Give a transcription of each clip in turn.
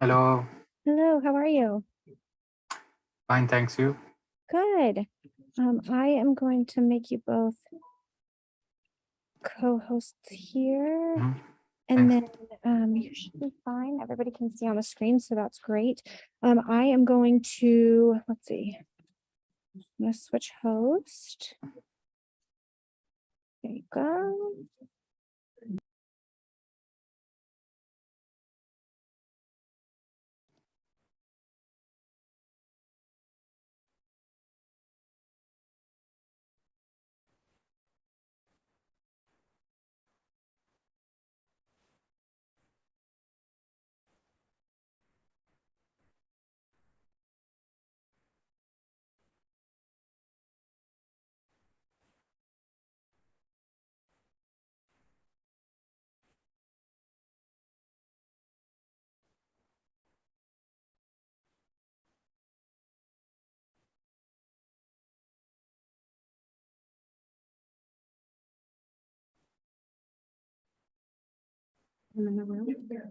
Hello. Hello, how are you? Fine, thanks you. Good. I am going to make you both co-hosts here, Mhm. and Thanks. then you should be fine. Everybody can see on the screen, so that's great. I am going to, let's see, I'm gonna switch host. There you go.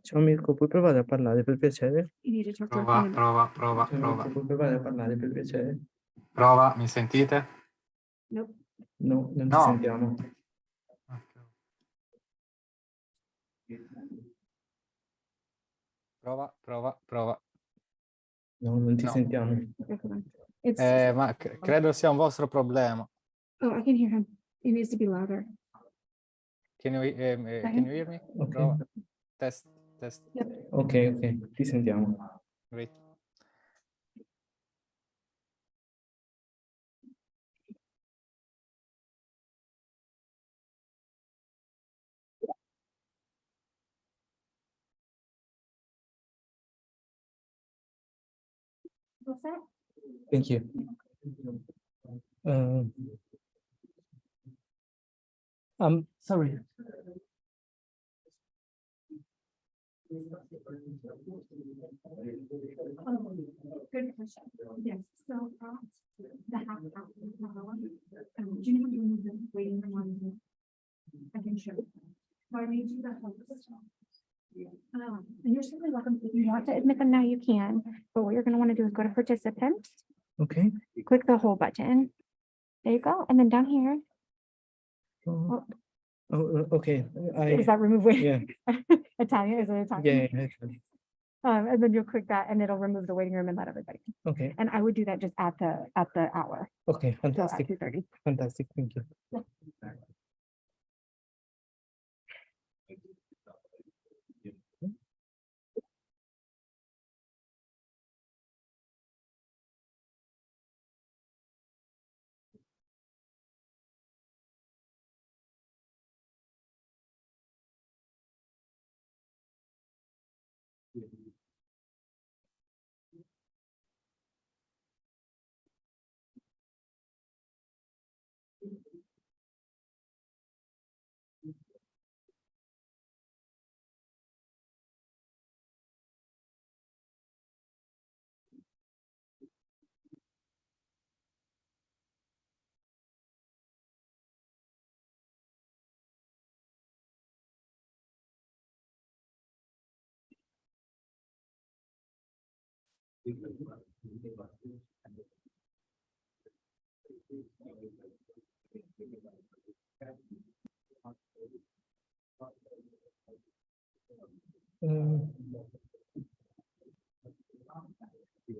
Ciao Mirko, puoi provare a parlare per piacere? Prova. Ciao Mirko, puoi provare a parlare per piacere? Prova, mi sentite? No, non ti No. sentiamo. Prova. No, non ti No. sentiamo. Ma credo sia un vostro problema. Oh, I can hear him. It needs to be louder. Can you hear me? Ok, Prova. Test. ok, ti sentiamo. Great. What's that? Thank you. Sorry. Good question. Yes, so the half hour, do you know how to remove the waiting room on? I can show you. So I made you the host. And you're certainly welcome. If you want to admit them now, you can. But what you're going to want to do is go to participants, Okay. click the whole button. There you go. And then down here, Okay. is that remove waiting? Yeah. Italian, is it Italian? Yeah. And then you'll click that and it'll remove the waiting room and let everybody in. Okay. And I would do that just at the hour. Okay, So at fantastic. 2:30. Fantastic, thank you.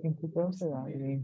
In che cosa hai?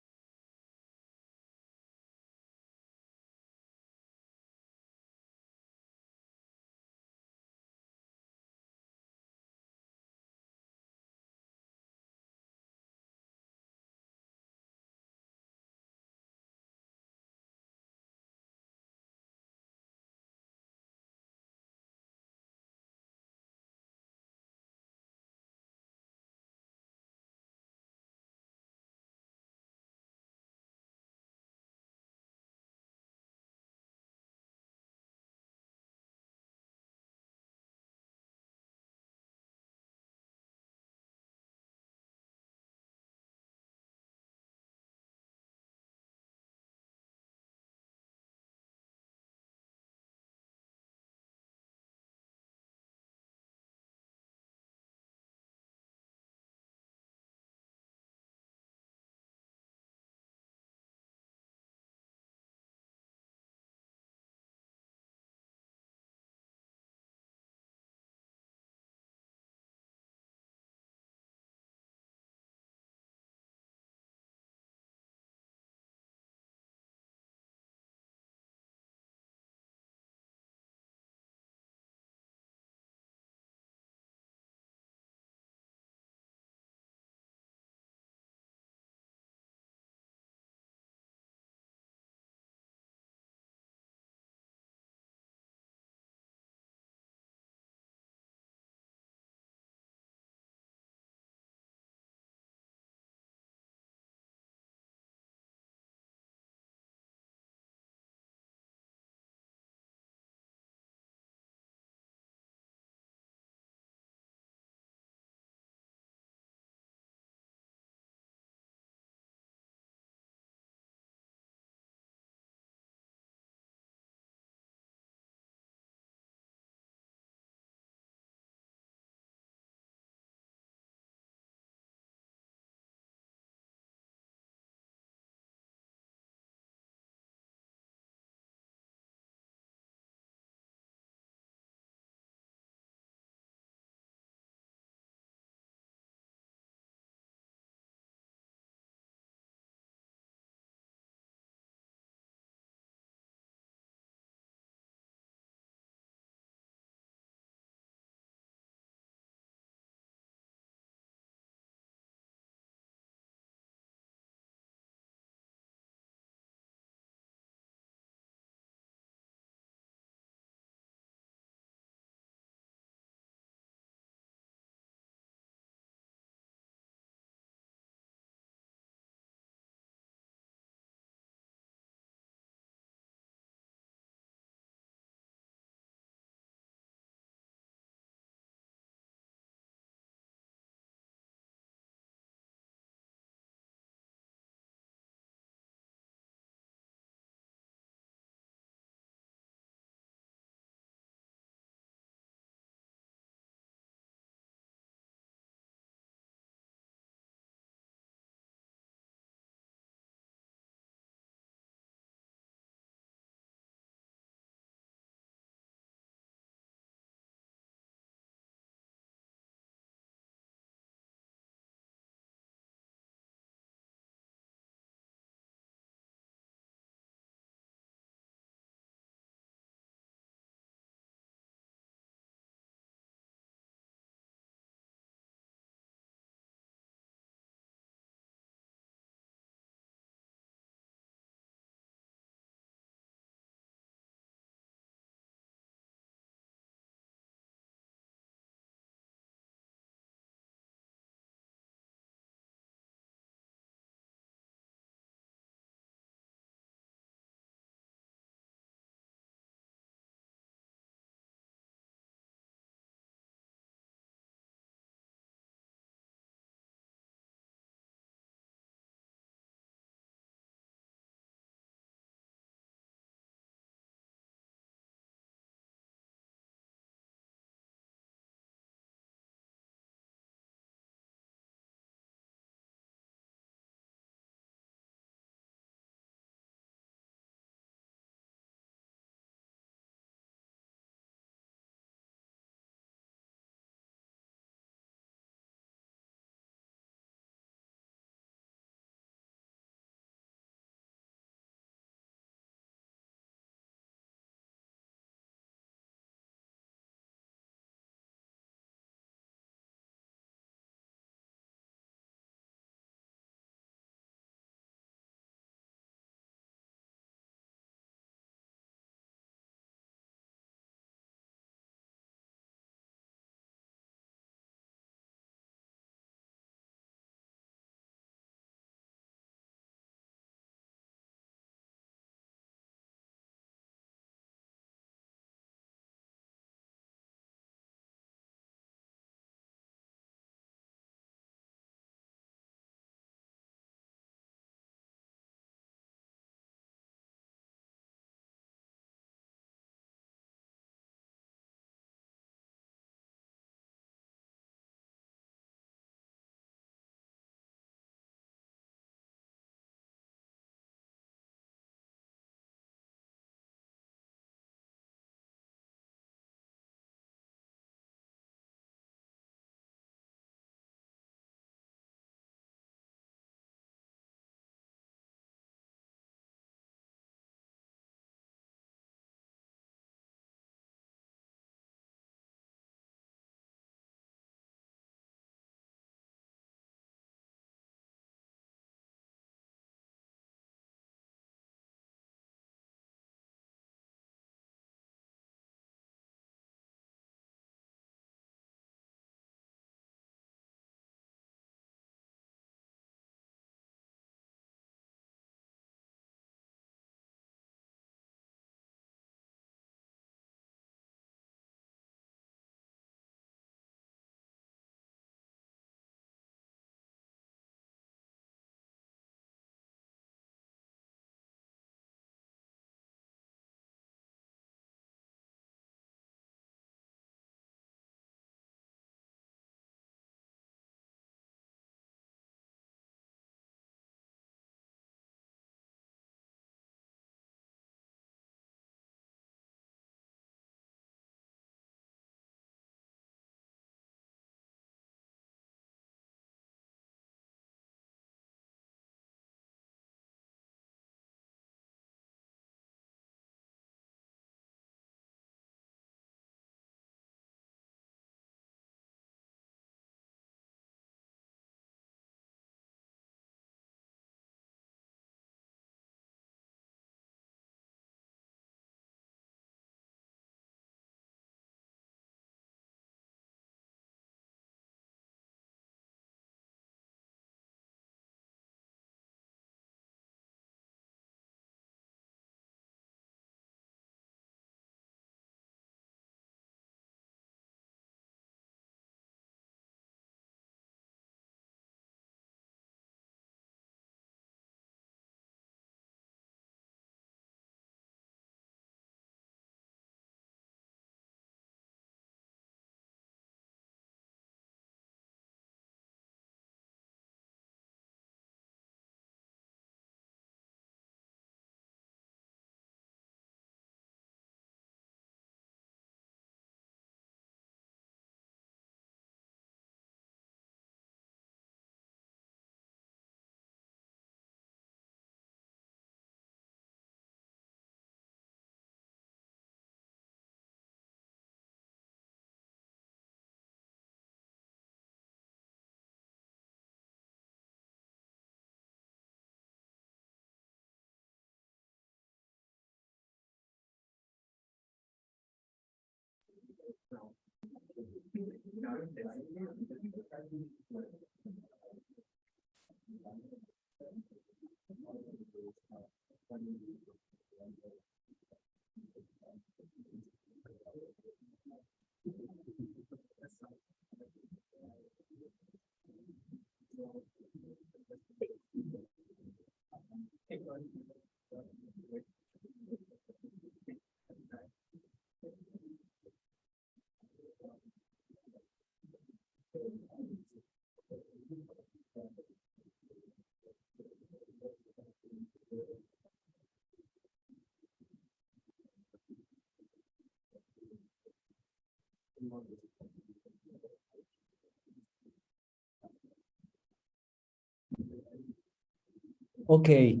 Okay,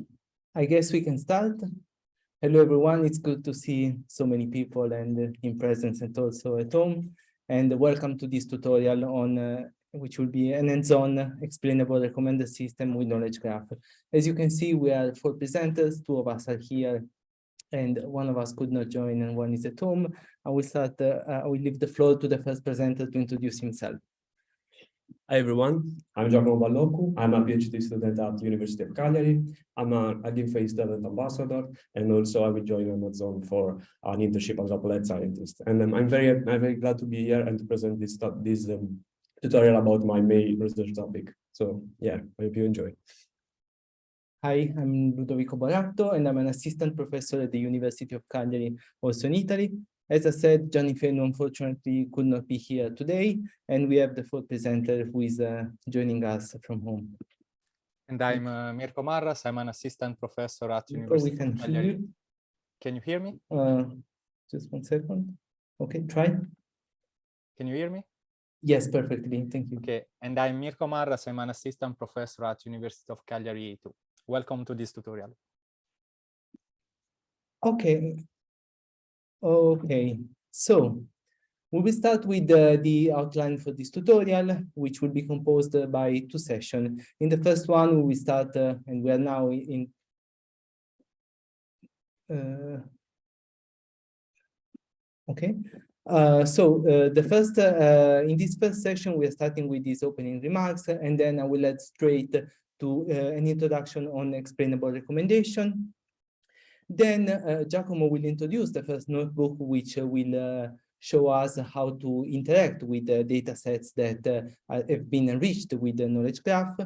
I guess we can start. Hello, everyone. It's good to see so many people and in presence and also at home. And welcome to this tutorial on which will be an hands-on explainable recommender system with knowledge graph. As you can see, we are 4 presenters. 2 of us are here and one of us could not join and one is at home. I will start, I will leave the floor to the first presenter to introduce himself. Hi everyone, I'm Giacomo Balloccu. I'm a PhD student at the University of Cagliari. I'm a Face Talent Ambassador, and also I will join Amazon for an internship as a applied scientist. And I'm very glad to be here and to present this tutorial about my main research topic. So yeah, I hope you enjoy. Hi, I'm Ludovico Baratto, and I'm an assistant professor at the University of Cagliari, also in Italy. As I said, Gianni Fenno unfortunately could not be here today, and we have the 4th presenter who is joining us from home. And I'm Mirko Marras. I'm an assistant professor at Mirko, we University can of hear Cagliari. you. Can you hear me? Just 1 second. Okay, try. Can you hear me? Yes, perfectly. Thank you. Okay. And I'm Mirko Marras. I'm an assistant professor at University of Cagliari too. Welcome to this tutorial. Okay. Okay, so we will start with the outline for this tutorial, which will be composed by 2 sessions. In the first one, we will start, and we are now in okay. The first in this first session, we are starting with these opening remarks, and then I will head straight to an introduction on explainable recommendation. Then Giacomo will introduce the first notebook, which will show us how to interact with the data sets that have been enriched with the knowledge graph.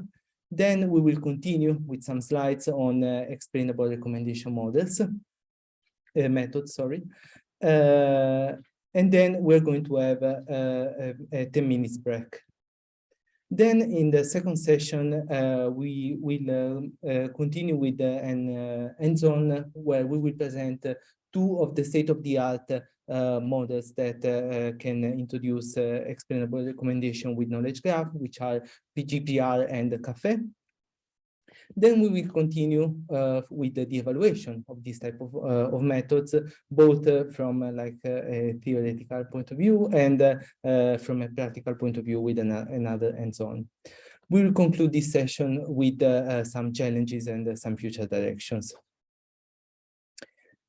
Then we will continue with some slides on explainable recommendation models, methods, sorry. And then we're going to have a 10 minutes break. Then in the second session, we will continue with an hands-on where we will present 2 of the state-of-the-art models that can introduce explainable recommendation with knowledge graph, which are PGPR and CAFE. Then we will continue with the evaluation of this type of methods, both from like a theoretical point of view and from a practical point of view with another hands-on. We will conclude this session with some challenges and some future directions.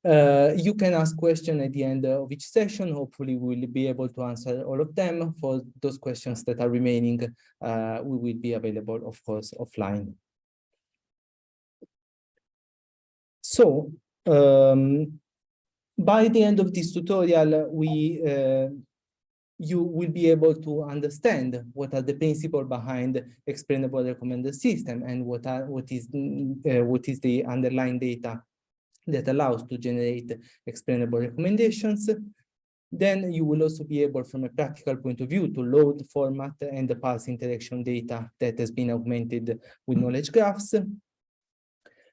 You can ask questions at the end of each session. Hopefully, we will be able to answer all of them. For those questions that are remaining, we will be available, of course, offline. So, by the end of this tutorial, you will be able to understand what are the principles behind explainable recommender system and what is the underlying data that allows to generate explainable recommendations. Then you will also be able, from a practical point of view, to load, format, and the parse interaction data that has been augmented with knowledge graphs.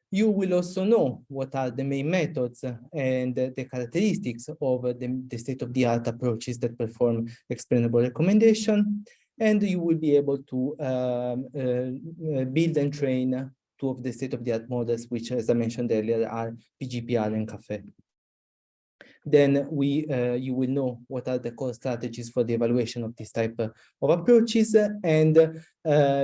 You will also know what are the main methods and the characteristics of the state-of-the-art approaches that perform explainable recommendation. And you will be able to build and train 2 of the state-of-the-art models, which, as I mentioned earlier, are PGPR and CAFE. Then you will know what are the core strategies for the evaluation of this type of approaches, and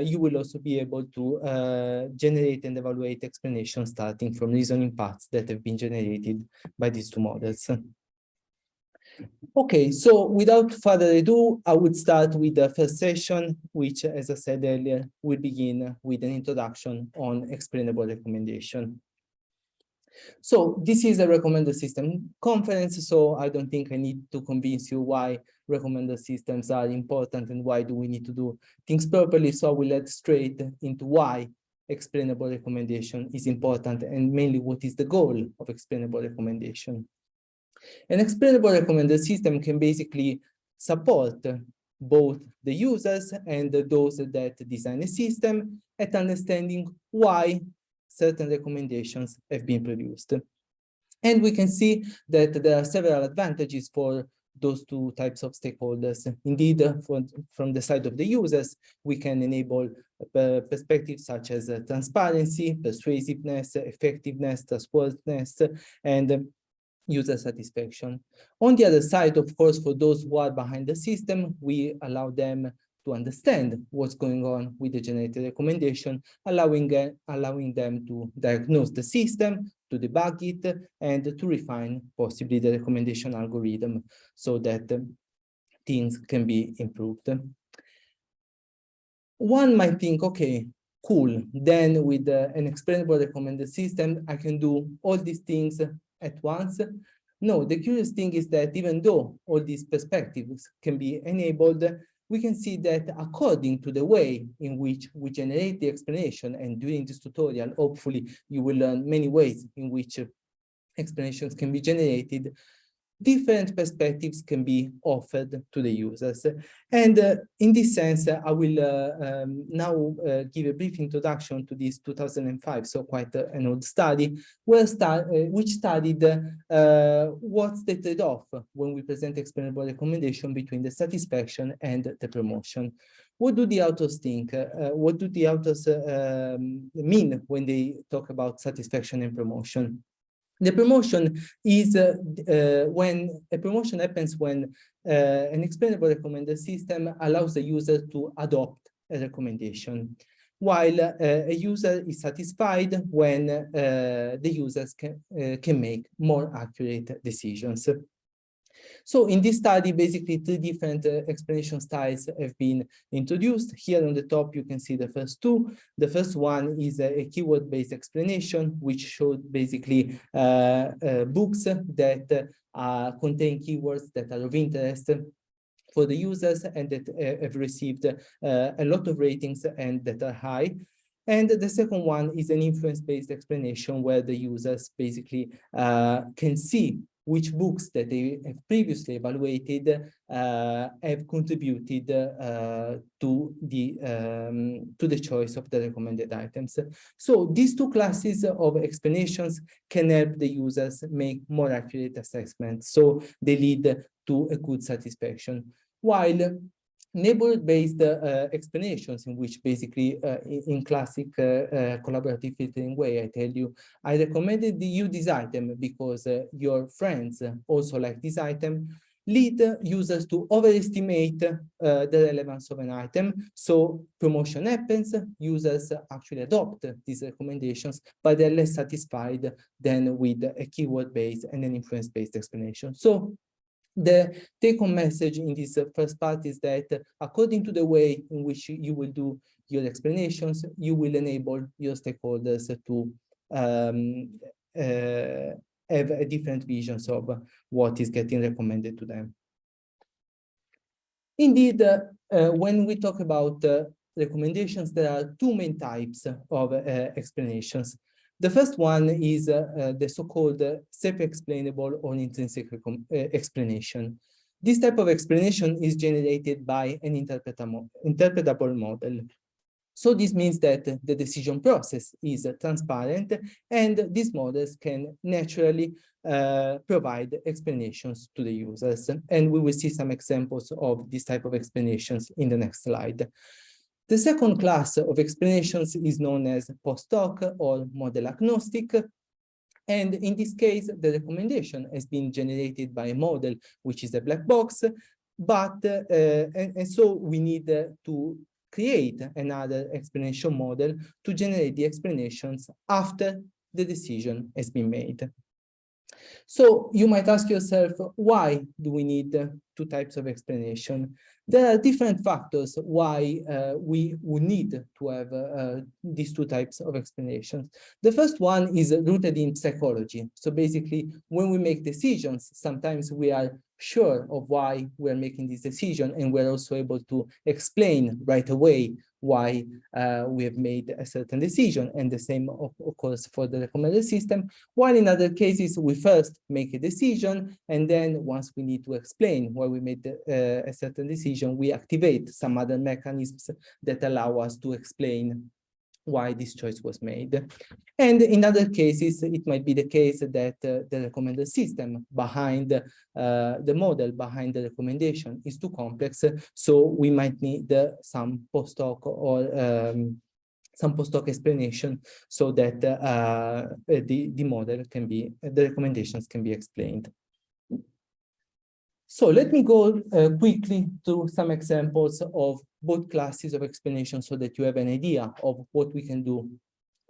you will also be able to generate and evaluate explanations starting from reasoning paths that have been generated by these 2 models. Okay, so without further ado, I would start with the first session, which, as I said earlier, will begin with an introduction on explainable recommendation. So this is a recommender system conference, so I don't think I need to convince you why recommender systems are important and why do we need to do things properly. So I will head straight into why explainable recommendation is important and mainly what is the goal of explainable recommendation. An explainable recommender system can basically support both the users and those that design a system at understanding why certain recommendations have been produced. And we can see that there are several advantages for those two types of stakeholders. Indeed, from the side of the users, we can enable perspectives such as transparency, persuasiveness, effectiveness, trustworthiness, and user satisfaction. On the other side, of course, for those who are behind the system, we allow them to understand what's going on with the generated recommendation, allowing them to diagnose the system, to debug it, and to refine possibly the recommendation algorithm so that things can be improved. One might think, okay, cool, then with an explainable recommender system, I can do all these things at once. No, the curious thing is that even though all these perspectives can be enabled, we can see that according to the way in which we generate the explanation, and during this tutorial, hopefully you will learn many ways in which explanations can be generated, different perspectives can be offered to the users. And in this sense, I will now give a brief introduction to this 2005, so quite an old study, which studied what's the trade-off when we present explainable recommendation between the satisfaction and the promotion. What do the authors think? What do the authors mean when they talk about satisfaction and promotion? The promotion is when a promotion happens when an explainable recommender system allows the user to adopt a recommendation, while a user is satisfied when the users can make more accurate decisions. So in this study, basically 3 different explanation styles have been introduced. Here on the top, you can see the first 2. The first one is a keyword-based explanation, which showed basically books that contain keywords that are of interest for the users and that have received a lot of ratings and that are high. And the second one is an influence-based explanation where the users basically can see which books that they have previously evaluated have contributed to the choice of the recommended items. So these 2 classes of explanations can help the users make more accurate assessments, so they lead to a good satisfaction. While neighborhood-based explanations, in which basically in classic collaborative filtering way, I tell you, I recommended you this item because your friends also like this item, lead users to overestimate the relevance of an item. So promotion happens, users actually adopt these recommendations, but they're less satisfied than with a keyword-based and an influence-based explanation. So the take-home message in this first part is that according to the way in which you will do your explanations, you will enable your stakeholders to have a different visions of what is getting recommended to them. Indeed, when we talk about recommendations, there are 2 main types of explanations. The first one is the so-called self-explainable or intrinsic explanation. This type of explanation is generated by an interpretable model. So this means that the decision process is transparent and these models can naturally provide explanations to the users. And we will see some examples of this type of explanations in the next slide. The second class of explanations is known as post hoc or model agnostic. And in this case, the recommendation has been generated by a model, which is a black box, but and so we need to create another explanation model to generate the explanations after the decision has been made. So you might ask yourself, why do we need two types of explanation? There are different factors why we would need to have these two types of explanations. The first one is rooted in psychology. So basically, when we make decisions, sometimes we are sure of why we're making this decision, and we're also able to explain right away why we have made a certain decision, and the same of course for the recommended system. While in other cases, we first make a decision, and then once we need to explain why we made a certain decision, we activate some other mechanisms that allow us to explain why this choice was made. And in other cases, it might be the case that the recommended system behind the model, behind the recommendation is too complex, so we might need some post hoc or some post hoc explanation so that the model can be, the recommendations can be explained. So let me go quickly through some examples of both classes of explanation so that you have an idea of what we can do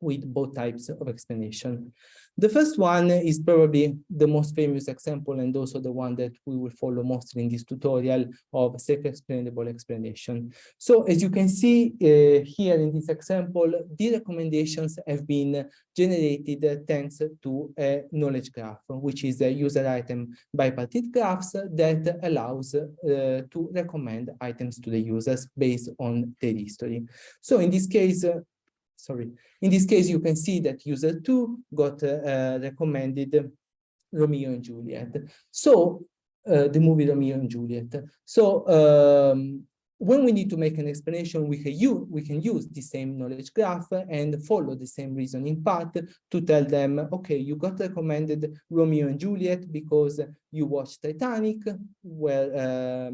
with both types of explanation. The first one is probably the most famous example, and also the one that we will follow mostly in this tutorial, of self-explainable explanation. So as you can see here in this example, the recommendations have been generated thanks to a knowledge graph, which is a user item bipartite graphs that allows to recommend items to the users based on their history. So in this case, in this case, you can see that user 2 got recommended Romeo and Juliet. So the movie Romeo and Juliet. So when we need to make an explanation, we can use the same knowledge graph and follow the same reasoning path to tell them, okay, you got recommended Romeo and Juliet because you watched Titanic, where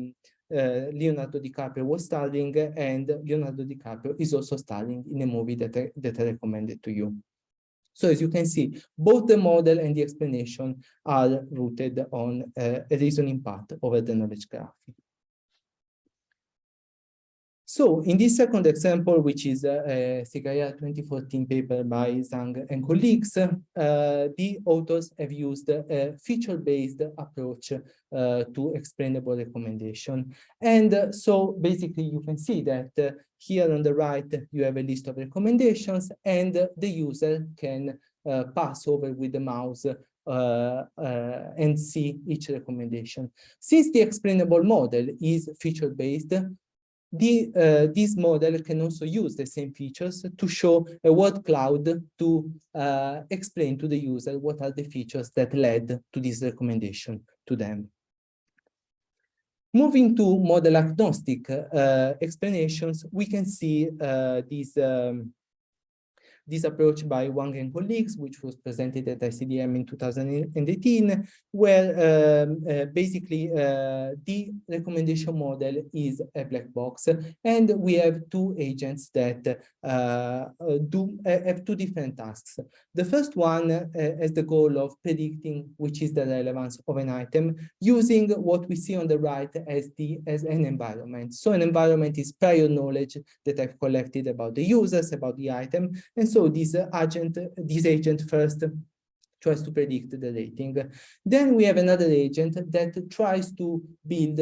Leonardo DiCaprio was starring, and Leonardo DiCaprio is also starring in a movie that I recommended to you. So as you can see, both the model and the explanation are rooted on a reasoning path over the knowledge graph. So in this second example, which is a Segaia 2014 paper by Zhang and colleagues, the authors have used a feature-based approach to explainable recommendation. And so basically you can see that here on the right, you have a list of recommendations, and the user can pass over with the mouse and see each recommendation. Since the explainable model is feature-based, this model can also use the same features to show a word cloud to explain to the user what are the features that led to this recommendation to them. Moving to model agnostic explanations, we can see this approach by Wang and colleagues, which was presented at ICDM in 2018, where basically the recommendation model is a black box, and we have two agents that have two different tasks. The first one has the goal of predicting which is the relevance of an item using what we see on the right as an environment. So an environment is prior knowledge that I've collected about the users, about the item, and so this agent first tries to predict the rating. Then we have another agent that tries to build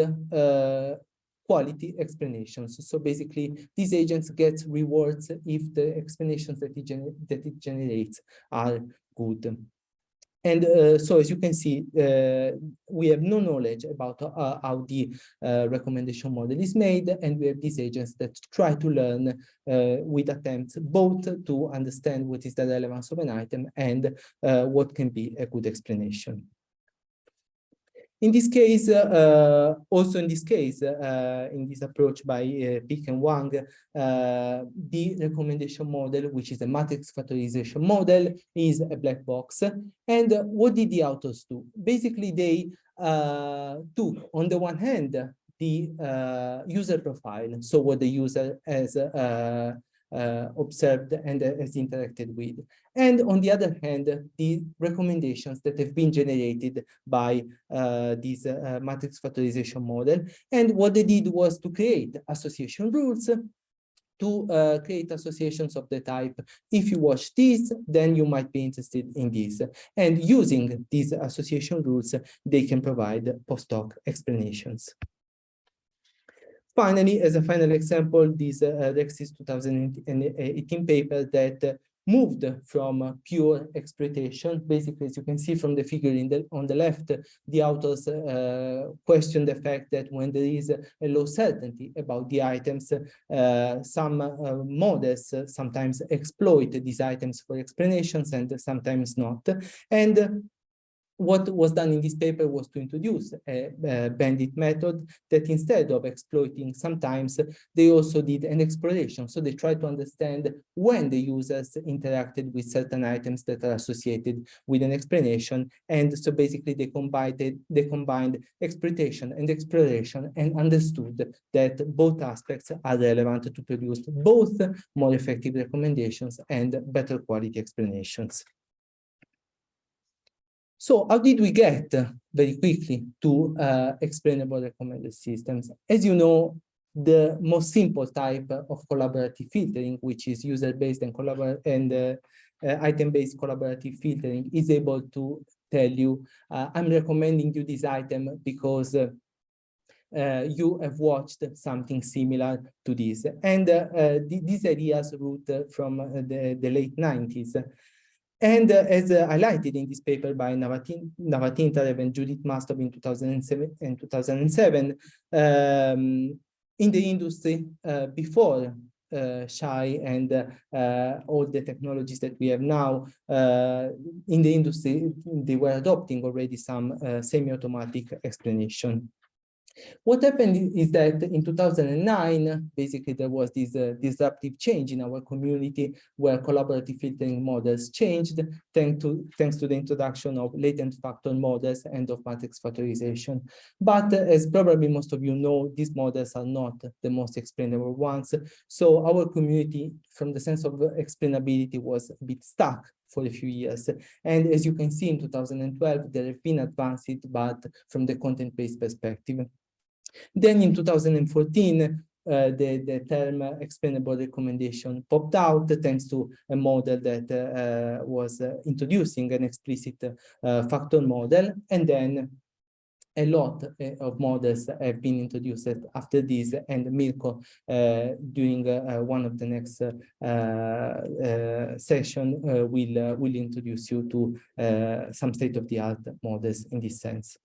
quality explanations. So basically, these agents get rewards if the explanations that it generates are good. And so as you can see, we have no knowledge about how the recommendation model is made, and we have these agents that try to learn with attempts both to understand what is the relevance of an item and what can be a good explanation. In this case, also in this case, in this approach by Pick and Wang, the recommendation model, which is a matrix factorization model, is a black box. And what did the authors do? Basically, they took, on the one hand, the user profile, so what the user has observed and has interacted with. And on the other hand, the recommendations that have been generated by this matrix factorization model. And what they did was to create association rules to create associations of the type, if you watch this, then you might be interested in this. And using these association rules, they can provide post hoc explanations. Finally, as a final example, this Rexis 2018 paper that moved from pure exploitation. Basically, as you can see from the figure on the left, the authors question the fact that when there is a low certainty about the items, some models sometimes exploit these items for explanations and sometimes not. And what was done in this paper was to introduce a bandit method that instead of exploiting sometimes, they also did an exploration. So they tried to understand when the users interacted with certain items that are associated with an explanation. And so basically they combined exploitation and exploration and understood that both aspects are relevant to produce both more effective recommendations and better quality explanations. So how did we get very quickly to explainable recommended systems? As you know, the most simple type of collaborative filtering, which is user-based and item-based collaborative filtering, is able to tell you, I'm recommending you this item because you have watched something similar to this. And these ideas root from the late 90s. And as highlighted in this paper by Navatin Tarev and Judith Mastov in 2007, in the industry before SHI and all the technologies that we have now, in the industry, they were adopting already some semi-automatic explanation. What happened is that in 2009, basically there was this disruptive change in our community where collaborative filtering models changed thanks to the introduction of latent factor models and of matrix factorization. But as probably most of you know, these models are not the most explainable ones. So our community, from the sense of explainability, was a bit stuck for a few years. And as you can see in 2012, there have been advances, but from the content-based perspective. Then in 2014, the term explainable recommendation popped out thanks to a model that was introducing an explicit factor model. And then a lot of models have been introduced after this, and Mirko, during one of the next session, will introduce you to some state-of-the-art models in this sense.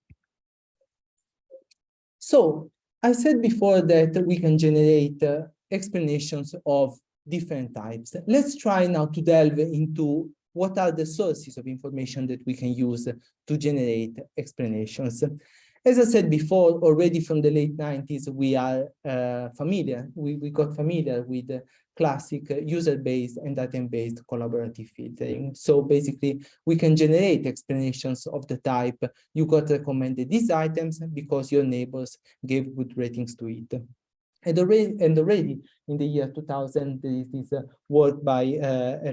So I said before that we can generate explanations of different types. Let's try now to delve into what are the sources of information that we can use to generate explanations. As I said before, already from the late 90s, we are familiar, we got familiar with classic user-based and item-based collaborative filtering. So basically, we can generate explanations of the type, you got recommended these items because your neighbors gave good ratings to it. And already in the year 2000, there is this work by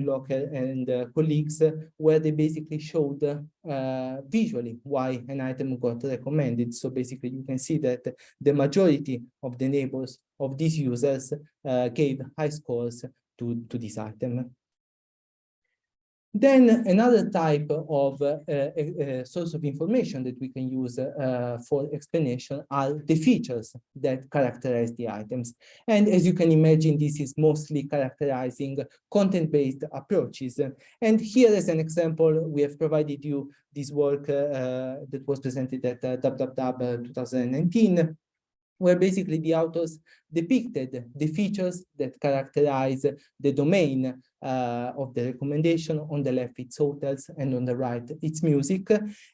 Locker and colleagues where they basically showed visually why an item got recommended. So basically, you can see that the majority of the neighbors of these users gave high scores to this item. Then another type of source of information that we can use for explanation are the features that characterize the items. And as you can imagine, this is mostly characterizing content-based approaches. And here as an example, we have provided you this work that was presented at WWW 2019, where basically the authors depicted the features that characterize the domain of the recommendation. On the left, it's hotels, and on the right, it's music.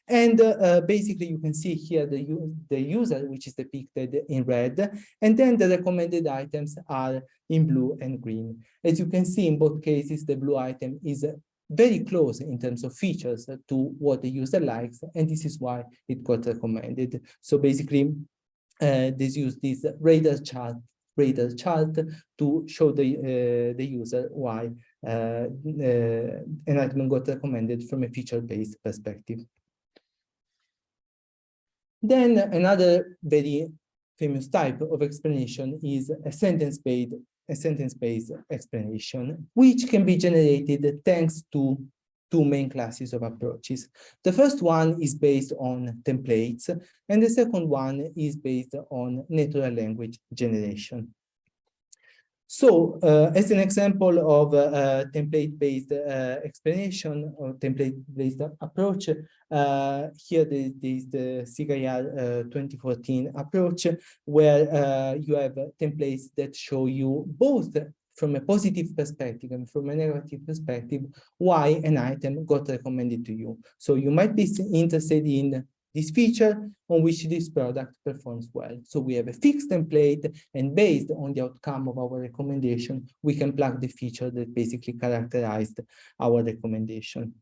And basically, you can see here the user, which is depicted in red, and then the recommended items are in blue and green. As you can see, in both cases, the blue item is very close in terms of features to what the user likes, and this is why it got recommended. So basically, they use this radar chart to show the user why an item got recommended from a feature-based perspective. Then another very famous type of explanation is a sentence-based a sentence-based explanation, which can be generated thanks to two main classes of approaches. The first one is based on templates, and the second one is based on natural language generation. So, as an example of template-based explanation or template-based approach, here there is the CIR 2014 approach, where you have templates that show you both from a positive perspective and from a negative perspective why an item got recommended to you. So you might be interested in this feature on which this product performs well. So we have a fixed template, and based on the outcome of our recommendation, we can plug the feature that basically characterized our recommendation.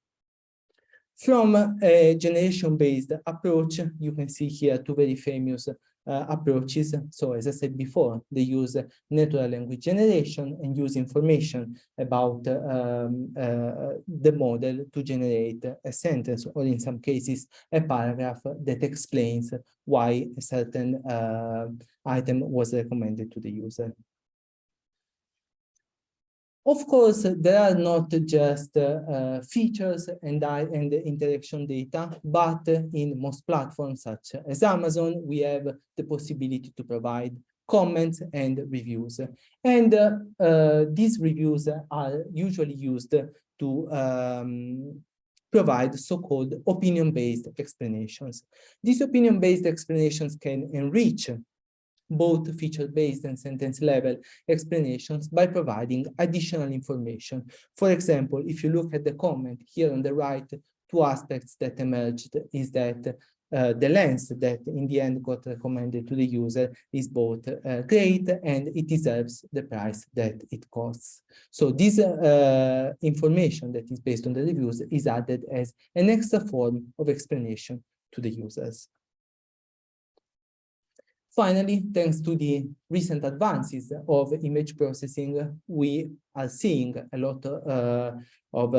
From a generation-based approach, you can see here two very famous approaches. So as I said before, they use natural language generation and use information about the model to generate a sentence, or in some cases, a paragraph that explains why a certain item was recommended to the user. Of course, there are not just features and interaction data, but in most platforms such as Amazon, we have the possibility to provide comments and reviews. And these reviews are usually used to provide so-called opinion-based explanations. These opinion-based explanations can enrich both feature-based and sentence-level explanations by providing additional information. For example, if you look at the comment here on the right, two aspects that emerged is that the lens that in the end got recommended to the user is both great and it deserves the price that it costs. So this information that is based on the reviews is added as an extra form of explanation to the users. Finally, thanks to the recent advances of image processing, we are seeing a lot of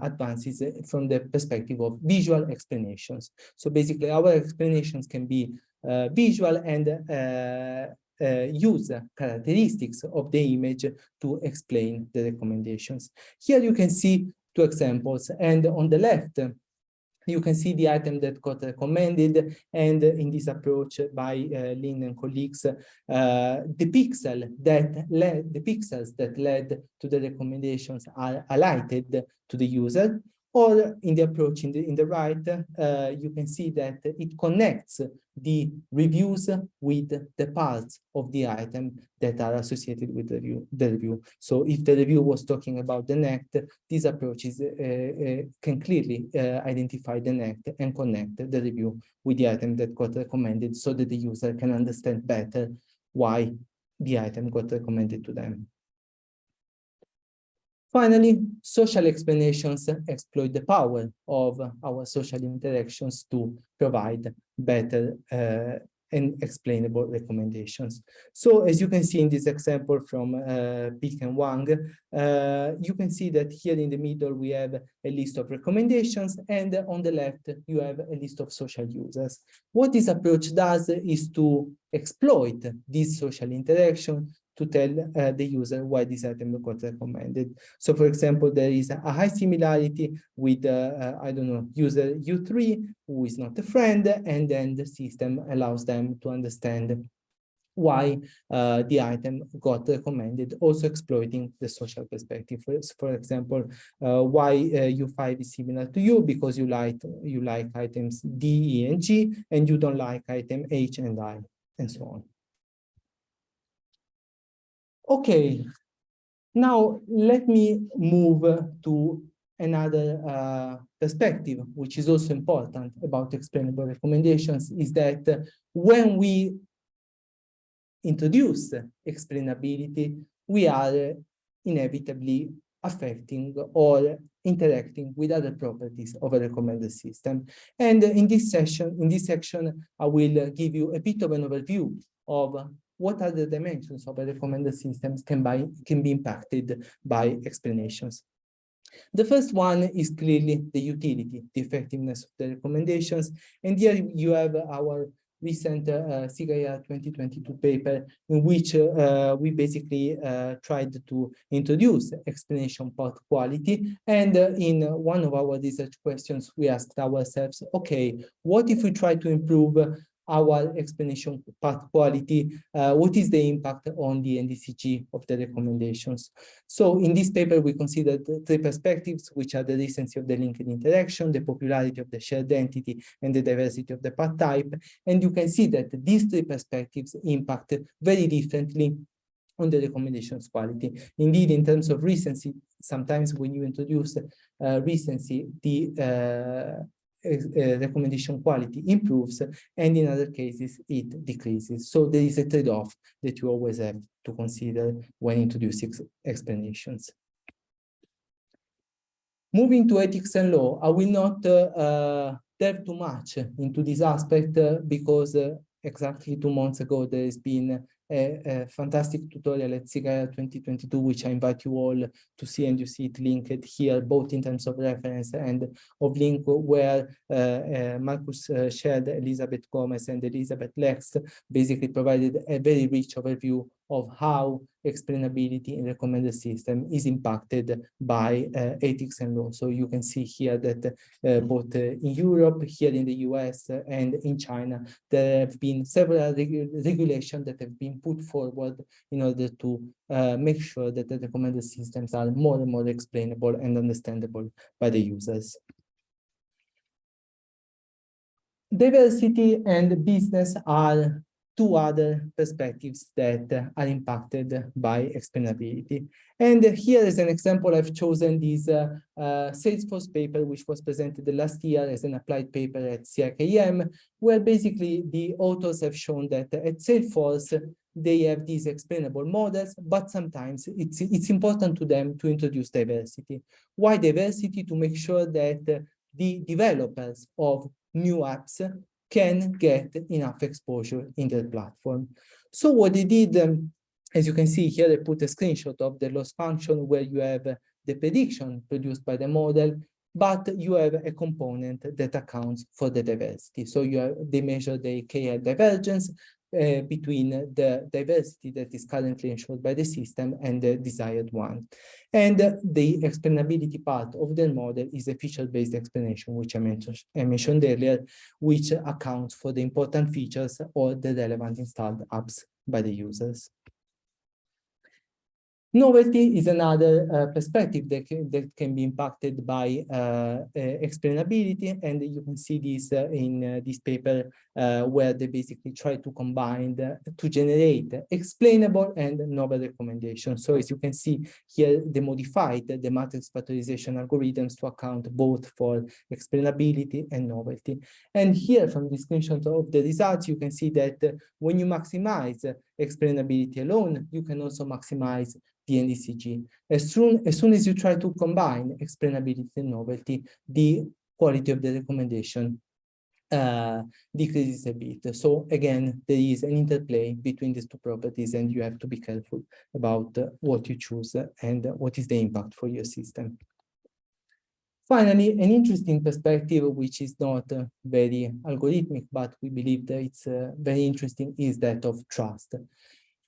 advances from the perspective of visual explanations. So basically, our explanations can be visual and use characteristics of the image to explain the recommendations. Here you can see two examples, and on the left, you can see the item that got recommended, and in this approach by Lin and colleagues, the pixels that led to the recommendations are highlighted to the user. Or in the approach in the right, you can see that it connects the reviews with the parts of the item that are associated with the review. So if the review was talking about the neck, these approaches can clearly identify the neck and connect the review with the item that got recommended, so that the user can understand better why the item got recommended to them. Finally, social explanations exploit the power of our social interactions to provide better and explainable recommendations. So as you can see in this example from Pick and Wang, you can see that here in the middle we have a list of recommendations, and on the left you have a list of social users. What this approach does is to exploit this social interaction to tell the user why this item got recommended. So for example, there is a high similarity with, I don't know, user U3, who is not a friend, and then the system allows them to understand why the item got recommended, also exploiting the social perspective. For example, why U5 is similar to you because you like items D, E, and G, and you don't like item H and I, and so on. Okay, now let me move to another perspective, which is also important about explainable recommendations, is that when we introduce explainability, we are inevitably affecting or interacting with other properties of a recommender system. And in this section, I will give you a bit of an overview of what are the dimensions of a recommender systems can be impacted by explanations. The first one is clearly the utility, the effectiveness of the recommendations. And here you have our recent CIGR 2022 paper in which we basically tried to introduce explanation path quality. And in one of our research questions, we asked ourselves, okay, what if we try to improve our explanation path quality? What is the impact on the NDCG of the recommendations? So in this paper, we considered three perspectives, which are the recency of the linked interaction, the popularity of the shared entity, and the diversity of the path type. And you can see that these three perspectives impact very differently on the recommendations quality. Indeed, in terms of recency, sometimes when you introduce recency, the recommendation quality improves, and in other cases, it decreases. So there is a trade-off that you always have to consider when introducing explanations. Moving to ethics and law, I will not delve too much into this aspect because exactly 2 months ago, there has been a fantastic tutorial at CIGR 2022, which I invite you all to see, and you see it linked here, both in terms of reference and of link, where Marcus shared Elizabeth Gomez and Elizabeth Lex basically provided a very rich overview of how explainability in recommended system is impacted by ethics and law. So you can see here that both in Europe, here in the US, and in China, there have been several regulations that have been put forward in order to make sure that the recommended systems are more and more explainable and understandable by the users. Diversity and business are two other perspectives that are impacted by explainability. And here is an example. I've chosen this Salesforce paper, which was presented last year as an applied paper at CIKM, where basically the authors have shown that at Salesforce, they have these explainable models, but sometimes it's important to them to introduce diversity. Why diversity? To make sure that the developers of new apps can get enough exposure in their platform. So what they did, as you can see here, I put a screenshot of the loss function where you have the prediction produced by the model, but you have a component that accounts for the diversity. So they measure the KL divergence between the diversity that is currently ensured by the system and the desired one. And the explainability part of the model is a feature-based explanation, which I mentioned earlier, which accounts for the important features or the relevant installed apps by the users. Novelty is another perspective that can be impacted by explainability, and you can see this in this paper where they basically try to combine to generate explainable and novel recommendations. So as you can see here, they modified the matrix factorization algorithms to account both for explainability and novelty. And here from the screenshot of the results, you can see that when you maximize explainability alone, you can also maximize the NDCG. As soon as you try to combine explainability and novelty, the quality of the recommendation decreases a bit. So again, there is an interplay between these two properties, and you have to be careful about what you choose and what is the impact for your system. Finally, an interesting perspective, which is not very algorithmic, but we believe that it's very interesting, is that of trust.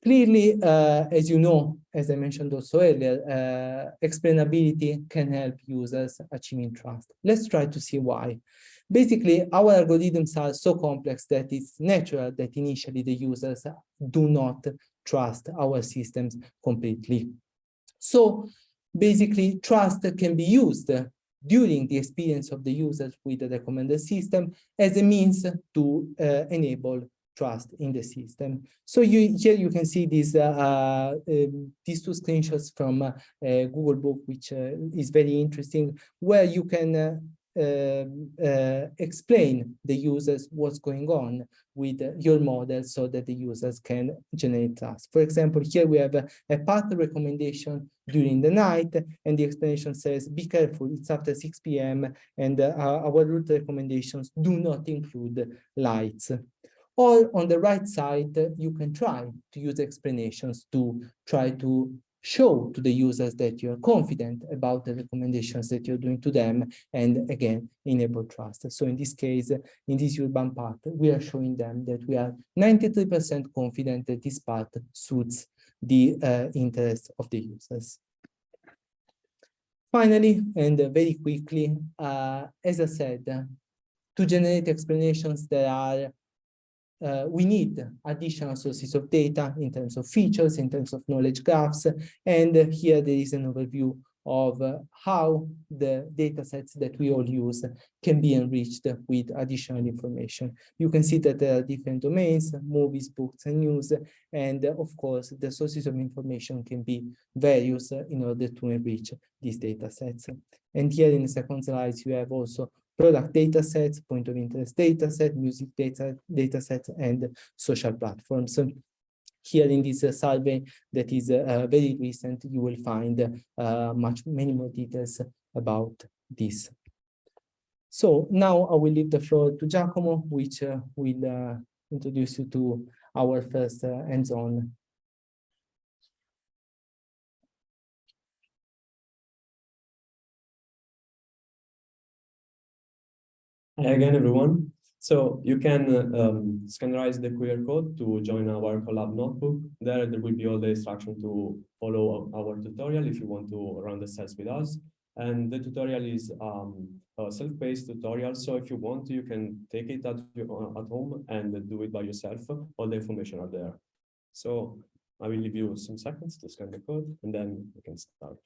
Clearly, as you know, as I mentioned also earlier, explainability can help users achieving trust. Let's try to see why. Basically, our algorithms are so complex that it's natural that initially the users do not trust our systems completely. So basically, trust can be used during the experience of the users with the recommended system as a means to enable trust in the system. So here you can see these two screenshots from Google Book, which is very interesting, where you can explain the users what's going on with your model so that the users can generate trust. For example, here we have a path recommendation during the night, and the explanation says, be careful, it's after 6 p.m. and our route recommendations do not include lights. Or on the right side, you can try to use explanations to try to show to the users that you're confident about the recommendations that you're doing to them, and again, enable trust. So in this case, in this urban path, we are showing them that we are 93% confident that this path suits the interest of the users. Finally, and very quickly, as I said, to generate explanations that are we need additional sources of data in terms of features, in terms of knowledge graphs, and here there is an overview of how the data sets that we all use can be enriched with additional information. You can see that there are different domains, movies, books, and news, and of course, the sources of information can be various in order to enrich these data sets. And here in the second slide, you have also product data sets, point of interest data set, music data set, and social platforms. Here in this survey that is very recent, you will find many more details about this. So now I will leave the floor to Giacomo, which will introduce you to our first hands-on. Hi again, everyone. So you can scannerize the QR code to join our collab notebook. There will be all the instruction to follow our tutorial if you want to run the steps with us. And the tutorial is a self-paced tutorial. So if you want to, you can take it at home and do it by yourself. All the information are there. So I will leave you some seconds to scan the code and then we can start.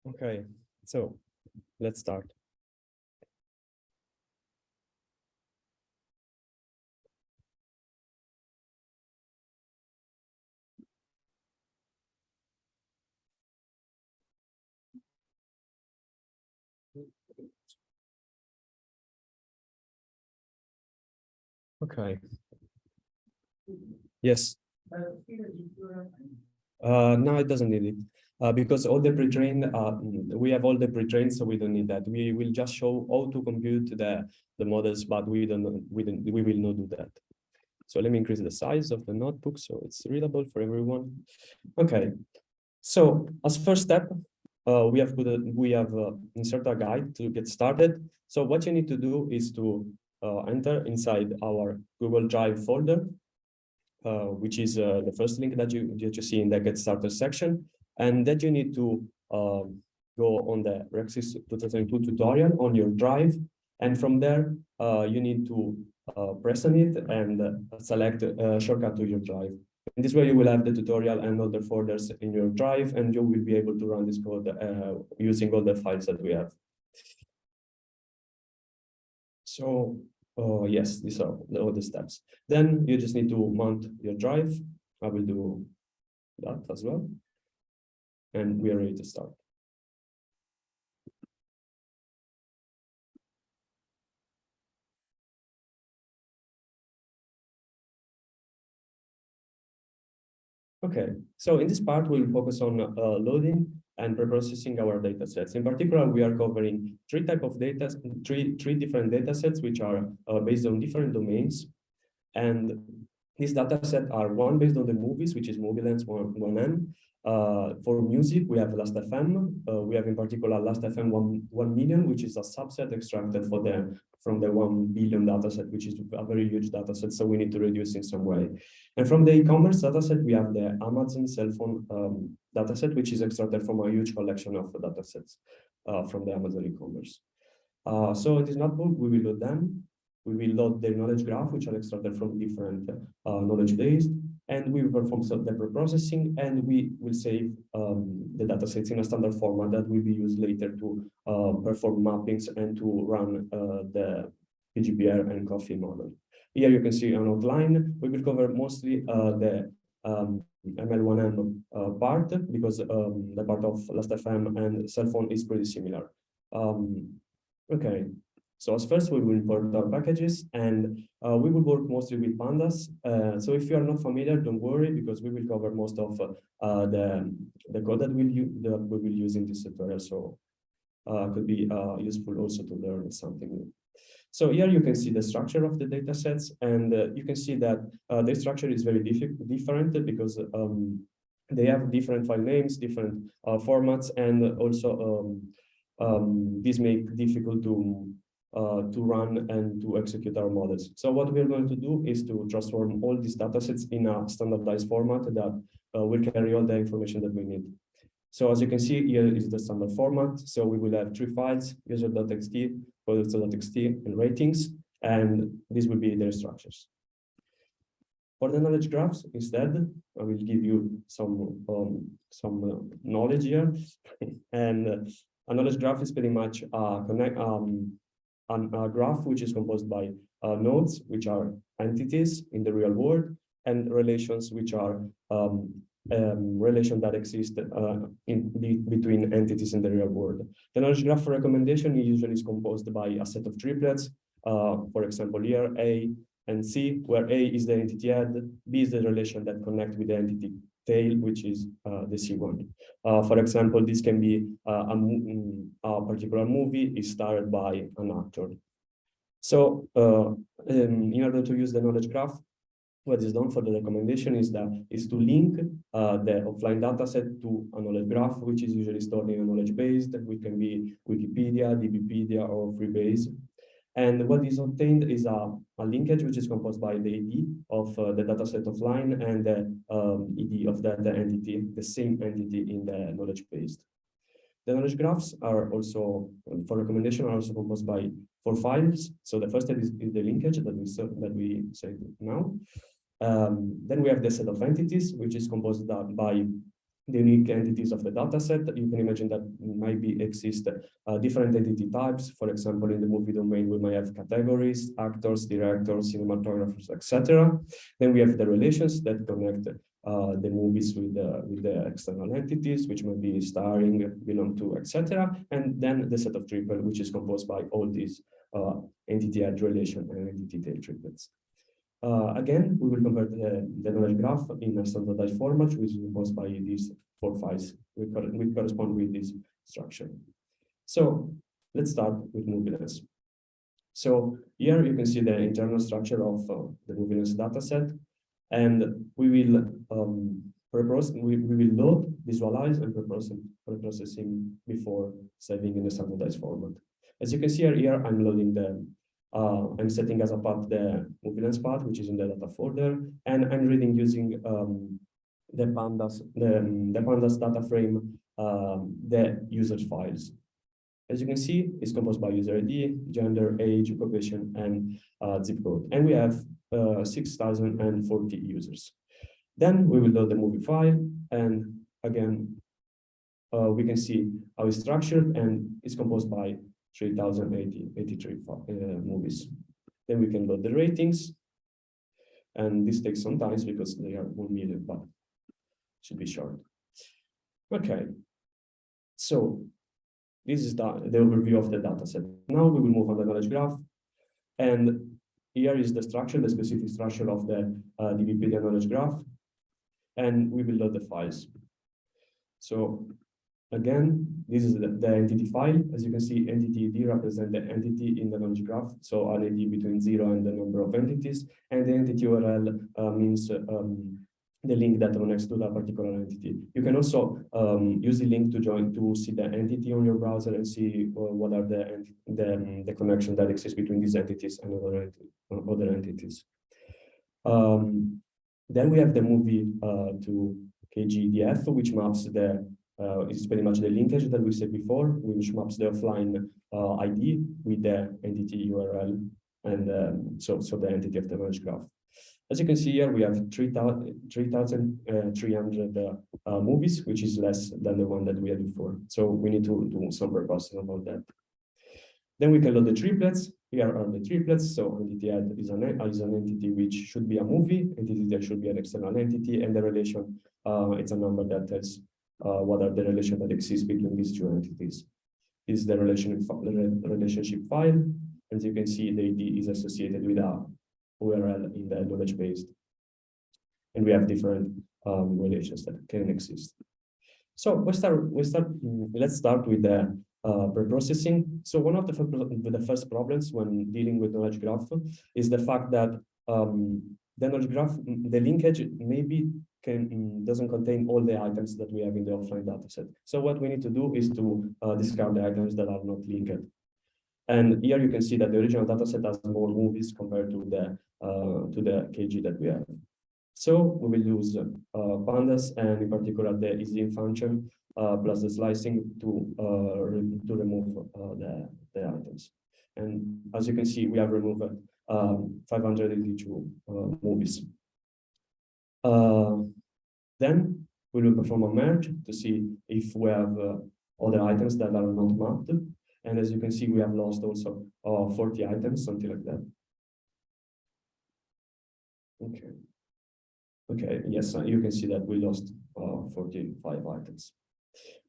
Okay, so let's start. Okay. Yes. No, it doesn't need it because all the pre-trained, we have all the pre-trained, so we don't need that. We will just show how to compute the models, but we will not do that. So let me increase the size of the notebook so it's readable for everyone. Okay. So as first step, we have insert a guide to get started. So what you need to do is to enter inside our Google Drive folder, which is the first link that you see in the Get Started section, and that you need to go on the Rexis 2002 tutorial on your drive, and from there you need to press on it and select shortcut to your drive. In this way, you will have the tutorial and all the folders in your drive, and you will be able to run this code using all the files that we have. So yes, these are all the steps. Then you just need to mount your drive. I will do that as well. And we are ready to start. Okay, so in this part, we'll focus on loading and preprocessing our data sets. In particular, we are covering three different data sets, which are based on different domains. And these data sets are one based on the movies, which is MovieLens 1M. For music, we have Last.fm. We have in particular Last.fm 1 million, which is a subset extracted from the 1 billion dataset, which is a very huge dataset, so we need to reduce in some way. And from the e-commerce dataset, we have the Amazon cell phone dataset, which is extracted from a huge collection of datasets from the Amazon e-commerce. So in this notebook, we will load them. We will load the knowledge graph, which are extracted from different knowledge base, and we will perform the preprocessing, and we will save the datasets in a standard format that will be used later to perform mappings and to run the PGPR and coffee model. Here you can see an outline. We will cover mostly the ML1M part because the part of Last.fm and cell phone is pretty similar. Okay, so as first we will import our packages, and we will work mostly with pandas. So if you are not familiar, don't worry, because we will cover most of the code that we will use in this tutorial. So could be useful also to learn something new. So here you can see the structure of the data sets, and you can see that the structure is very different because they have different file names, different formats, and also this make difficult to run and to execute our models. So what we're going to do is to transform all these datasets in a standardized format that will carry all the information that we need. So as you can see, here is the standard format. So we will have 3 files, user.txt, products.txt, and ratings, and these will be their structures. For the knowledge graphs, instead, I will give you some knowledge here. And a knowledge graph is pretty much a graph which is composed by nodes, which are entities in the real world, and relations which are relation that exist between entities in the real world. The knowledge graph recommendation usually is composed by a set of triplets. For example, here A and C, where A is the entity head, B is the relation that connect with the entity tail, which is the C1. For example, this can be a particular movie is starred by an actor. So in order to use the knowledge graph, what is done for the recommendation is to link the offline dataset to a knowledge graph, which is usually stored in a knowledge base that can be Wikipedia, DBpedia, or Freebase. And what is obtained is a linkage which is composed by the ID of the dataset offline and the ID of that entity, the same entity in the knowledge base. The knowledge graphs are also, for recommendation, are also composed by 4 files. So the first is the linkage that we said now. Then we have the set of entities, which is composed by the unique entities of the dataset. You can imagine that might exist different entity types. For example, in the movie domain, we might have categories, actors, directors, cinematographers, etc. Then we have the relations that connect the movies with the external entities, which might be starring, belong to, etc. And then the set of triple, which is composed by all these entity head relation and entity tail triplets. Again, we will convert the knowledge graph in a standardized format, which is composed by these 4 files which correspond with this structure. So let's start with moviness. So here you can see the internal structure of the moviness dataset, and we will load, visualize, and preprocessing before saving in a standardized format. As you can see here, I'm loading I'm setting as a path the moviness path, which is in the data folder, and I'm reading using the pandas data frame, the users files. As you can see, it's composed by user ID, gender, age, occupation, and zip code. And we have 6,040 users. Then we will load the movie file, and again, we can see how it's structured, and it's composed by 3,083 movies. Then we can load the ratings, and this takes some time because they are 1 million, but should be short. Okay, so this is the overview of the dataset. Now we will move on the knowledge graph, and here is the structure, the specific structure of the DBpedia knowledge graph, and we will load the files. So again, this is the entity file. As you can see, entity ID represents the entity in the knowledge graph. So an ID between 0 and the number of entities. And the entity URL means the link that connects to that particular entity. You can also use the link to see the entity on your browser and see what are the connection that exists between these entities and other entities. Then we have the movie to KGDF, which maps is pretty much the linkage that we said before, which maps the offline ID with the entity URL and so the entity of the knowledge graph. As you can see here, we have 3,300 movies, which is less than the one that we had before. So we need to do some processing about that. Then we can load the triplets. Here are the triplets. So entity head is an entity which should be a movie. Entity that should be an external entity, and the relation it's a number that tells what are the relations that exist between these 2 entities. is the relationship file. As you can see, the ID is associated with a URL in the knowledge base. And we have different relations that can exist. So let's start with the preprocessing. So one of the first problems when dealing with knowledge graph is the fact that the knowledge graph, the linkage maybe doesn't contain all the items that we have in the offline dataset. So what we need to do is to discard the items that are not linked. And here you can see that the original dataset has more movies compared to the KG that we have. So we will use pandas, and in particular the isIn function plus the slicing to remove the items. And as you can see, we have removed 582 movies. Then we will perform a merge to see if we have other items that are not mapped. And as you can see, we have lost also 40 items, something like that. Okay. Okay, yes, you can see that we lost 45 items.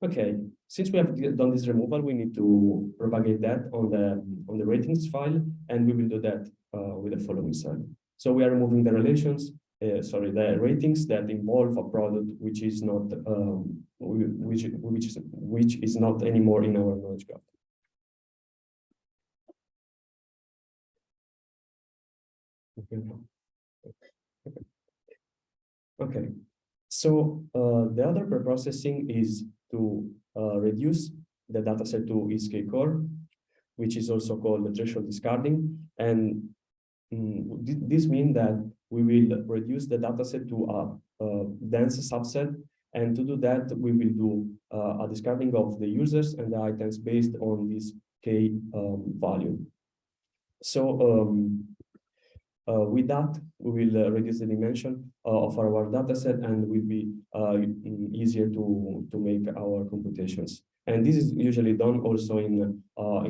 Okay, since we have done this removal, we need to propagate that on the ratings file, and we will do that with the following slide. So we are removing the relations, the ratings that involve a product which is not which is not anymore in our knowledge graph. Okay, so the other preprocessing is to reduce the dataset to its K-core, which is also called the threshold discarding. And this means that we will reduce the dataset to a dense subset. And to do that, we will do a discarding of the users and the items based on this K value. So with that, we will reduce the dimension of our dataset, and will be easier to make our computations. And this is usually done also in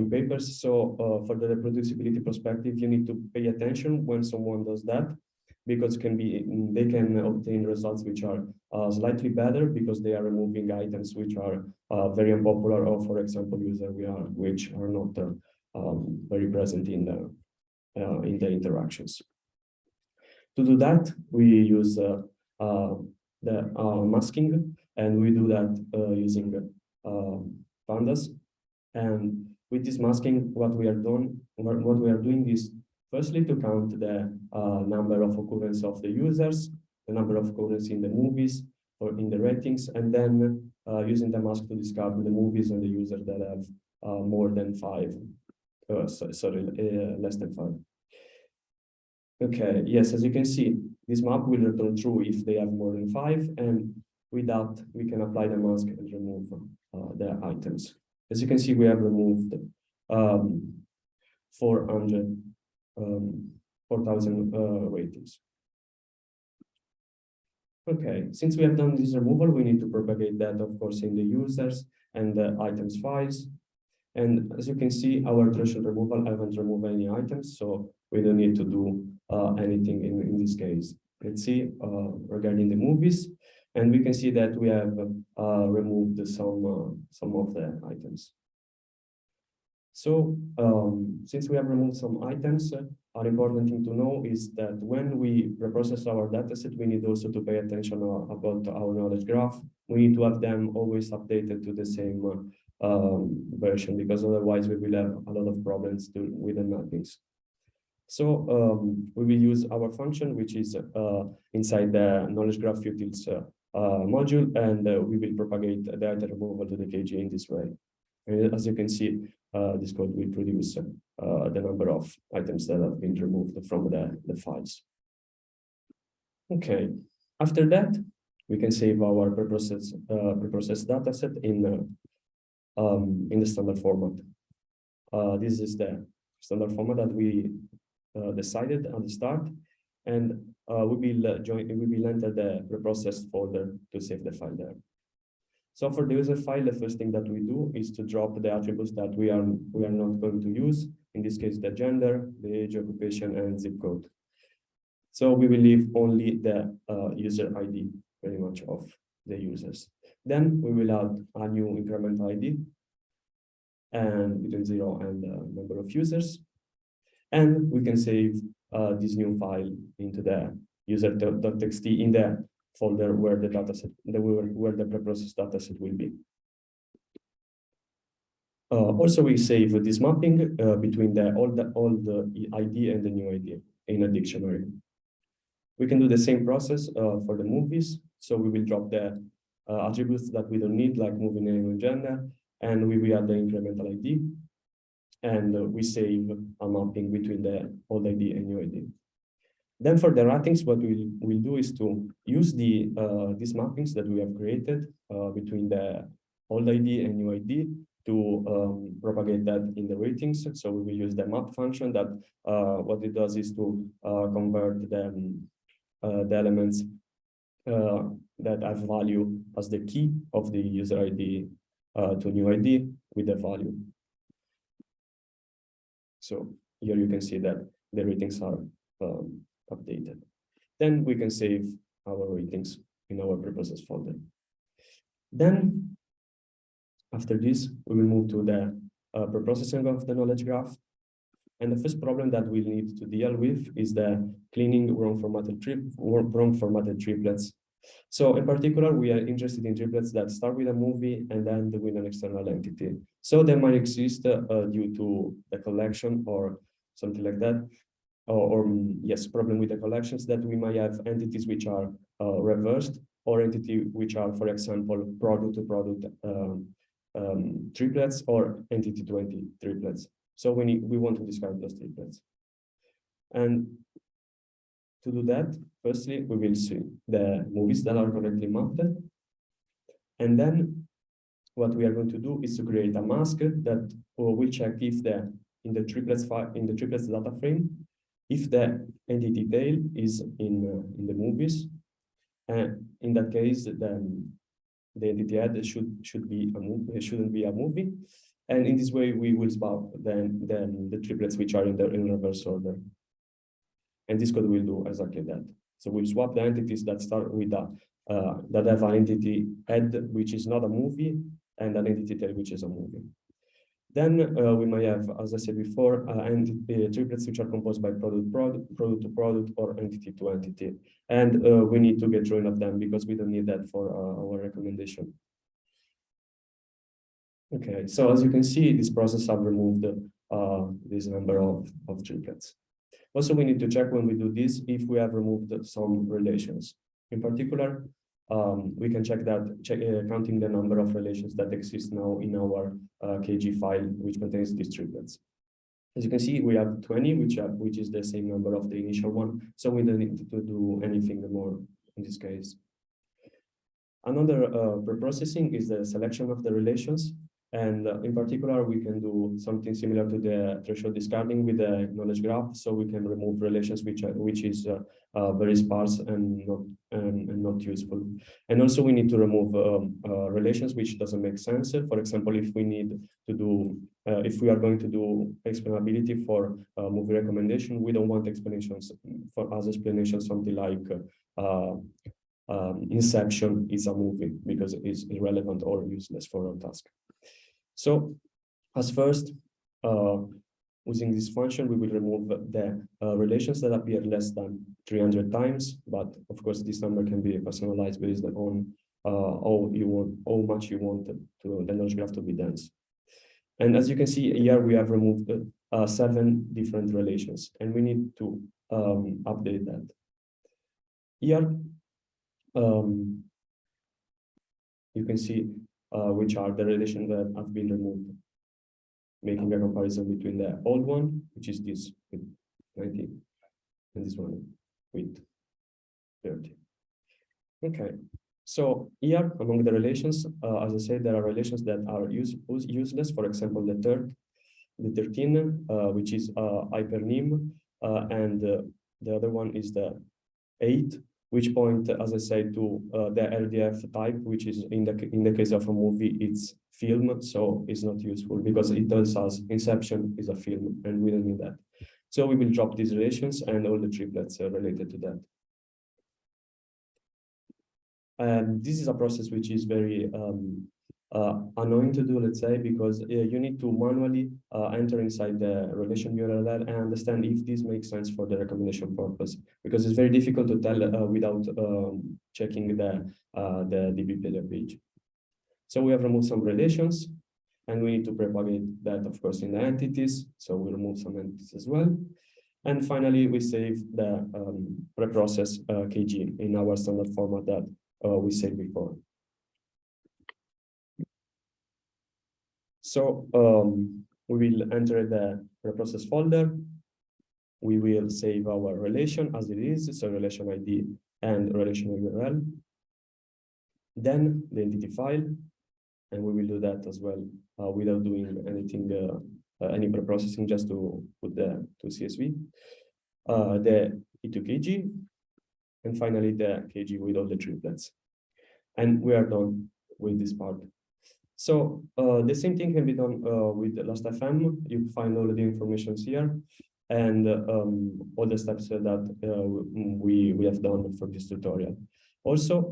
papers. So for the reproducibility perspective, you need to pay attention when someone does that, because they can obtain results which are slightly better because they are removing items which are very unpopular, or for example, which are not very present in the interactions. To do that, we use the masking, and we do that using pandas. And with this masking, what we are doing is firstly to count the number of occurrences of the users, the number of occurrences in the movies or in the ratings, and then using the mask to discard the movies and the users that have more than 5. Less than 5. Okay, yes, as you can see, this map will return true if they have more than 5, and with that, we can apply the mask and remove the items. As you can see, we have removed 4,000 ratings. Okay, since we have done this removal, we need to propagate that, of course, in the users and the items files. And as you can see, our threshold removal, I haven't removed any items, so we don't need to do anything in this case. Let's see regarding the movies, and we can see that we have removed some of the items. So since we have removed some items, an important thing to know is that when we reprocess our dataset, we need also to pay attention about our knowledge graph. We need to have them always updated to the same version, because otherwise we will have a lot of problems with the mappings. So we will use our function, which is inside the knowledge graph utils module, and we will propagate the item removal to the KG in this way. And as you can see, this code will produce the number of items that have been removed from the files. Okay, after that, we can save our preprocessed dataset in the standard format. This is the standard format that we decided at the start, and we will enter the preprocessed folder to save the file there. So for the user file, the first thing that we do is to drop the attributes that we are not going to use. In this case, the gender, the age, occupation, and zip code. So we will leave only the user ID, pretty much, of the users. Then we will add a new increment ID. and between 0 and number of users. And we can save this new file into the user.txt in the folder where the dataset, where the preprocessed dataset will be. Also, we save this mapping between the old ID and the new ID in a dictionary. We can do the same process for the movies. So we will drop the attributes that we don't need, like movie name and gender, and we will add the incremental ID. And we save a mapping between the old ID and new ID. Then for the ratings, what we'll do is to use these mappings that we have created between the old ID and new ID to propagate that in the ratings. So we will use the map function that what it does is to convert the elements that have value as the key of the user ID to new ID with the value. So here you can see that the ratings are updated. Then we can save our ratings in our preprocessed folder. Then after this, we will move to the preprocessing of the knowledge graph. And the first problem that we need to deal with is the cleaning wrong formatted triplets. So in particular, we are interested in triplets that start with a movie and end with an external entity. So they might exist due to the collection or something like that. Yes, problem with the collections that we might have entities which are reversed or entity which are, for example, product to product triplets or entity to entity triplets. So we want to describe those triplets. And to do that, firstly, we will see the movies that are correctly mapped. And then what we are going to do is to create a mask that will check if in the triplets data frame, if the entity tail is in the movies. And in that case, then the entity head should be a movie, shouldn't be a movie. And in this way, we will swap then the triplets which are in reverse order. And this code will do exactly that. So we'll swap the entities that start with that have an entity head which is not a movie and an entity tail which is a movie. Then we might have, as I said before, triplets which are composed by product to product, or entity to entity. And we need to get rid of them because we don't need that for our recommendation. Okay, so as you can see, this process have removed this number of triplets. Also, we need to check when we do this if we have removed some relations. In particular, we can check that counting the number of relations that exist now in our KG file, which contains these triplets. As you can see, we have 20, which is the same number of the initial one. So we don't need to do anything more in this case. Another preprocessing is the selection of the relations. And in particular, we can do something similar to the threshold discarding with the knowledge graph. So we can remove relations which is very sparse and not useful. And also we need to remove relations which doesn't make sense. For example, if we need to do, if we are going to do explainability for movie recommendation, we don't want explanations as explanation something like Inception is a movie because it is irrelevant or useless for our task. So as first, using this function, we will remove the relations that appear less than 300 times, but of course this number can be personalized based on how much you want the knowledge graph to be dense. And as you can see here, we have removed 7 different relations, and we need to update that. Here, you can see which are the relations that have been removed, making a comparison between the old one, which is this with 90, and this one with 30. Okay, so here among the relations, as I said, there are relations that are useless. For example, the 13, which is hypernym, and the other one is the 8, which point, as I said, to the RDF type, which is in the case of a movie, it's film, so it's not useful because it tells us Inception is a film, and we don't need that. So we will drop these relations and all the triplets related to that. And this is a process which is very annoying to do, let's say, because you need to manually enter inside the relation URL and understand if this makes sense for the recommendation purpose, because it's very difficult to tell without checking the DBpedia page. So we have removed some relations, and we need to propagate that, of course, in the entities. So we remove some entities as well. And finally, we save the preprocess KG in our standard format that we saved before. So we will enter the preprocess folder. We will save our relation as it is, so relation ID and relation URL. Then the entity file, and we will do that as well without doing anything, any preprocessing, just to put the to CSV. The E2KG, and finally the KG with all the triplets. And we are done with this part. So the same thing can be done with Last.fm. You find all of the information here, and all the steps that we have done for this tutorial. Also,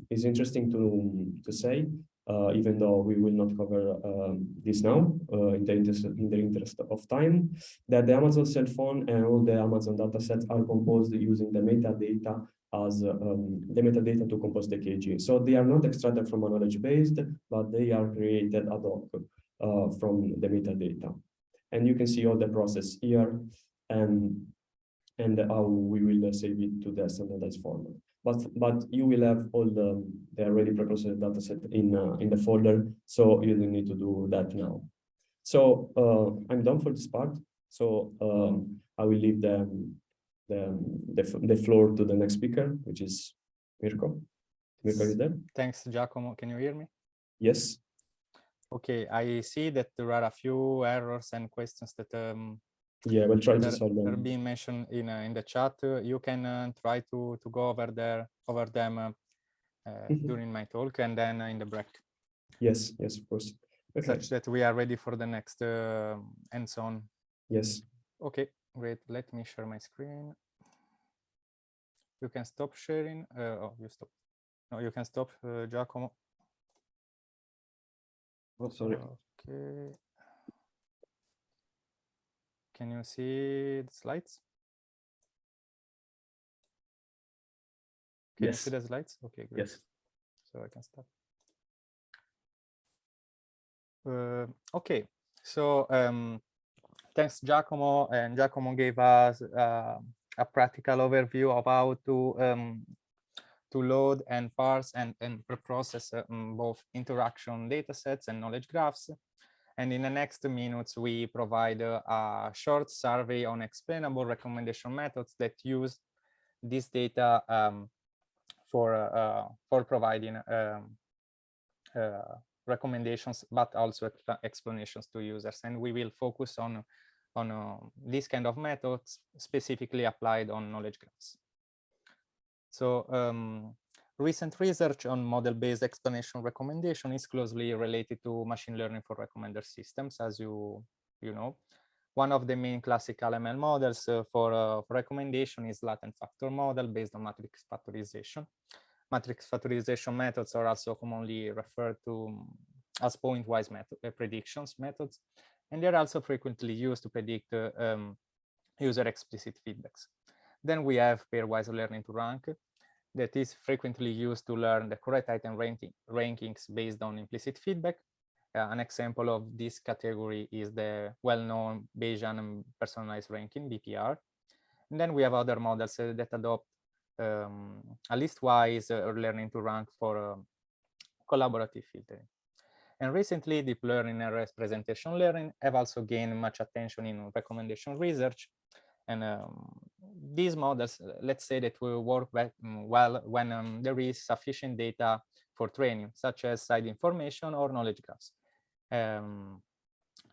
it's interesting to say, even though we will not cover this now in the interest of time, that the Amazon cell phone and all the Amazon datasets are composed using the metadata as the metadata to compose the KG. So they are not extracted from a knowledge base, but they are created ad hoc from the metadata. And you can see all the process here and how we will save it to the standardized format. But you will have all the already preprocessed dataset in the folder, so you don't need to do that now. So I'm done for this part. So I will leave the floor to the next speaker, which is Mirko. Mirko, are you there? Thanks, Giacomo. Can you hear me? Yes. Okay, I see that there are a few errors and questions that yeah, we'll try to solve are them. being mentioned in the chat. You can try to go over them during my talk and then in the break. Yes, yes, of course. Okay. Such that we are ready for the next hands-on. Yes. Okay, great. Let me share my screen. You can stop sharing. Oh, you stop. No, you can stop, Giacomo. Oh, sorry. Okay. Can you see the slides? Can you see the slides? Okay, great. Yes. So I can start. Okay, so thanks, Giacomo. And Giacomo gave us a practical overview of how to load and parse and preprocess both interaction datasets and knowledge graphs. And in the next minutes, we provide a short survey on explainable recommendation methods that use this data for providing recommendations, but also explanations to users. And we will focus on this kind of methods specifically applied on knowledge graphs. So recent research on model-based explanation recommendation is closely related to machine learning for recommender systems, as you know. One of the main classical ML models for recommendation is latent factor model based on matrix factorization. Matrix factorization methods are also commonly referred to as point-wise predictions methods, and they're also frequently used to predict user explicit feedbacks. Then we have pairwise learning to rank, that is frequently used to learn the correct item rankings based on implicit feedback. An example of this category is the well-known Bayesian personalized ranking, BPR. And then we have other models that adopt a list-wise learning to rank for collaborative filtering. And recently, deep learning and representation learning have also gained much attention in recommendation research. And these models, let's say that will work well when there is sufficient data for training, such as side information or knowledge graphs. And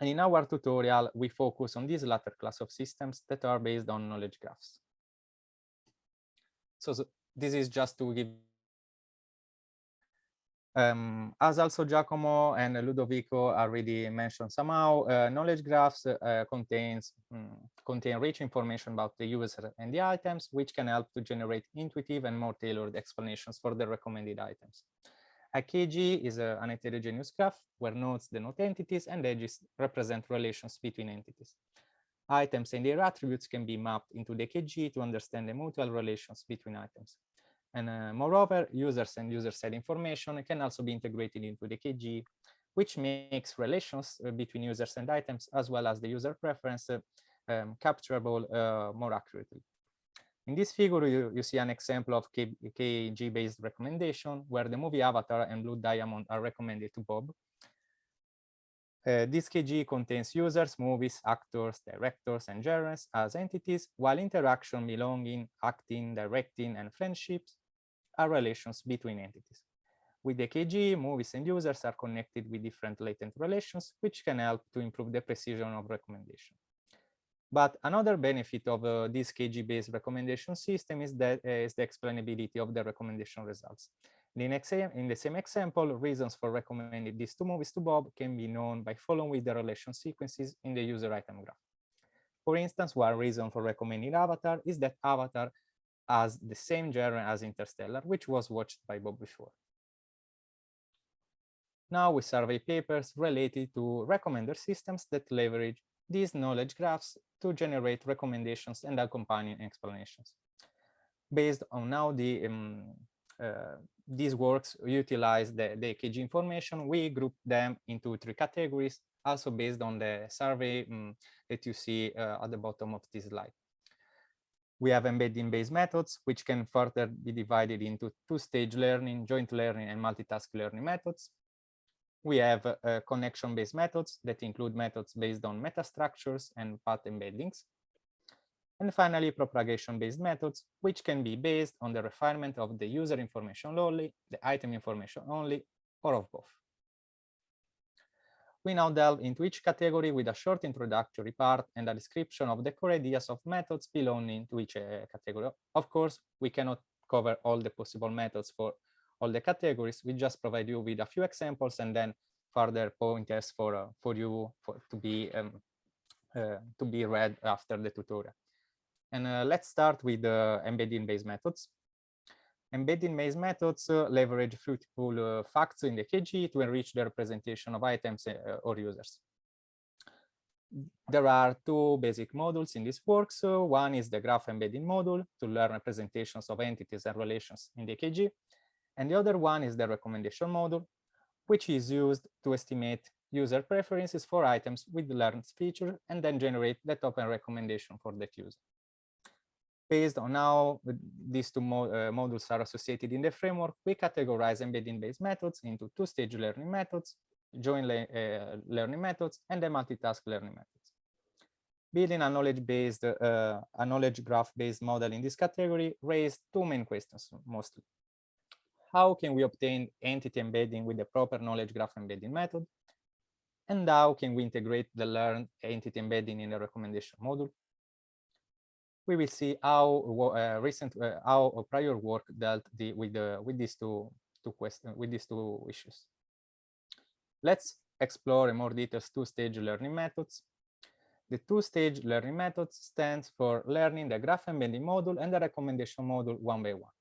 in our tutorial, we focus on this latter class of systems that are based on knowledge graphs. So this is just to give as also Giacomo and Ludovico already mentioned somehow, knowledge graphs contain rich information about the user and the items, which can help to generate intuitive and more tailored explanations for the recommended items. A KG is an heterogeneous graph where nodes denote entities and edges represent relations between entities. Items and their attributes can be mapped into the KG to understand the mutual relations between items. And moreover, users and user-side information can also be integrated into the KG, which makes relations between users and items, as well as the user preference, capturable more accurately. In this figure, you see an example of KG-based recommendation where the movie Avatar and Blue Diamond are recommended to Bob. This KG contains users, movies, actors, directors, and genres as entities, while interaction, belonging, acting, directing, and friendships are relations between entities. With the KG, movies and users are connected with different latent relations, which can help to improve the precision of recommendation. But another benefit of this KG-based recommendation system is the explainability of the recommendation results. In the same example, reasons for recommending these two movies to Bob can be known by following the relation sequences in the user item graph. For instance, one reason for recommending Avatar is that Avatar has the same genre as Interstellar, which was watched by Bob before. Now we survey papers related to recommender systems that leverage these knowledge graphs to generate recommendations and accompanying explanations. Based on how these works utilize the KG information, we group them into 3 categories, also based on the survey that you see at the bottom of this slide. We have embedding-based methods, which can further be divided into 2-stage learning, joint learning, and multitask learning methods. We have connection-based methods that include methods based on metastructures and path embeddings. And finally, propagation-based methods, which can be based on the refinement of the user information only, the item information only, or of both. We now delve into each category with a short introductory part and a description of the core ideas of methods belonging to each category. Of course, we cannot cover all the possible methods for all the categories. We just provide you with a few examples and then further pointers for you to be read after the tutorial. And let's start with embedding-based methods. Embedding-based methods leverage fruitful facts in the KG to enrich the representation of items or users. There are 2 basic modules in this work. So one is the graph embedding module to learn representations of entities and relations in the KG. And the other one is the recommendation module, which is used to estimate user preferences for items with learned feature and then generate the top-end recommendation for that user. Based on how these 2 modules are associated in the framework, we categorize embedding-based methods into 2-stage learning methods, joint learning methods, and the multitask learning methods. Building a knowledge graph-based model in this category raised 2 main questions mostly. How can we obtain entity embedding with the proper knowledge graph embedding method? And how can we integrate the learned entity embedding in the recommendation module? We will see how how prior work dealt with these two issues. Let's explore in more details 2-stage learning methods. The 2-stage learning methods stands for learning the graph embedding module and the recommendation module one by one.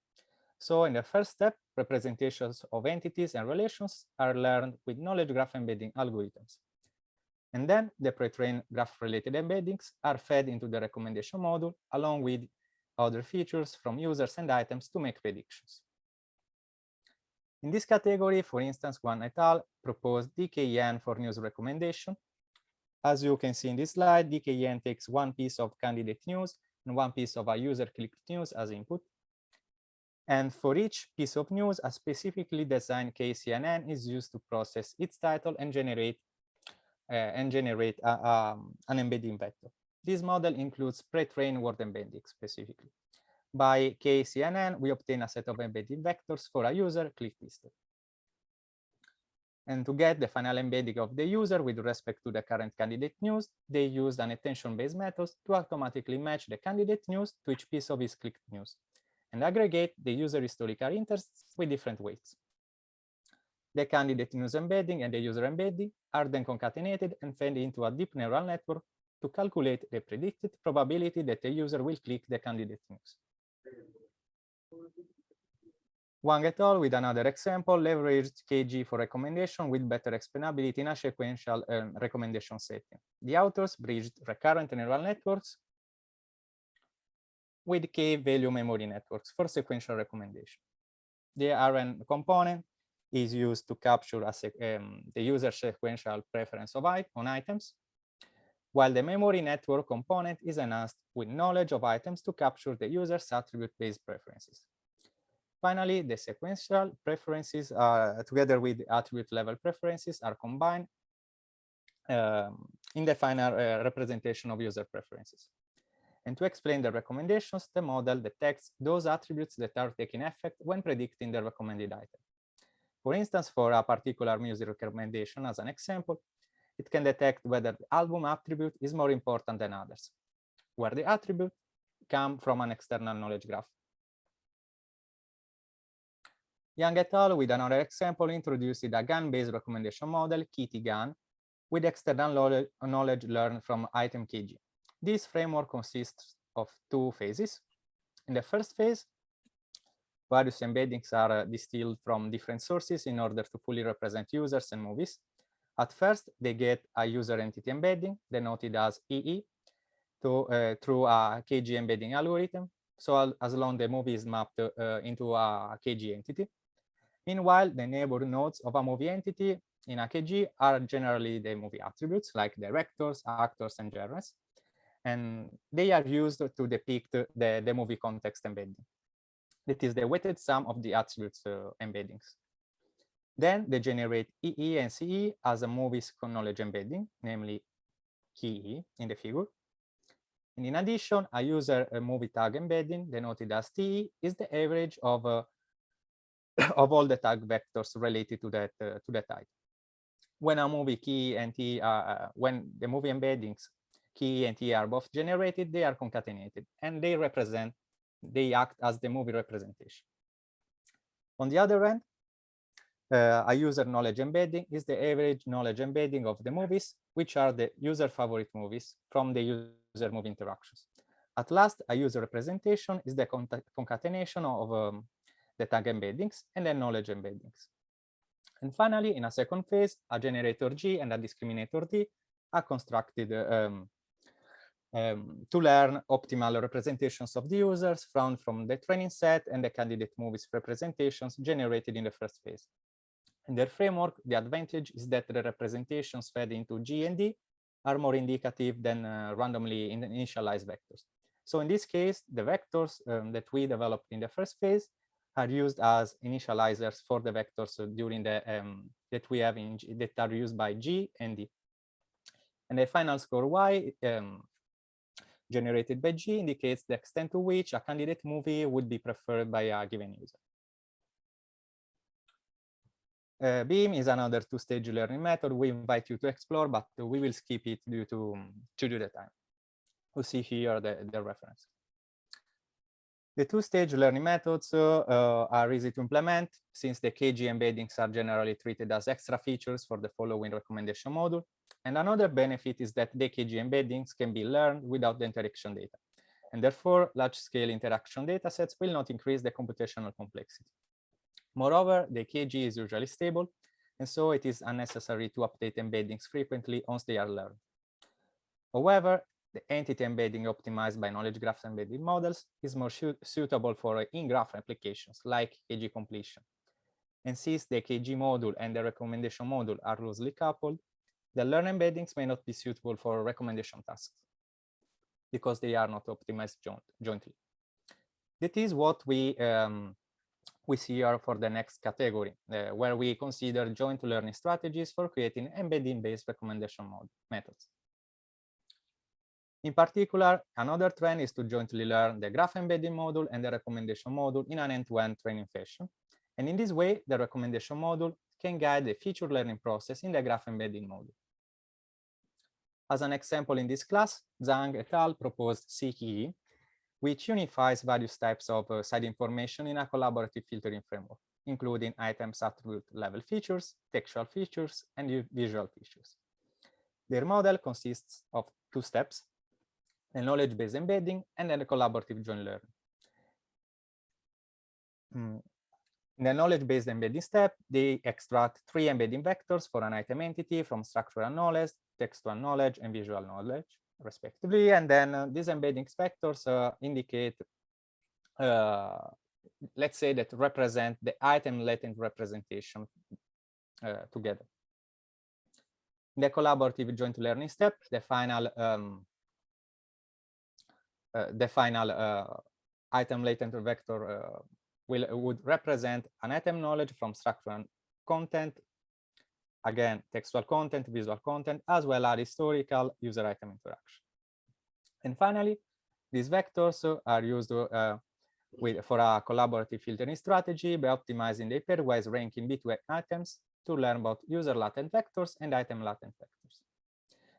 So in the first step, representations of entities and relations are learned with knowledge graph embedding algorithms. And then the pre-trained graph-related embeddings are fed into the recommendation module along with other features from users and items to make predictions. In this category, for instance, Guan et al. Proposed DKN for news recommendation. As you can see in this slide, DKN takes 1 piece of candidate news and 1 piece of a user-clicked news as input. And for each piece of news, a specifically designed KCNN is used to process its title and generate an embedding vector. This model includes pre-trained word embedding specifically. By KCNN, we obtain a set of embedding vectors for a user clicked history. And to get the final embedding of the user with respect to the current candidate news, they used an attention-based method to automatically match the candidate news to each piece of his clicked news and aggregate the user historical interests with different weights. The candidate news embedding and the user embedding are then concatenated and fed into a deep neural network to calculate the predicted probability that the user will click the candidate news. Wang et al. With another example leveraged KG for recommendation with better explainability in a sequential recommendation setting. The authors bridged recurrent neural networks with K-value memory networks for sequential recommendation. The RN component is used to capture the user sequential preference on items, while the memory network component is enhanced with knowledge of items to capture the user's attribute-based preferences. Finally, the sequential preferences together with attribute-level preferences are combined in the final representation of user preferences. And to explain the recommendations, the model detects those attributes that are taking effect when predicting the recommended item. For instance, for a particular music recommendation, as an example, it can detect whether the album attribute is more important than others, where the attribute comes from an external knowledge graph. Yang et al. With another example introduced a GAN-based recommendation model, KT-GAN, with external knowledge learned from item KG. This framework consists of two phases. In the first phase, various embeddings are distilled from different sources in order to fully represent users and movies. At first, they get a user entity embedding, denoted as EE, through a KG embedding algorithm. So as long the movie is mapped into a KG entity. Meanwhile, the neighbor nodes of a movie entity in a KG are generally the movie attributes like directors, actors, and genres. And they are used to depict the movie context embedding. That is the weighted sum of the attributes embeddings. Then they generate EE and CE as a movie's knowledge embedding, namely KE in the figure. And in addition, a user movie tag embedding, denoted as TE, is the average of all the tag vectors related to that item. When a movie key and T, when the movie embeddings key and T are both generated, they are concatenated, and they act as the movie representation. On the other end, a user knowledge embedding is the average knowledge embedding of the movies, which are the user favorite movies from the user movie interactions. At last, a user representation is the concatenation of the tag embeddings and the knowledge embeddings. And finally, in a second phase, a generator G and a discriminator D are constructed to learn optimal representations of the users found from the training set and the candidate movies representations generated in the first phase. In their framework, the advantage is that the representations fed into G and D are more indicative than randomly initialized vectors. So in this case, the vectors that we developed in the first phase are used as initializers for the vectors during the that we have that are used by G and D. And the final score Y generated by G indicates the extent to which a candidate movie would be preferred by a given user. BEAM is another two-stage learning method we invite you to explore, but we will skip it due to the time. We'll see here the reference. The two-stage learning methods are easy to implement since the KG embeddings are generally treated as extra features for the following recommendation module. And another benefit is that the KG embeddings can be learned without the interaction data. And therefore, large-scale interaction datasets will not increase the computational complexity. Moreover, the KG is usually stable, and so it is unnecessary to update embeddings frequently once they are learned. However, the entity embedding optimized by knowledge graph embedding models is more suitable for in-graph applications like KG completion. And since the KG module and the recommendation module are loosely coupled, the learn embeddings may not be suitable for recommendation tasks because they are not optimized jointly. That is what we see here for the next category, where we consider joint learning strategies for creating embedding-based recommendation methods. In particular, another trend is to jointly learn the graph embedding module and the recommendation module in an end-to-end training fashion. And in this way, the recommendation module can guide the feature learning process in the graph embedding module. As an example in this class, Zhang et al. Proposed CKE, which unifies various types of side information in a collaborative filtering framework, including items attribute level features, textual features, and visual features. Their model consists of two steps: a knowledge-based embedding and then a collaborative joint learning. In the knowledge-based embedding step, they extract 3 embedding vectors for an item entity from structural knowledge, textual knowledge, and visual knowledge, respectively. And then these embedding vectors indicate, let's say, that represent the item latent representation together. In the collaborative joint learning step, the final item latent vector would represent an item knowledge from structural content, again, textual content, visual content, as well as historical user-item interaction. And finally, these vectors are used for a collaborative filtering strategy by optimizing the pairwise ranking between items to learn about user latent vectors and item latent vectors.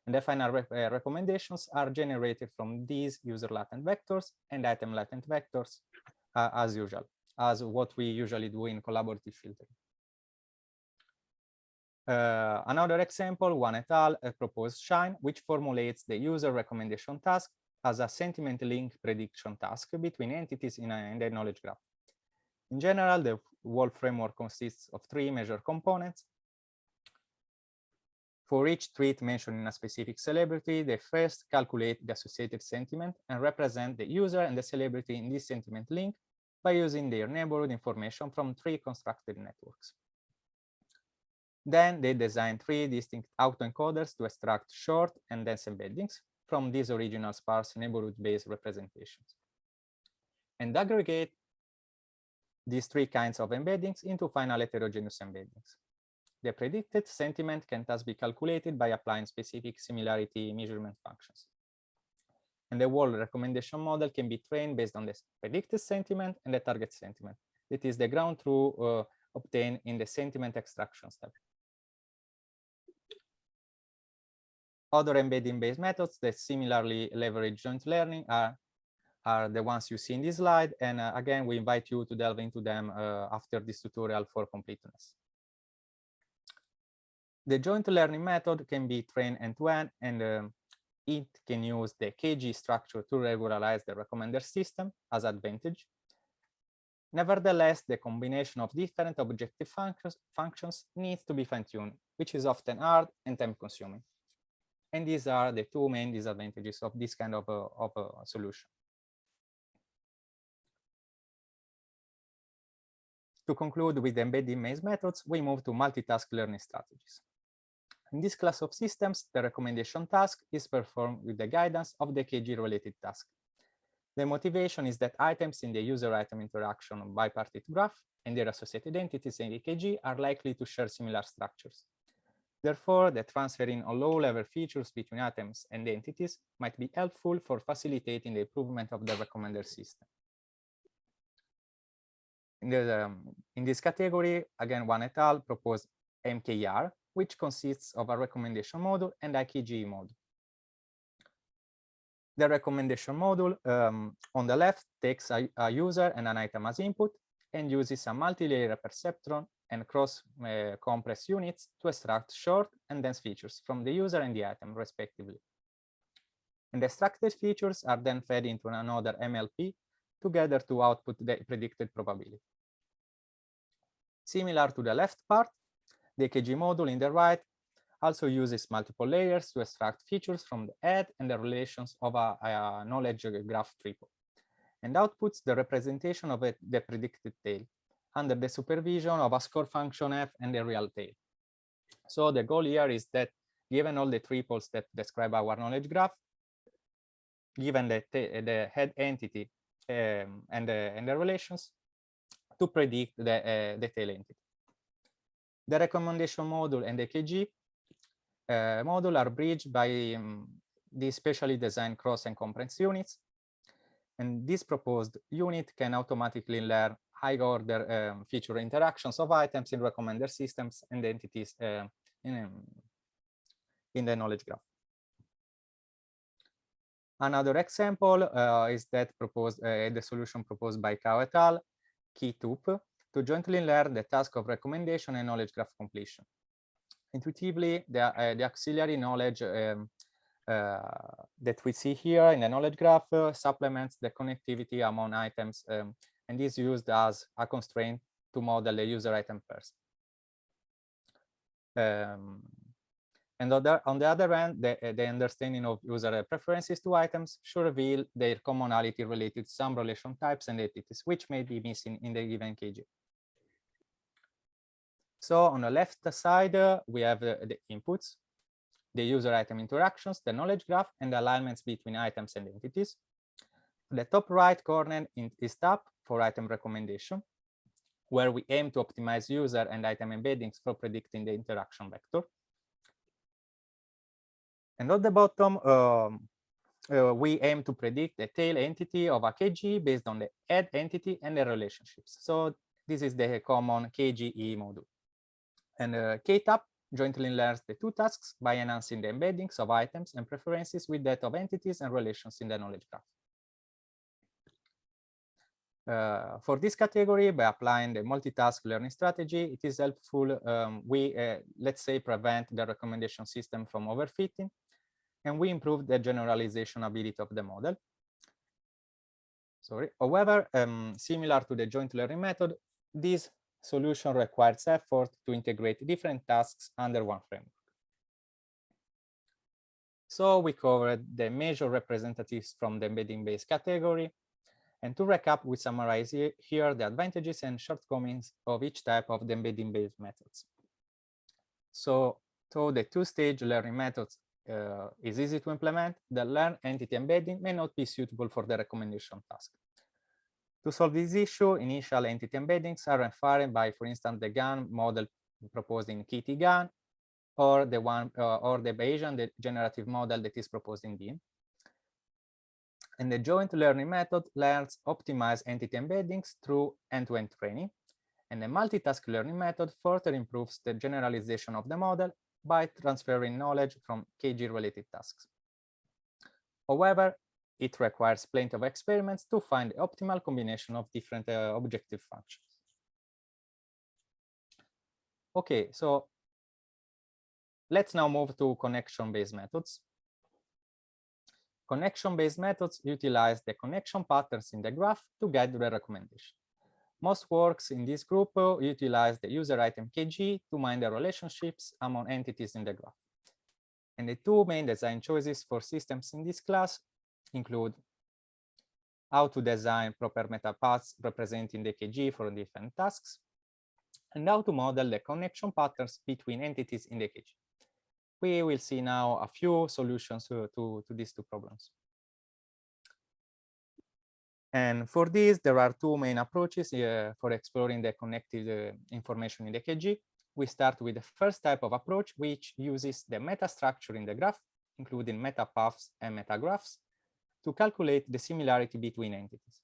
And the final recommendations are generated from these user latent vectors and item latent vectors as usual, as what we usually do in collaborative filtering. Another example, Wan et al. Proposed Shine, which formulates the user recommendation task as a sentiment link prediction task between entities in the knowledge graph. In general, the whole framework consists of 3 major components. For each tweet mentioned in a specific celebrity, they first calculate the associated sentiment and represent the user and the celebrity in this sentiment link by using their neighborhood information from 3 constructed networks. Then they design 3 distinct autoencoders to extract short and dense embeddings from these original sparse neighborhood-based representations, and aggregate these 3 kinds of embeddings into final heterogeneous embeddings. The predicted sentiment can thus be calculated by applying specific similarity measurement functions. And the whole recommendation model can be trained based on the predicted sentiment and the target sentiment. It is the ground truth obtained in the sentiment extraction step. Other embedding-based methods that similarly leverage joint learning are the ones you see in this slide. And again, we invite you to delve into them after this tutorial for completeness. The joint learning method can be trained end-to-end, and it can use the KG structure to regularize the recommender system as advantage. Nevertheless, the combination of different objective functions needs to be fine-tuned, which is often hard and time-consuming. And these are the 2 main disadvantages of this kind of a solution. To conclude with the embedding-based methods, we move to multitask learning strategies. In this class of systems, the recommendation task is performed with the guidance of the KG-related task. The motivation is that items in the user-item interaction bipartite graph and their associated entities in the KG are likely to share similar structures. Therefore, the transferring of low-level features between items and entities might be helpful for facilitating the improvement of the recommender system. In this category, again, Wan et al. Proposed MKR, which consists of a recommendation module and a KG module. The recommendation module on the left takes a user and an item as input and uses a multi-layer perceptron and cross-compress units to extract short and dense features from the user and the item, respectively. And the extracted features are then fed into another MLP together to output the predicted probability. Similar to the left part, the KG module in the right also uses multiple layers to extract features from the head and the relations of a knowledge graph triple, and outputs the representation of the predicted tail under the supervision of a score function f and the real tail. So the goal here is that given all the triples that describe our knowledge graph, given the head entity and the relations, to predict the tail entity. The recommendation module and the KG module are bridged by the specially designed cross and compress units. And this proposed unit can automatically learn high-order feature interactions of items in recommender systems and entities in the knowledge graph. Another example is that the solution proposed by Cao et al., KeyToop, to jointly learn the task of recommendation and knowledge graph completion. Intuitively, the auxiliary knowledge that we see here in the knowledge graph supplements the connectivity among items and is used as a constraint to model the user item pairs. And on the other hand, the understanding of user preferences to items should reveal their commonality related to some relation types and entities, which may be missing in the given KG. So on the left side, we have the inputs, the user item interactions, the knowledge graph, and the alignments between items and entities. The top right corner is tab for item recommendation, where we aim to optimize user and item embeddings for predicting the interaction vector. And at the bottom, we aim to predict the tail entity of a KG based on the head entity and the relationships. So this is the common KGE module. And KTAP jointly learns the two tasks by enhancing the embeddings of items and preferences with that of entities and relations in the knowledge graph. For this category, by applying the multitask learning strategy, it is helpful. Let's say, prevent the recommendation system from overfitting, and we improve the generalization ability of the model. Sorry. However, similar to the joint learning method, this solution requires effort to integrate different tasks under one framework. So we covered the major representatives from the embedding-based category. And to recap, we summarize here the advantages and shortcomings of each type of the embedding-based methods. So the two-stage learning methods is easy to implement. The learn entity embedding may not be suitable for the recommendation task. To solve this issue, initial entity embeddings are refined by, for instance, the GAN model proposed in Kitty GAN, or the Bayesian, the generative model that is proposed in Beam. And the joint learning method learns optimized entity embeddings through end-to-end training. And the multitask learning method further improves the generalization of the model by transferring knowledge from KG-related tasks. However, it requires plenty of experiments to find the optimal combination of different objective functions. Okay, so let's now move to connection-based methods. Connection-based methods utilize the connection patterns in the graph to guide the recommendation. Most works in this group utilize the user item KG to mine the relationships among entities in the graph. And the two main design choices for systems in this class include how to design proper metapaths representing the KG for different tasks, and how to model the connection patterns between entities in the KG. We will see now a few solutions to these two problems. And for this, there are two main approaches for exploring the connected information in the KG. We start with the first type of approach, which uses the metastructure in the graph, including metapaths and metagraphs, to calculate the similarity between entities.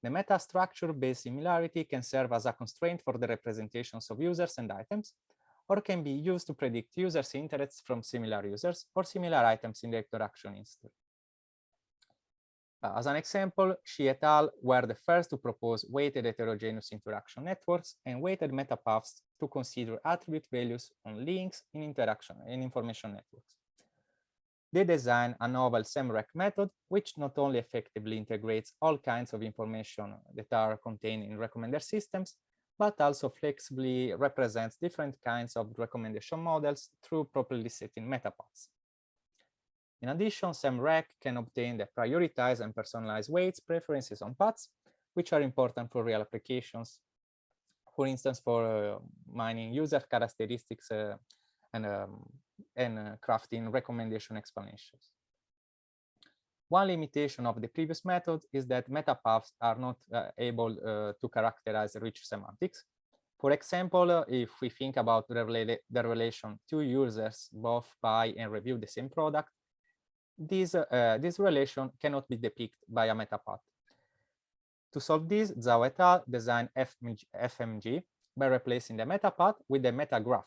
The metastructure-based similarity can serve as a constraint for the representations of users and items, or can be used to predict users' interests from similar users or similar items in the interaction history. As an example, Xi et al. Were the first to propose weighted heterogeneous interaction networks and weighted metapaths to consider attribute values on links in information networks. They designed a novel SEMREC method, which not only effectively integrates all kinds of information that are contained in recommender systems, but also flexibly represents different kinds of recommendation models through properly setting metapaths. In addition, SEMREC can obtain the prioritized and personalized weights preferences on paths, which are important for real applications. For instance, for mining user characteristics and crafting recommendation explanations. One limitation of the previous method is that metapaths are not able to characterize rich semantics. For example, if we think about the relation two users both buy and review the same product, this relation cannot be depicted by a metapath. To solve this, Zhao et al. Designed FMG by replacing the metapath with the metagraph,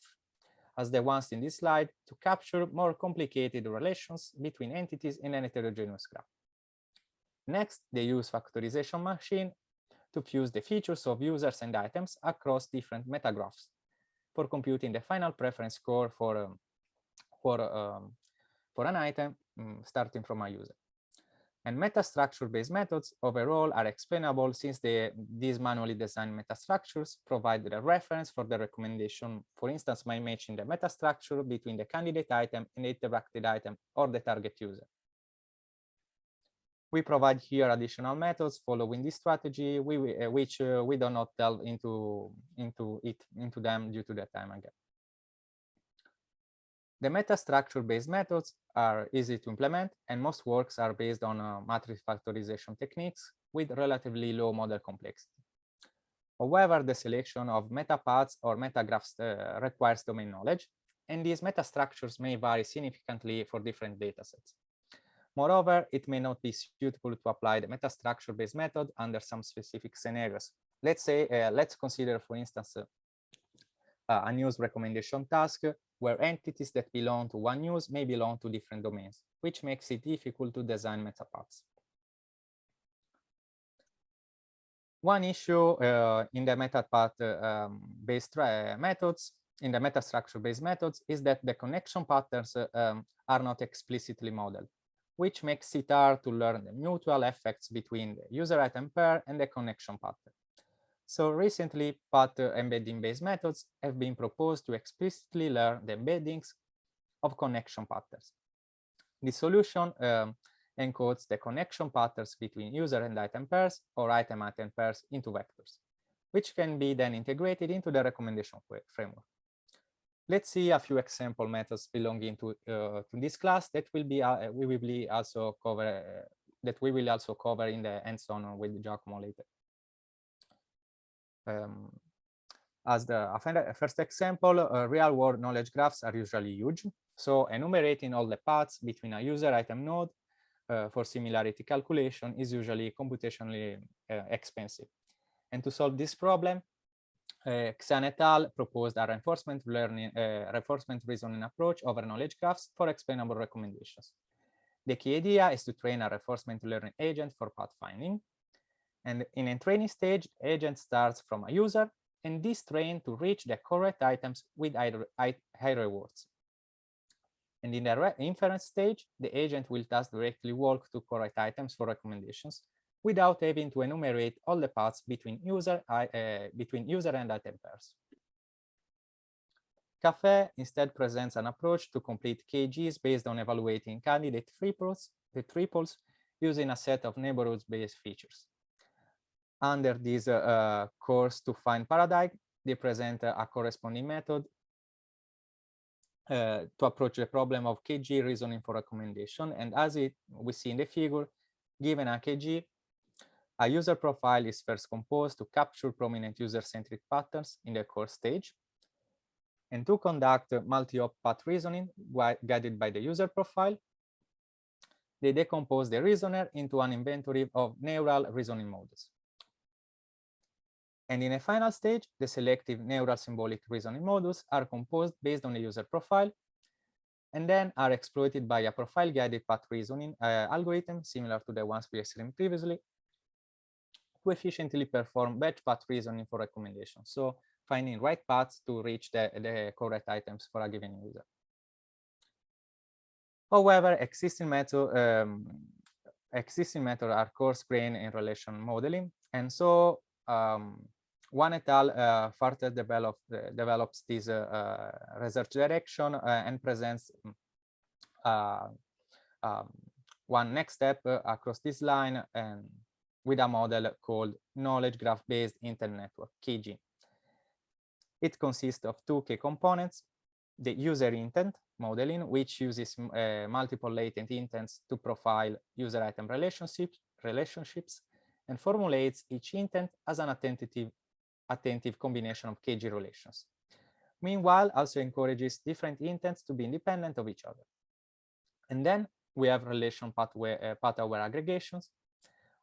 as the ones in this slide, to capture more complicated relations between entities in an heterogeneous graph. Next, they use factorization machine to fuse the features of users and items across different metagraphs for computing the final preference score for an item starting from a user. And metastructure-based methods overall are explainable since these manually designed metastructures provide the reference for the recommendation, for instance, by matching the metastructure between the candidate item and the interacted item or the target user. We provide here additional methods following this strategy, which we do not delve into them due to the time again. The metastructure-based methods are easy to implement, and most works are based on matrix factorization techniques with relatively low model complexity. However, the selection of metapaths or metagraphs requires domain knowledge, and these metastructures may vary significantly for different datasets. Moreover, it may not be suitable to apply the metastructure-based method under some specific scenarios. Let's say, let's consider, for instance, a news recommendation task where entities that belong to one news may belong to different domains, which makes it difficult to design metapaths. One issue in the metapath-based methods, in the metastructure-based methods, is that the connection patterns are not explicitly modeled, which makes it hard to learn the mutual effects between the user item pair and the connection pattern. So recently, path embedding-based methods have been proposed to explicitly learn the embeddings of connection patterns. The solution encodes the connection patterns between user and item pairs or item-item pairs into vectors, which can be then integrated into the recommendation framework. Let's see a few example methods belonging to this class that we will also cover in the hands-on with Giacomo later. As the first example, real-world knowledge graphs are usually huge. So enumerating all the paths between a user item node for similarity calculation is usually computationally expensive. And to solve this problem, Xian et al. Proposed a reinforcement reasoning approach over knowledge graphs for explainable recommendations. The key idea is to train a reinforcement learning agent for path finding. And in a training stage, the agent starts from a user and is trained to reach the correct items with high rewards. And in the inference stage, the agent will thus directly walk to correct items for recommendations without having to enumerate all the paths between user and item pairs. Café instead presents an approach to complete KGs based on evaluating candidate triples using a set of neighborhoods-based features. Under this course to find paradigm, they present a corresponding method to approach the problem of KG reasoning for recommendation. And as we see in the figure, given a KG, a user profile is first composed to capture prominent user-centric patterns in the core stage. And to conduct multi-op path reasoning guided by the user profile, they decompose the reasoner into an inventory of neural reasoning models. And in a final stage, the selective neural symbolic reasoning modules are composed based on the user profile and then are exploited by a profile-guided path reasoning algorithm similar to the ones we explained previously to efficiently perform batch path reasoning for recommendations. So finding right paths to reach the correct items for a given user. However, existing methods are coarse-grained in relation modeling, and so One et al. Further develops this research direction and presents one next step across this line and with a model called knowledge graph-based intent network, KG. It consists of two key components: the user intent modeling, which uses multiple latent intents to profile user item relationships and formulates each intent as an attentive combination of KG relations. Meanwhile, also encourages different intents to be independent of each other. And then we have relation path-aware aggregations,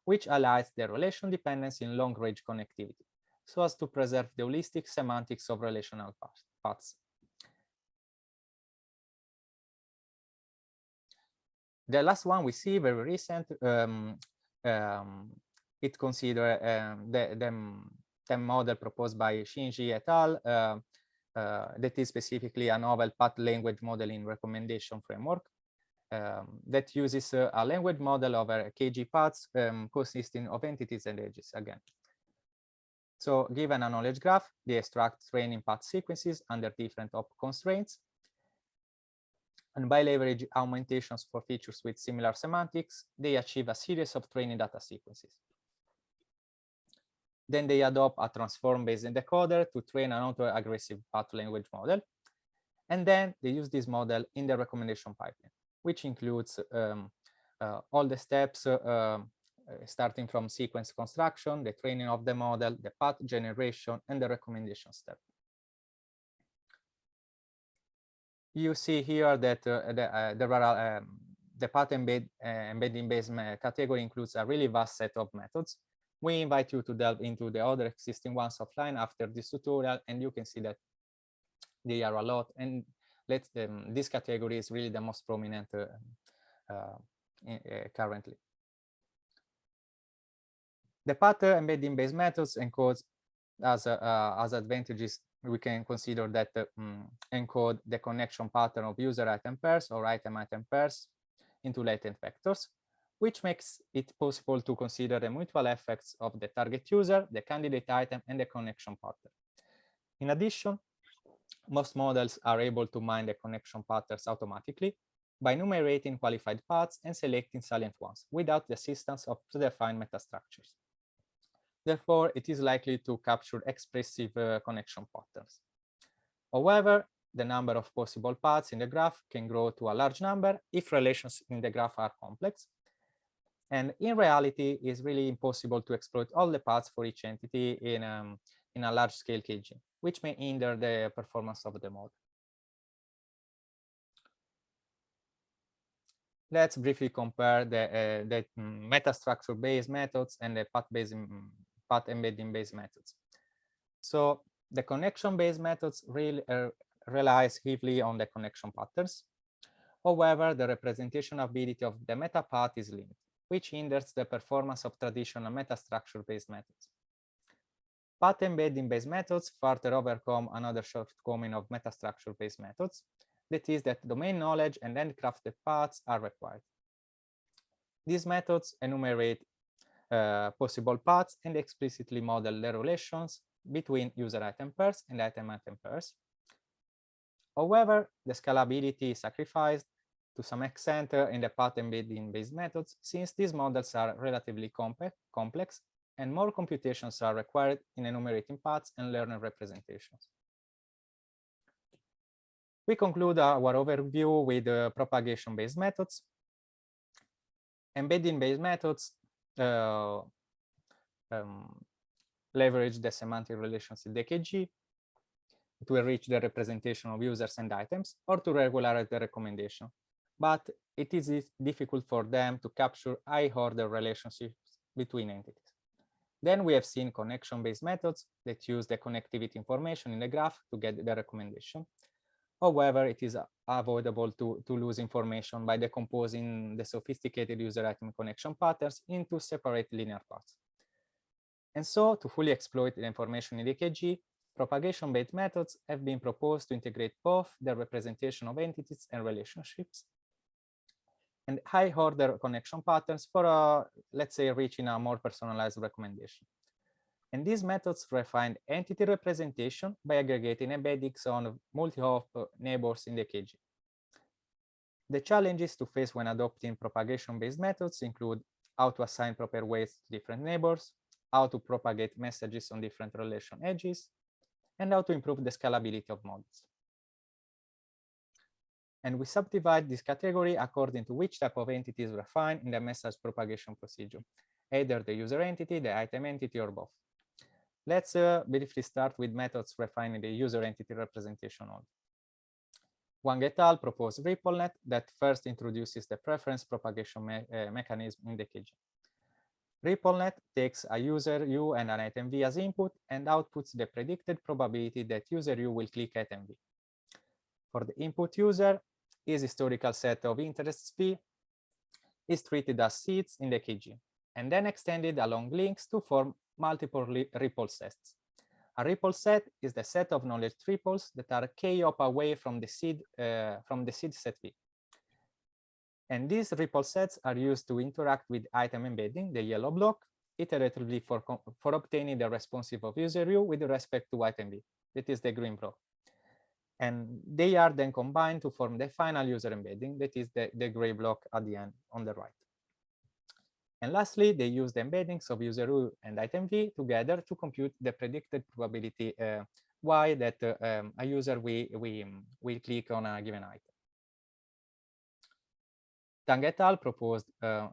which allows the relation dependency in long-range connectivity, so as to preserve the holistic semantics of relational paths. The last one we see, very recent, it considers the model proposed by Shinji et al. That is specifically a novel path language modeling recommendation framework. that uses a language model over KG paths consisting of entities and edges again. So given a knowledge graph, they extract training path sequences under different op constraints. And by leveraging augmentations for features with similar semantics, they achieve a series of training data sequences. Then they adopt a transform-based encoder to train an auto-aggressive path language model. And then they use this model in the recommendation pipeline, which includes all the steps starting from sequence construction, the training of the model, the path generation, and the recommendation step. You see here that the path embedding-based category includes a really vast set of methods. We invite you to delve into the other existing ones offline after this tutorial, and you can see that they are a lot. And this category is really the most prominent currently. The path embedding-based methods encodes as advantages. We can consider that encode the connection pattern of user item pairs or item-item pairs into latent vectors, which makes it possible to consider the mutual effects of the target user, the candidate item, and the connection pattern. In addition, most models are able to mine the connection patterns automatically by enumerating qualified paths and selecting salient ones without the assistance of predefined metastructures. Therefore, it is likely to capture expressive connection patterns. However, the number of possible paths in the graph can grow to a large number if relations in the graph are complex. And in reality, it's really impossible to exploit all the paths for each entity in a large-scale KG, which may hinder the performance of the model. Let's briefly compare the metastructure-based methods and the path embedding-based methods. So the connection-based methods really relies heavily on the connection patterns. However, the representationability of the meta path is limited, which hinders the performance of traditional metastructure-based methods. Path embedding-based methods further overcome another shortcoming of metastructure-based methods, that is that domain knowledge and handcrafted paths are required. These methods enumerate possible paths and explicitly model the relations between user item pairs and item-item pairs. However, the scalability is sacrificed to some extent in the path embedding-based methods, since these models are relatively complex and more computations are required in enumerating paths and learner representations. We conclude our overview with propagation-based methods. Embedding-based methods leverage the semantic relations in the KG to enrich the representation of users and items, or to regularize the recommendation. But it is difficult for them to capture high-order relationships between entities. Then we have seen connection-based methods that use the connectivity information in the graph to get the recommendation. However, it is avoidable to lose information by decomposing the sophisticated user item connection patterns into separate linear parts. And so, to fully exploit the information in the KG, propagation-based methods have been proposed to integrate both the representation of entities and relationships and high-order connection patterns for, let's say, reaching a more personalized recommendation. And these methods refine entity representation by aggregating embeddings on multi-hop neighbors in the KG. The challenges to face when adopting propagation-based methods include how to assign proper weights to different neighbors, how to propagate messages on different relation edges, and how to improve the scalability of models. And we subdivide this category according to which type of entity is refined in the message propagation procedure, either the user entity, the item entity, or both. Let's briefly start with methods refining the user entity representation only. Wang et al. Proposed RippleNet that first introduces the preference propagation mechanism in the KG. RippleNet takes a user U and an item V as input and outputs the predicted probability that user U will click item V. For the input user, his historical set of interests V is treated as seeds in the KG, and then extended along links to form multiple ripple sets. A ripple set is the set of knowledge triples that are k-hop away from the seed set V. And these ripple sets are used to interact with item embedding, the yellow block, iteratively for obtaining the responsive of user U with respect to item B, that is the green block. And they are then combined to form the final user embedding, that is the gray block at the end on the right. And lastly, they use the embeddings of user U and item V together to compute the predicted probability Y that a user will click on a given item. Tang et al. Proposed a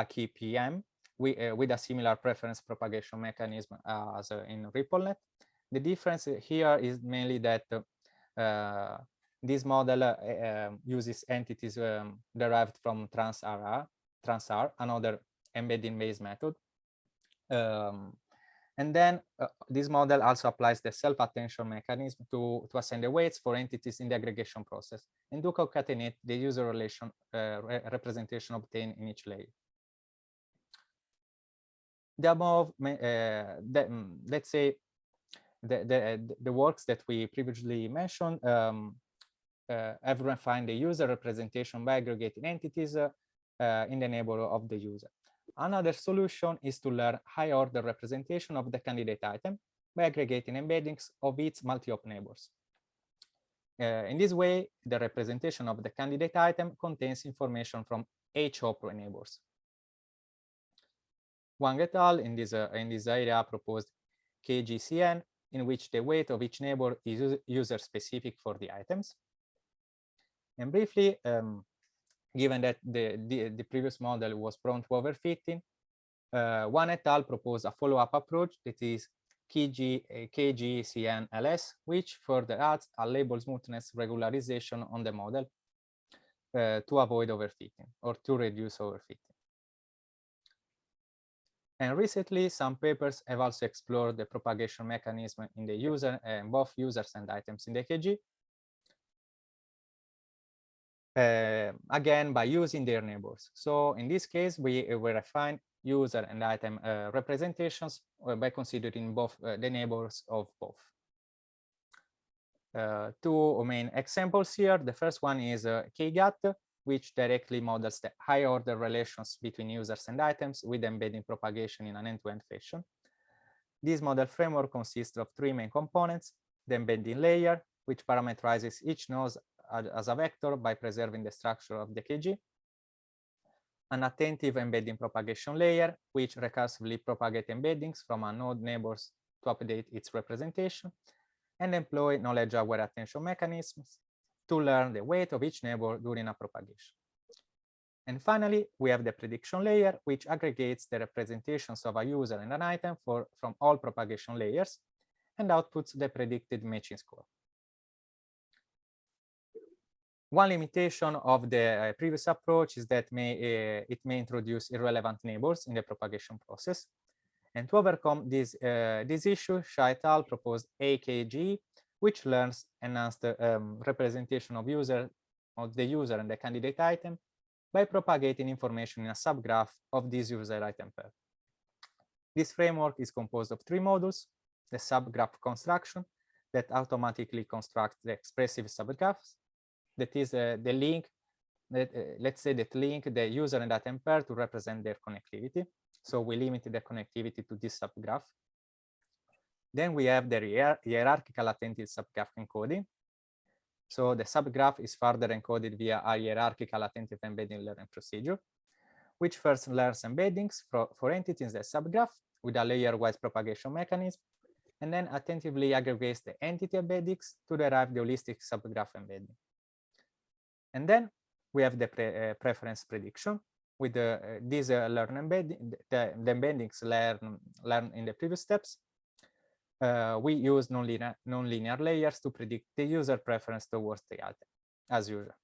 key PM with a similar preference propagation mechanism as in RippleNet. The difference here is mainly that this model uses entities derived from transr, another embedding-based method. And then this model also applies the self-attention mechanism to assign the weights for entities in the aggregation process and to concatenate the user relation representation obtained in each layer. The above, let's say, the works that we previously mentioned have refined the user representation by aggregating entities in the neighborhood of the user. Another solution is to learn high-order representation of the candidate item by aggregating embeddings of its multi-op neighbors. In this way, the representation of the candidate item contains information from each op neighbors. Wang et al. In this area proposed KGCN, in which the weight of each neighbor is user-specific for the items. And briefly, given that the previous model was prone to overfitting, Wang et al. Proposed a follow-up approach that is KGCN-LS, which further adds a label smoothness regularization on the model to avoid overfitting or to reduce overfitting. And recently, some papers have also explored the propagation mechanism in the user and both users and items in the KG. Again, by using their neighbors. So in this case, we refine user and item representations by considering both the neighbors of both. Two main examples here. The first one is KGAT, which directly models the high order relations between users and items with embedding propagation in an end-to-end fashion. This model framework consists of three main components: the embedding layer, which parameterizes each node as a vector by preserving the structure of the KG, an attentive embedding propagation layer, which recursively propagates embeddings from a node neighbors to update its representation, and employ knowledge-aware attention mechanisms to learn the weight of each neighbor during a propagation. And finally, we have the prediction layer, which aggregates the representations of a user and an item from all propagation layers and outputs the predicted matching score. One limitation of the previous approach is that it may introduce irrelevant neighbors in the propagation process. And to overcome this issue, Shah et al. Proposed AKG, which learns enhanced representation of the user and the candidate item by propagating information in a subgraph of this user item pair. This framework is composed of three modules: the subgraph construction that automatically constructs the expressive subgraphs, that is the link, let's say that link the user and item pair to represent their connectivity. So we limit the connectivity to this subgraph. Then we have the hierarchical attentive subgraph encoding. So the subgraph is further encoded via a hierarchical attentive embedding learning procedure, which first learns embeddings for entities in the subgraph with a layer-wise propagation mechanism, and then attentively aggregates the entity embeddings to derive the holistic subgraph embedding. And then we have the preference prediction with these learn embedding, the embeddings learned in the previous steps. We use nonlinear layers to predict the user preference towards the item, as usual.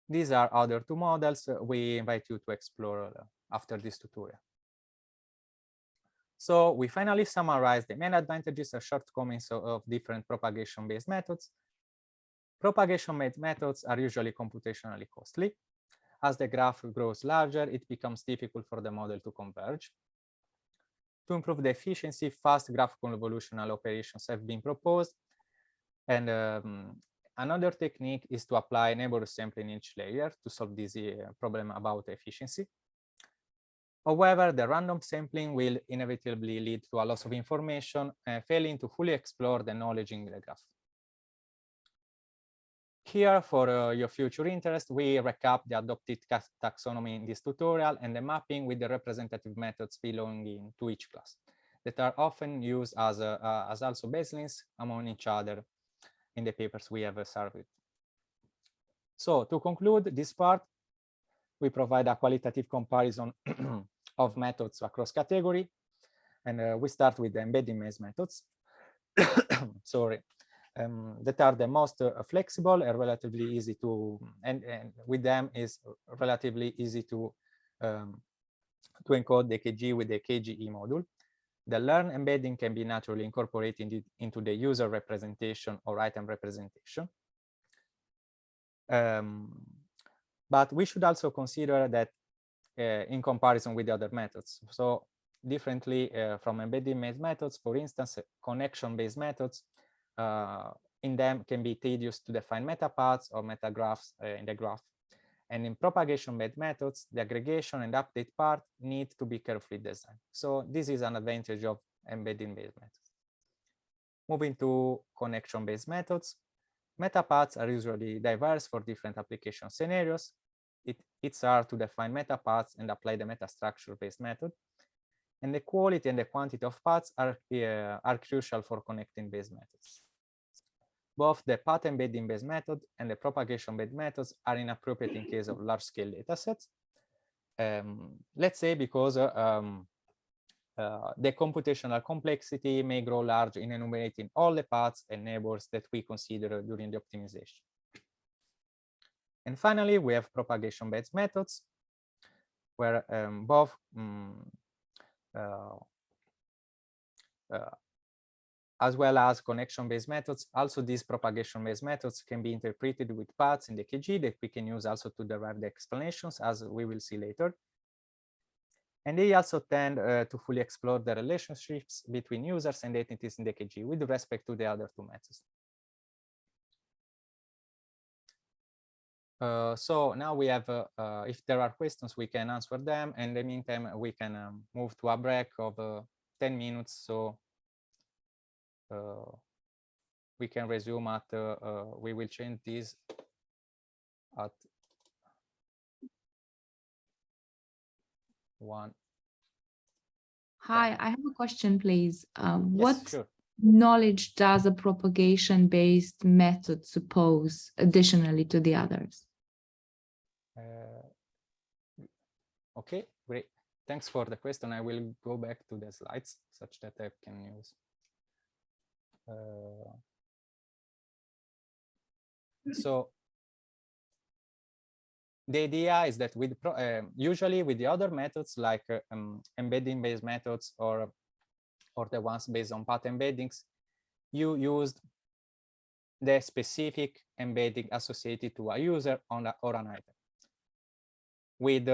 These are other two models we invite you to explore after this tutorial. So we finally summarize the main advantages and shortcomings of different propagation-based methods. Propagation-based methods are usually computationally costly. As the graph grows larger, it becomes difficult for the model to converge. To improve the efficiency, fast graph convolutional operations have been proposed, and Another technique is to apply neighbor sampling in each layer to solve this problem about efficiency. However, the random sampling will inevitably lead to a loss of information, failing to fully explore the knowledge in the graph. Here, for your future interest, we recap the adopted taxonomy in this tutorial and the mapping with the representative methods belonging to each class that are often used as also baselines among each other in the papers we have surveyed. So to conclude this part, we provide a qualitative comparison of methods across category, and we start with the embedding-based methods. Sorry. That are the most flexible and relatively easy to, and with them is relatively easy to encode the KG with the KGE module. The learn embedding can be naturally incorporated into the user representation or item representation. But we should also consider that in comparison with the other methods. So differently from embedding-based methods, for instance, connection-based methods, in them can be tedious to define metapaths or metagraphs in the graph. And in propagation-based methods, the aggregation and update part need to be carefully designed. So this is an advantage of embedding-based methods. Moving to connection-based methods, metapaths are usually diverse for different application scenarios. It's hard to define metapaths and apply the metastructure-based method. And the quality and the quantity of paths are crucial for connecting-based methods. Both the path embedding-based method and the propagation-based methods are inappropriate in case of large-scale datasets. Let's say because the computational complexity may grow large in enumerating all the paths and neighbors that we consider during the optimization. And finally, we have propagation-based methods, where both as well as connection-based methods. Also, these propagation-based methods can be interpreted with paths in the KG that we can use also to derive the explanations, as we will see later. And they also tend to fully explore the relationships between users and entities in the KG with respect to the other two methods. So now we have, if there are questions, we can answer them. And in the meantime, we can move to a break of 10 minutes. So we can resume at, we will change this at 1. Hi, I have a question, please. Yes, What sure. knowledge does a propagation-based method suppose additionally to the others? Okay, great. Thanks for the question. I will go back to the slides such that I can use. So the idea is that with usually with the other methods like embedding-based methods or the ones based on path embeddings, you used the specific embedding associated to a user or an item. With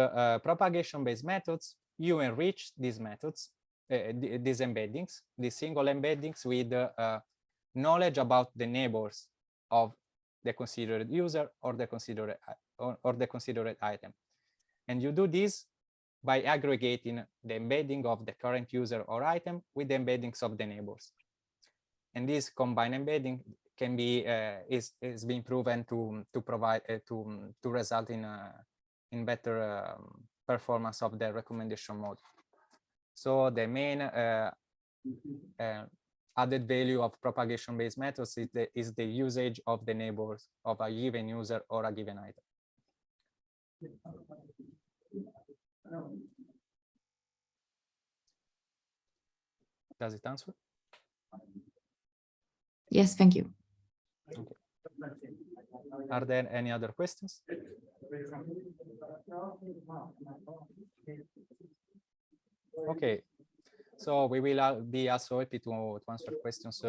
propagation-based methods, you enrich these methods, these embeddings, these single embeddings with knowledge about the neighbors of the considered user or the considered item. And you do this by aggregating the embedding of the current user or item with the embeddings of the neighbors. And this combined embedding can be is being proven to provide to result in better performance of the recommendation mode. So the main added value of propagation-based methods is the usage of the neighbors of a given user or a given item. Does it answer? Yes, thank you. Okay. Are there any other questions? Okay, so we will be also happy to answer questions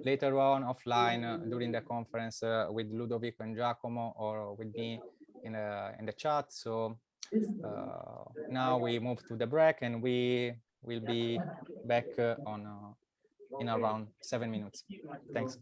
later on offline during the conference with Ludovico and Giacomo or with me in the chat. So now we move to the break and we will be back in around 7 minutes. Thanks.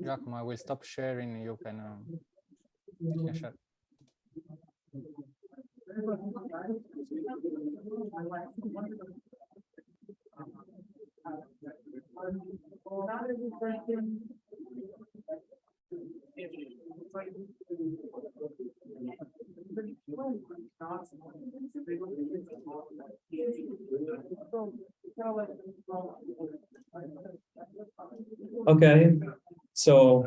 Giacomo, I will stop sharing. You can share. Okay, so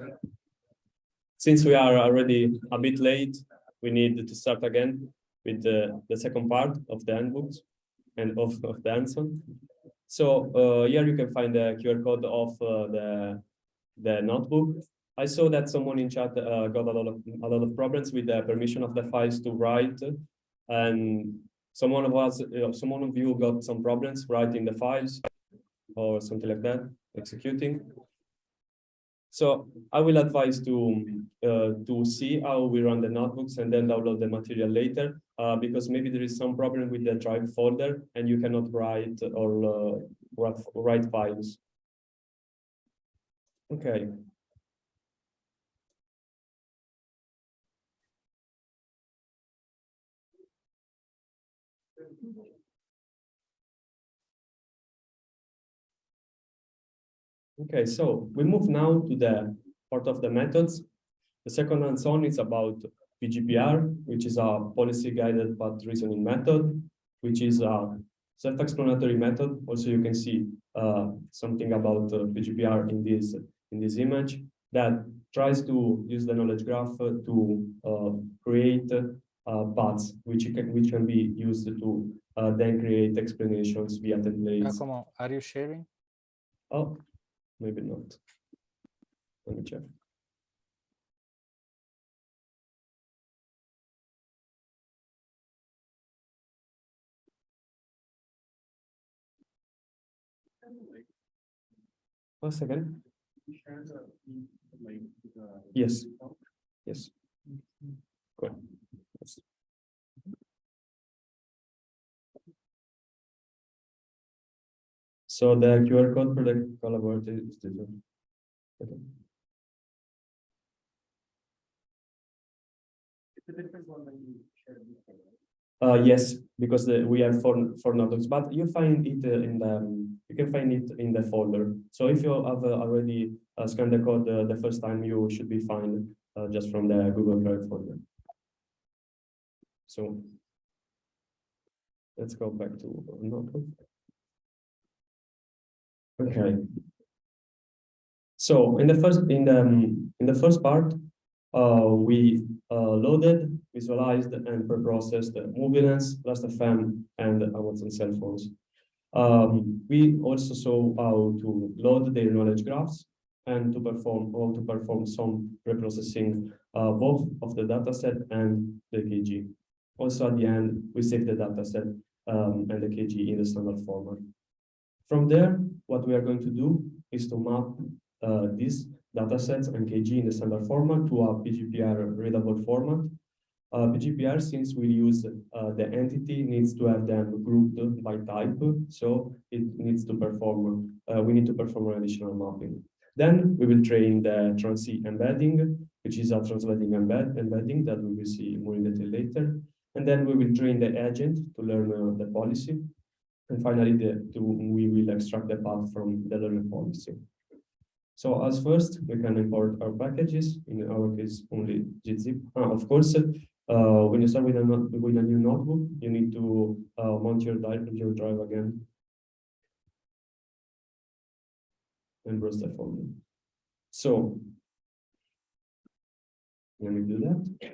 since we are already a bit late, we need to start again with the second part of the handbooks and of the answer. So here you can find the QR code of the notebook. I saw that someone in chat got a lot of problems with the permission of the files to write, and someone of you got some problems writing the files or something like that, executing. So I will advise to see how we run the notebooks and then download the material later, because maybe there is some problem with the drive folder and you cannot write or write files. Okay. Okay, so we move now to the part of the methods. The second hands-on is about PGPR, which is a policy-guided path reasoning method, which is a self-explanatory method. Also, you can see something about PGPR in this image that tries to use the knowledge graph to create paths which can be used to then create explanations via templates. Giacomo, are you sharing? Oh, maybe not. Let me check. One second. Yes. Yes. Good. Yes. So the QR code for the collaborator is different. Okay. Yes, because we have four notebooks, but you find it in the you can find it in the folder. So if you have already scanned the code the first time, you should be fine just from the Google Drive folder. So let's go back to notebook. Okay. So in the first part, we loaded, visualized, and pre-processed movie-lens, Last.fm, and Amazon cell phones. We also saw how to load their knowledge graphs and to perform some preprocessing both of the dataset and the KG. Also at the end, we save the dataset and the KG in the standard format. From there, what we are going to do is to map these datasets and KG in the standard format to a PGPR readable format. PGPR, since we use the entity, needs to have them grouped by type, so it needs to perform. We need to perform an additional mapping. Then we will train the Transy embedding, which is a translating embedding that we will see more in detail later. And then we will train the agent to learn the policy. And finally, we will extract the path from the learner policy. So as first, we can import our packages, in our case, only gzip. Of course, when you start with a new notebook, you need to mount your drive again and browse the folder. So let me do that.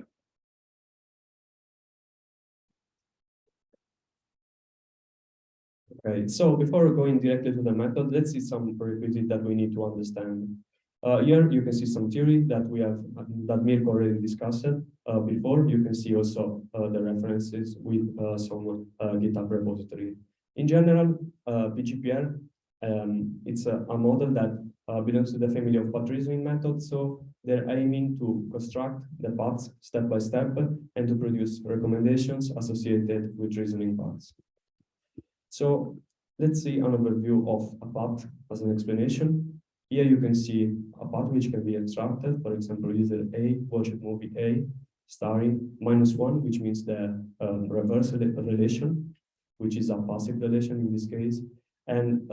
Okay, so before going directly to the method, let's see some prerequisites that we need to understand. Here you can see some theory that we have that Mirko already discussed before. You can see also the references with some GitHub repository. In general, PGPR it's a model that belongs to the family of path reasoning methods. So they're aiming to construct the paths step by step and to produce recommendations associated with reasoning paths. So let's see an overview of a path as an explanation. Here you can see a path which can be extracted. For example, user A watched movie A starring -1, which means the reverse relation, which is a passive relation in this case, and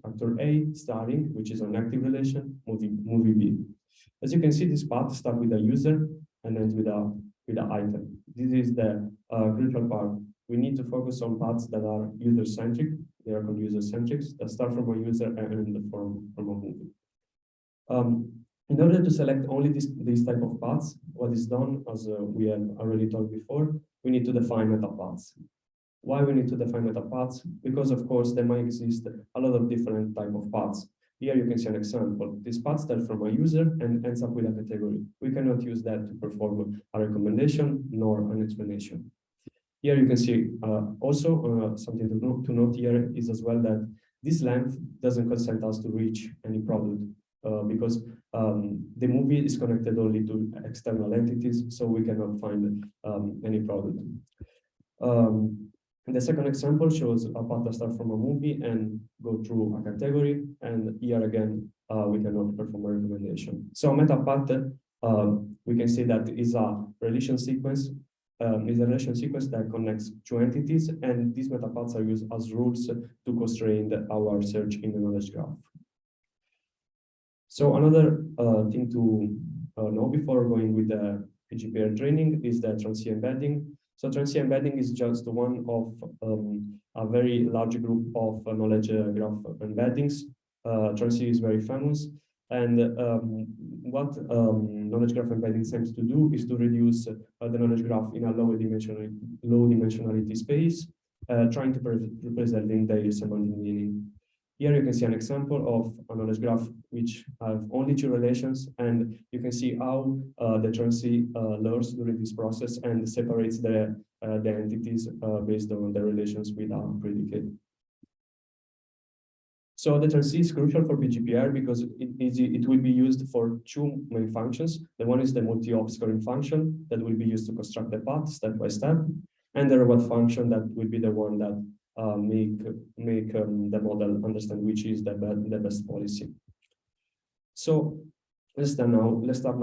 actor A starring, which is an active relation, movie B. As you can see, this path starts with a user and ends with a item. This is the crucial part. We need to focus on paths that are user-centric. They are called user-centric, that start from a user and end from a movie. In order to select only these type of paths, what is done, as we have already talked before, we need to define meta paths. Why we need to define meta paths? Because of course there might exist a lot of different type of paths. Here you can see an example. This path starts from a user and ends up with a category. We cannot use that to perform a recommendation nor an explanation. Here you can see also something to note here is as well that this length doesn't consent us to reach any product because the movie is connected only to external entities, so we cannot find any product. The second example shows a path that starts from a movie and go through a category, and here again we cannot perform a recommendation. So meta path, we can say that is a relation sequence. Is a relation sequence that connects two entities, and these meta paths are used as rules to constrain our search in the knowledge graph. So another thing to know before going with the PGPR training is the Transy embedding. So Transy embedding is just one of a very large group of knowledge graph embeddings. Transy is very famous. And what knowledge graph embeddings aims to do is to reduce the knowledge graph in a low dimensionality space, trying to representing their semantic meaning. Here you can see an example of a knowledge graph which have only two relations, and you can see how the transient learns during this process and separates the entities based on the relations with a predicate. So the transient is crucial for BGPR because it will be used for two main functions. The one is the multi-op scoring function that will be used to construct the path step by step, and the reward function that will be the one that make the model understand which is the best policy. So let's start now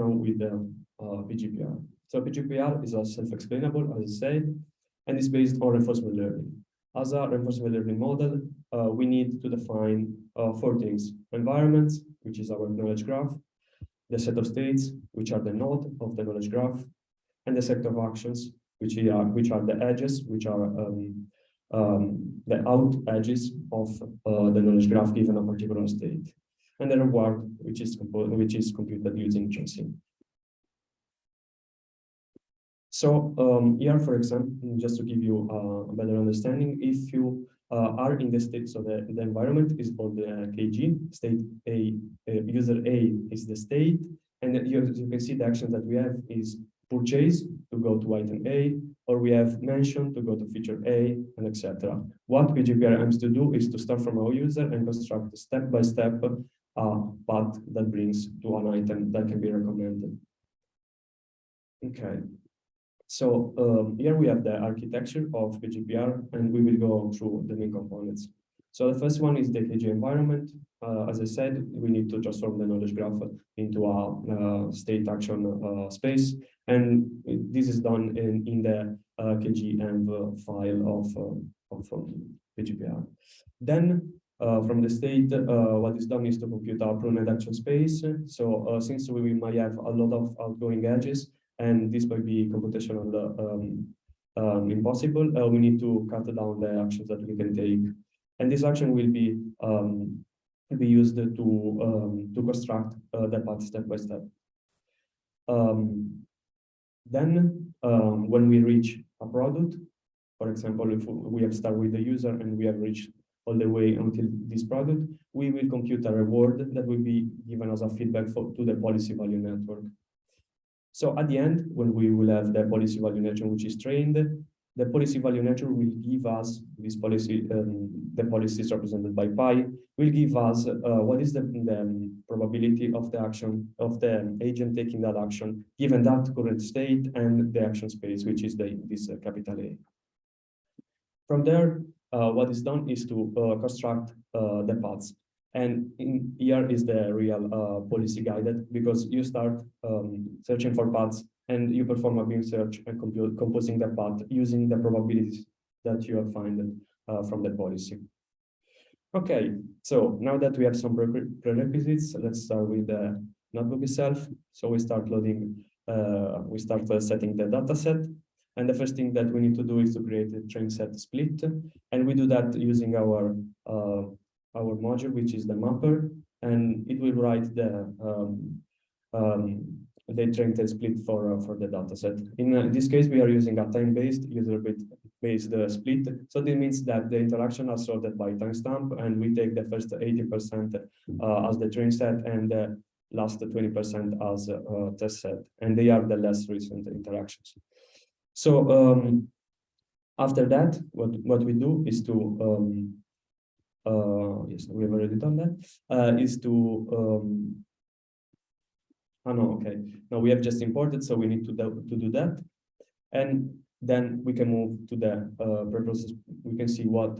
with the BGPR. So BGPR is a self-explainable, as I said, and is based on reinforcement learning. As a reinforcement learning model, we need to define 4 things: environments, which is our knowledge graph, the set of states, which are the node of the knowledge graph, and the set of actions, which are the edges, which are the out edges of the knowledge graph given a particular state, and the reward, which is computed using tracing. So here, for example, just to give you a better understanding, if you are in the state, so the environment is called the KG, state A, user A is the state, and you can see the action that we have is purchase to go to item A, or we have mention to go to feature A, and etc. What BGPR aims to do is to start from our user and construct step-by-step path that brings to an item that can be recommended. Okay. So here we have the architecture of BGPR, and we will go through the main components. So the first one is the KG environment. As I said, we need to transform the knowledge graph into a state action space, and this is done in the KG-env file of BGPR. Then from the state, what is done is to compute our pruned action space. So since we might have a lot of outgoing edges, and this might be computational impossible, we need to cut down the actions that we can take. And this action will be used to construct the path step by step. Then when we reach a product, for example, if we have started with the user and we have reached all the way until this product, we will compute a reward that will be given as a feedback to the policy value network. So at the end, when we will have the policy value network which is trained, the policy value network will give us this policy, the policies represented by pi, will give us what is the probability of the action of the agent taking that action, given that current state and the action space, which is this capital A. From there, what is done is to construct the paths. And here is the real policy guided, because you start searching for paths and you perform a beam search and composing the path using the probabilities that you have found from the policy. Okay, so now that we have some prerequisites, let's start with the notebook itself. So we start loading, we start setting the data set. And the first thing that we need to do is to create a train set split. And we do that using our module, which is the mapper, and it will write the train set split for the dataset. In this case, we are using a time-based, user-based split. So this means that the interaction are sorted by timestamp, and we take the first 80% as the train set and the last 20% as test set, and they are the less recent interactions. So after that, what we do is to yes, we have already done that. Is to oh no, okay. Now we have just imported, so we need to do that, and then we can move to the preprocess. We can see what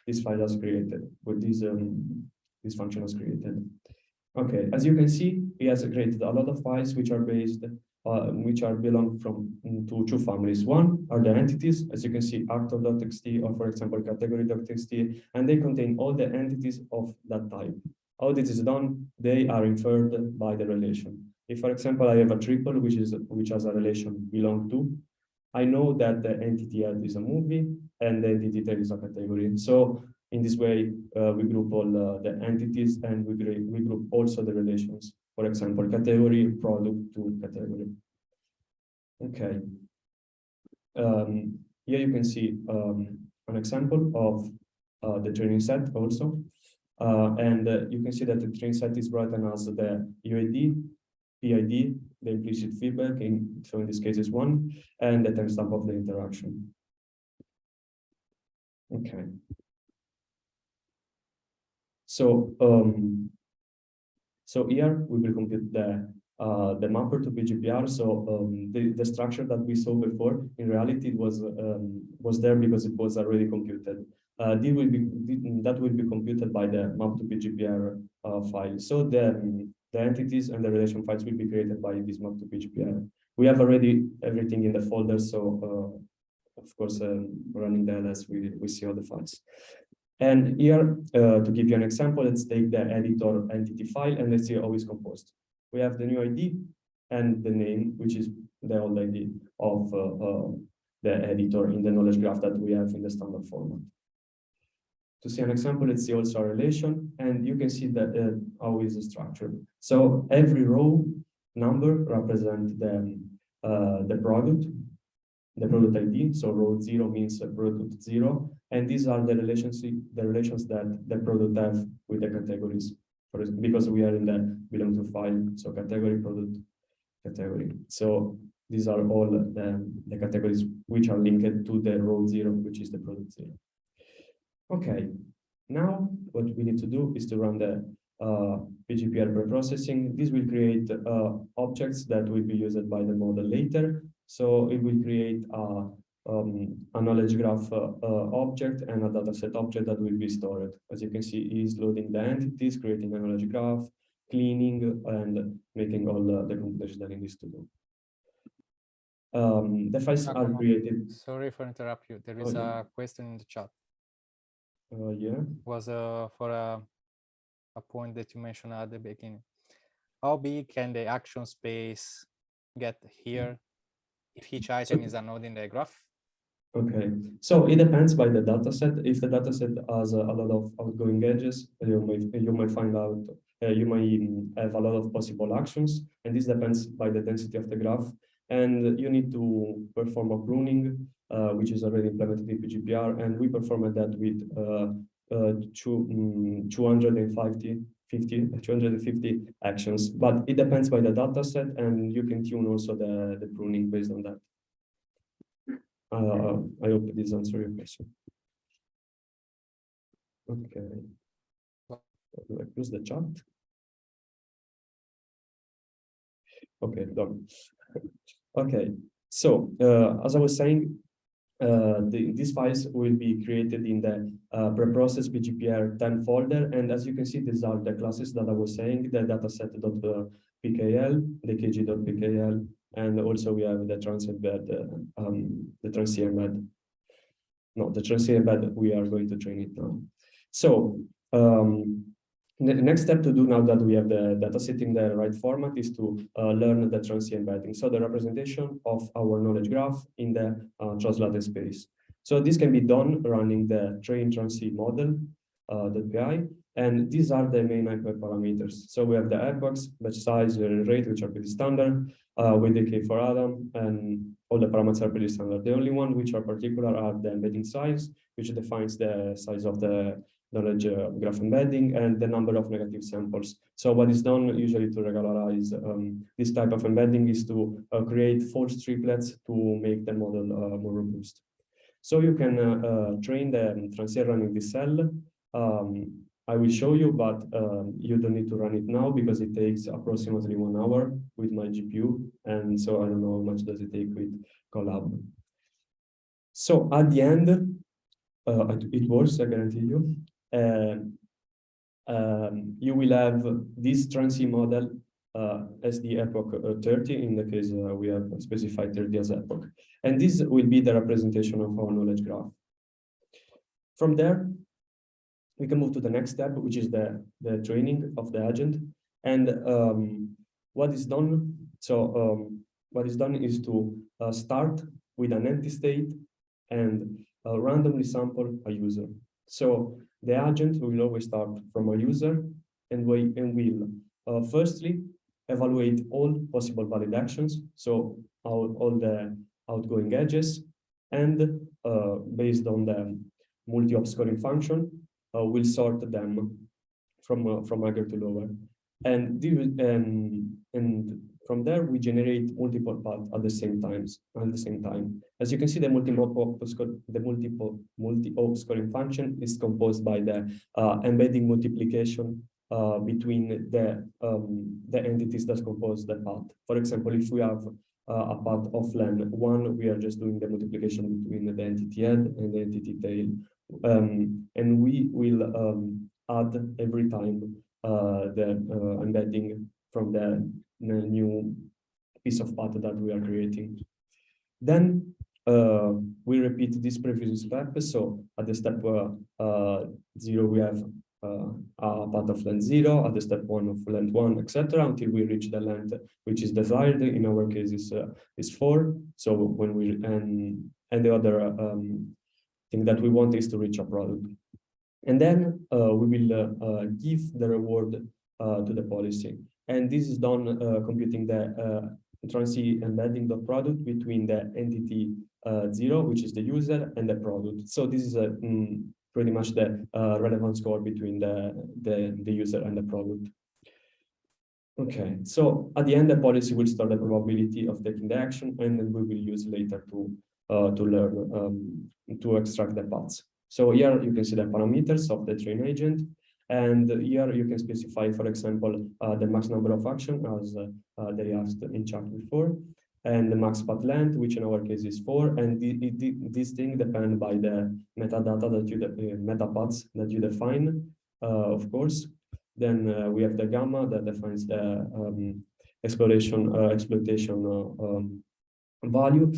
this file has created, what this function has created. Okay, as you can see, he has created a lot of files which are based, belong to two families. One are the entities, as you can see, actor.txt, or for example, category.txt, and they contain all the entities of that type. How this is done, they are inferred by the relation. If, for example, I have a triple which has a relation belong to, I know that the entity head is a movie and the entity tail is a category. So In this way, we group all the entities and we group also the relations. For example, category, product to category. Okay. Here you can see an example of the training set also. You can see that the training set is written as the UID, PID, the implicit feedback, so in this case is 1, and the timestamp of the interaction. Okay. So here we will compute the mapper to BGPR. So the structure that we saw before, in reality, it was there because it was already computed. That will be computed by the map to BGPR file. So the entities and the relation files will be created by this map to BGPR. We have already everything in the folder, so of course, running the ls, we see all the files. And here, to give you an example, let's take the editor entity file and let's see how it's composed. We have the new ID and the name, which is the old ID of the editor in the knowledge graph that we have in the standard format. To see an example, let's see also a relation, and you can see that how is the structure. So every row number represents the product ID. So row 0 means product 0, and these are the relations that the product have with the categories. Because we are in the belong to file, so category, product, category. So these are all the categories which are linked to the row 0, which is the product 0. Okay, now what we need to do is to run the BGPR preprocessing. This will create objects that will be used by the model later. So it will create a knowledge graph object and a dataset object that will be stored. As you can see, is loading the entities, creating a knowledge graph, cleaning, and making all the computation that it needs to do. The files are created. Sorry for interrupt you. There is a question in the chat. Yeah. Was for a point that you mentioned at the beginning. How big can the action space get here if each item is a node in the graph? Okay, so it depends by the dataset. If the dataset has a lot of outgoing edges, you might find out you might have a lot of possible actions, and this depends by the density of the graph. And you need to perform a pruning, which is already implemented in BGPR, and we performed that with 250 actions. But it depends by the dataset, and you can tune also the pruning based on that. I hope this answers your question. Okay. Do I close the chat? Okay, done. Okay, so as I was saying, these files will be created in the preprocess BGPR 10 folder, and as you can see, these are the classes that I was saying: the dataset.pkl, the kg.pkl, and also we have the transembed, the transembed. No, the transembed, we are going to train it now. So the next step to do now that we have the dataset in the right format is to learn the transembeding. So the representation of our knowledge graph in the translated space. So this can be done running the train transc model .py, and these are the main hyperparameters. So we have the epochs, batch size, learning rate, which are pretty standard, with the K for Adam, and all the parameters are pretty standard. The only one which are particular are the embedding size, which defines the size of the knowledge graph embedding and the number of negative samples. So what is done usually to regularize this type of embedding is to create false triplets to make the model more robust. So you can train the transient running this cell. I will show you, but you don't need to run it now because it takes approximately 1 hour with my GPU. And so I don't know how much does it take with Colab. So at the end, it works, I guarantee you. You will have this transient model as the epoch 30, in the case we have specified 30 as epoch. And this will be the representation of our knowledge graph. From there, we can move to the next step, which is the training of the agent. And what is done? So what is done is to start with an empty state and randomly sample a user. So the agent will always start from a user and will firstly evaluate all possible valid actions, so all the outgoing edges, and based on the multi-op scoring function, we'll sort them from higher to lower. And from there, we generate multiple paths at the same time. As you can see, the multi-op scoring function is composed by the embedding multiplication between the entities that compose the path. For example, if we have a path of len 1, we are just doing the multiplication between the entity head and the entity tail. And we will add every time the embedding from the new piece of path that we are creating. Then we repeat this previous step. So at the step 0, we have a path of length 0, at the step 1 of length 1, etc., until we reach the length which is desired. In our case, is 4. So when we and the other thing that we want is to reach a product. And then we will give the reward to the policy. And this is done computing the transient embedding the product between the entity 0, which is the user, and the product. So this is pretty much the relevant score between the user and the product. Okay, so at the end, the policy will store the probability of taking the action, and then we will use later to learn to extract the paths. So here you can see the parameters of the train agent, and here you can specify, for example, the max number of action, as they asked in chat before, and the max path length, which in our case is 4, and this thing depend by the metadata that you meta paths that you define, of course. Then we have the gamma that defines the exploitation value,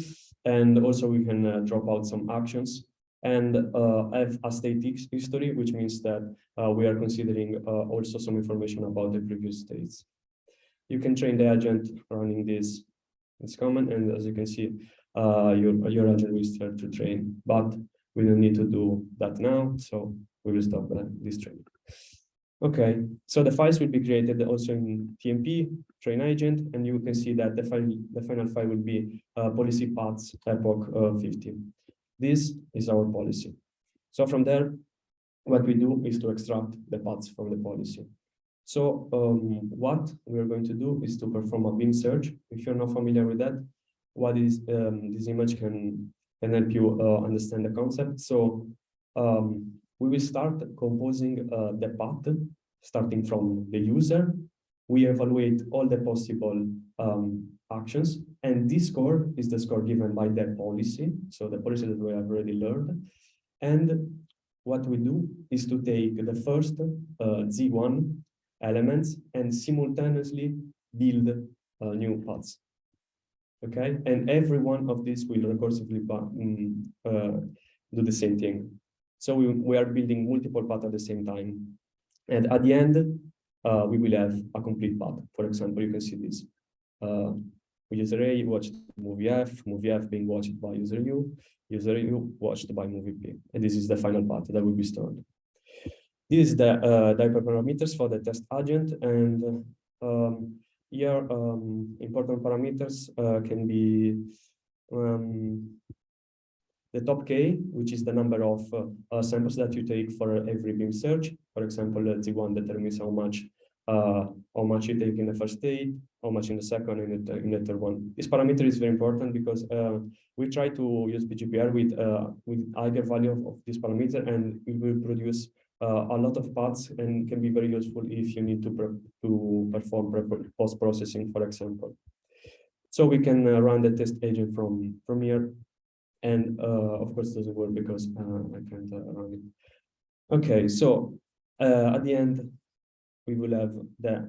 and also we can drop out some actions and have a state history, which means that we are considering also some information about the previous states. You can train the agent running this. It's common, and as you can see, your agent will start to train, but we don't need to do that now, so we will stop this training. Okay, so the files will be created also in TMP, train agent, and you can see that the final file will be policy paths epoch 50. This is our policy. So from there, what we do is to extract the paths from the policy. So what we are going to do is to perform a beam search. If you're not familiar with that, what is this image can help you understand the concept. So we will start composing the path, starting from the user. We evaluate all the possible actions, and this score is the score given by the policy, so the policy that we have already learned. And what we do is to take the first Z1 elements and simultaneously build new paths. Okay, and every one of these will recursively do the same thing. So we are building multiple paths at the same time. And at the end, we will have a complete path. For example, you can see this. User A watched movie F being watched by user U watched by movie P. And this is the final path that will be stored. This is the hyperparameters for the test agent. And here, important parameters can be the top K, which is the number of samples that you take for every beam search. For example, Z1 determines how much you take in the first state, how much in the second, and in the third one. This parameter is very important because we try to use PGPR with higher value of this parameter, and it will produce a lot of paths and can be very useful if you need to perform post-processing, for example. So we can run the test agent from here. And of course, it doesn't work because I can't run it. Okay, so at the end, we will have the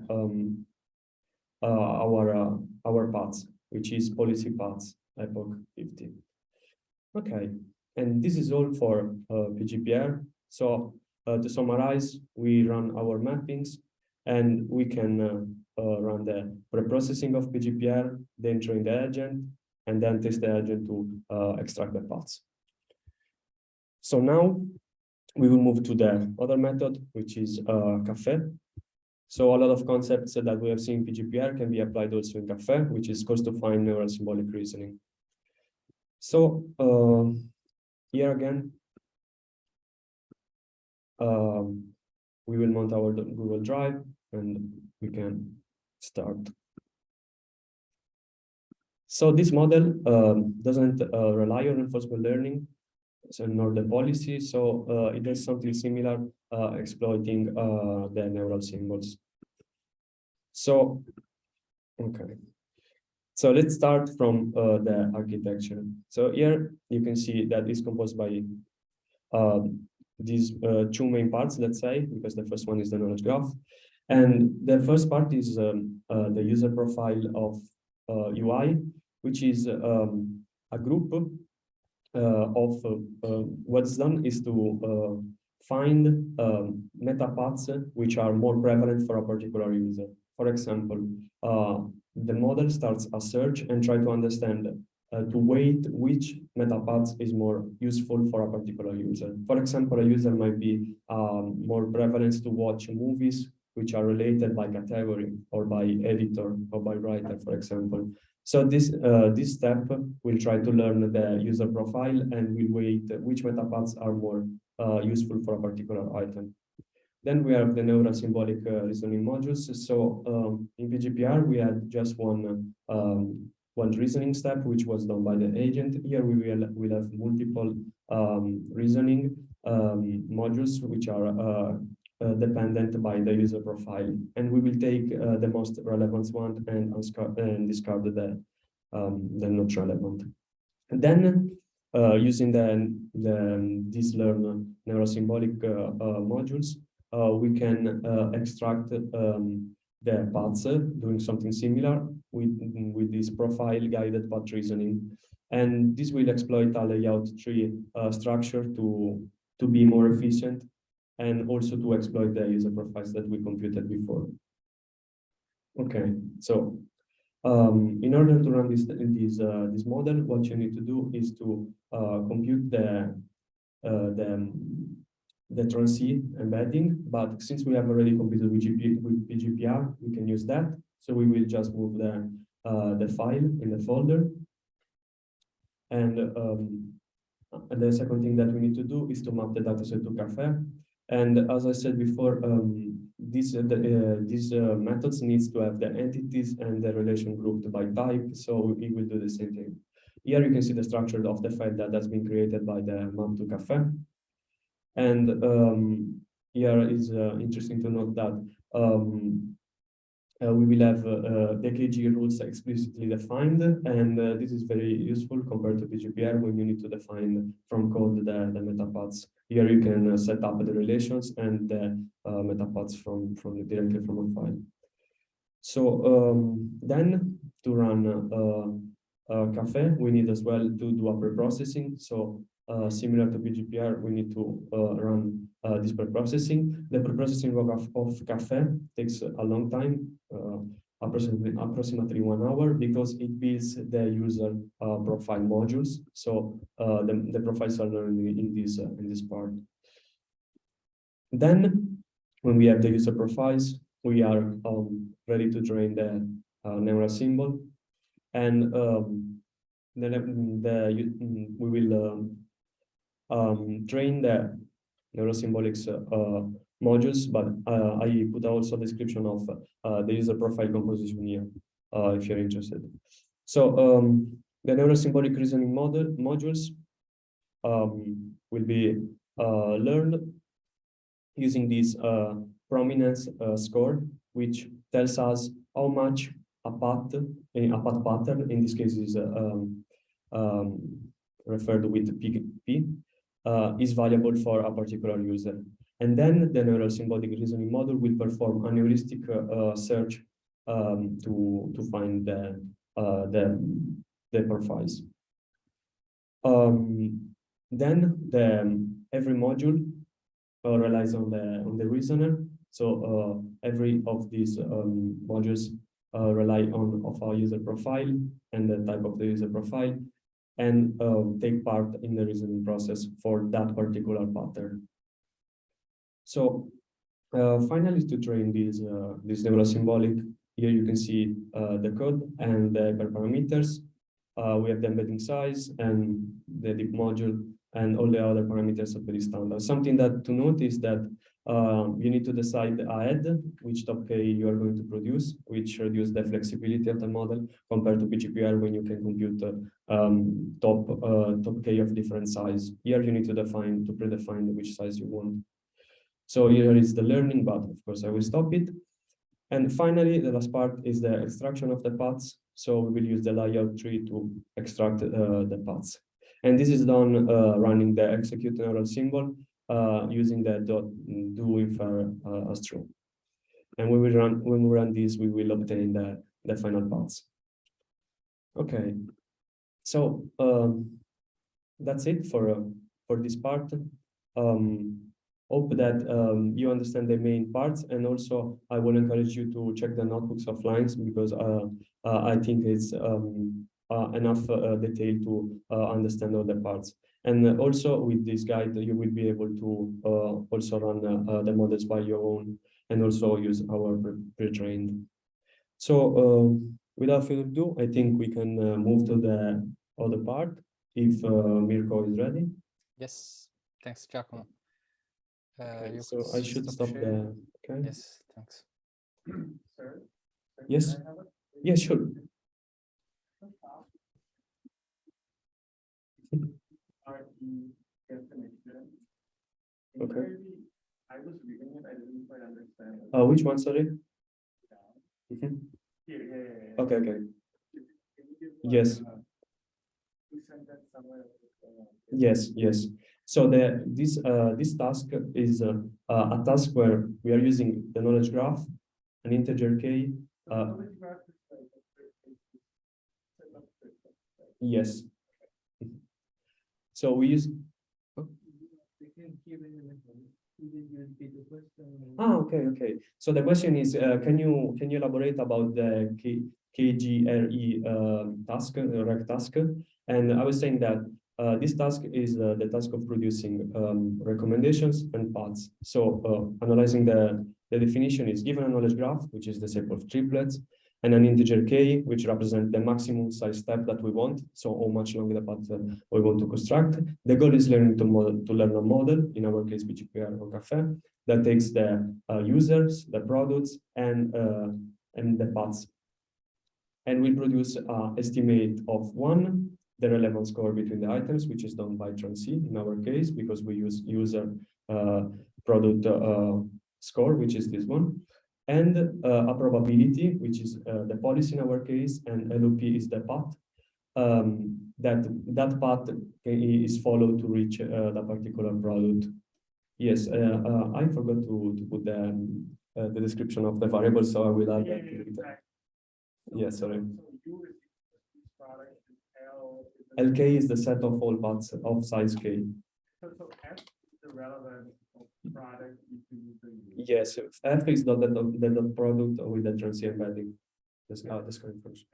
our paths, which is policy paths epoch 50. Okay, and this is all for PGPR. So to summarize, we run our mappings, and we can run the pre-processing of PGPR, then train the agent, and then test the agent to extract the paths. So now we will move to the other method, which is Café. So a lot of concepts that we have seen in PGPR can be applied also in Café, which is cost-to-find neural symbolic reasoning. So here again, we will mount our Google Drive and we can start. So this model doesn't rely on reinforcement learning, nor the policy, so it does something similar, exploiting the neural symbols. So, okay. So let's start from the architecture. So here you can see that it's composed by these two main parts, let's say, because the first one is the knowledge graph. And the first part is the user profile of UI, which is a group of what's done is to find meta paths which are more prevalent for a particular user. For example, the model starts a search and try to understand to weight which meta paths is more useful for a particular user. For example, a user might be more prevalent to watch movies which are related by category or by editor or by writer, for example. So this step will try to learn the user profile and will weight which meta paths are more useful for a particular item. Then we have the neural symbolic reasoning modules. So in PGPR, we had just one reasoning step, which was done by the agent. Here we will have multiple reasoning modules, which are dependent by the user profile. And we will take the most relevant one and discard the not relevant. And then using these learn neural symbolic modules, we can extract the paths doing something similar with this profile guided path reasoning. And this will exploit a layout tree structure to be more efficient and also to exploit the user profiles that we computed before. Okay, so in order to run this model, what you need to do is to compute the trans-C embedding, but since we have already computed with PGPR, we can use that. So we will just move the file in the folder. And the second thing that we need to do is to map the dataset to Café. And as I said before, these methods needs to have the entities and the relation grouped by type. So we will do the same thing. Here you can see the structure of the file that has been created by the map to Café. And here is interesting to note that we will have the KG rules explicitly defined, and this is very useful compared to PGPR when you need to define from code the meta paths. Here you can set up the relations and the meta paths directly from a file. So then to run Café, we need as well to do a preprocessing. So similar to PGPR, we need to run this preprocessing. The preprocessing of Café takes a long time, approximately 1 hour, because it builds the user profile modules. So the profiles are learned in this part. Then, when we have the user profiles, we are ready to train the neural symbol, and we will train the neurosymbolics modules, but I put also a description of the user profile composition here, if you're interested. So the neurosymbolic reasoning modules will be learned using this prominence score, which tells us how much a path pattern, in this case is referred with P, is valuable for a particular user. And then the neural symbolic reasoning model will perform a heuristic search to find the profiles. Then every module relies on the reasoner. So every of these modules rely on our user profile and the type of the user profile, and take part in the reasoning process for that particular pattern. So finally, to train this neural symbolic, here you can see the code and the hyperparameters. We have the embedding size and the deep module and all the other parameters are pretty standard. Something that to note is that you need to decide ahead which top K you are going to produce, which reduce the flexibility of the model compared to PGPR when you can compute top K of different size. Here you need to predefine which size you want. So here is the learning, but of course I will stop it. And finally, the last part is the extraction of the paths. So we will use the layout tree to extract the paths. And this is done running the execute neural symbol using the do infer as true. And when we run this, we will obtain the final paths. Okay, so that's it for this part. Hope that you understand the main parts, and also I will encourage you to check the notebooks offline because I think it's enough detail to understand all the parts. And also with this guide, you will be able to also run the models by your own and also use our pre-trained. So without further ado, I think we can move to the other part if Mirko is ready. Yes, thanks, Giacomo. Okay, You so could I should stop sharing. okay. Yes, thanks. Sir? Yes. Yeah, sure. Okay. I was reading it, I didn't quite understand. Which one, sorry? Mhm. Here. Okay, okay. Can you give, Yes. we sent that somewhere. Yes, yes. So this task is a task where we are using the knowledge graph, an integer k. Yes. So we use. Okay, okay. So the question is, can you elaborate about the KGRE task, rec task? And I was saying that this task is the task of producing recommendations and paths. So analyzing the definition is given a knowledge graph, which is the set of triplets, and an integer k, which represents the maximum size step that we want. So how much longer the path we want to construct. The goal is learning to learn a model, in our case, BGPR or CAFE, that takes the users, the products, and the paths. And we produce an estimate of 1, the relevant score between the items, which is done by Transc in our case, because we use user product score, which is this one, and a probability, which is the policy in our case, and LOP is the path. That path is followed to reach the particular product. Yes, I forgot to put the description of the variable, so I will add that later. Yes, sorry. LK is the set of all paths of size K. So F is the relevant product you can use. Yes, F is the product with the Transc embedding. This current function.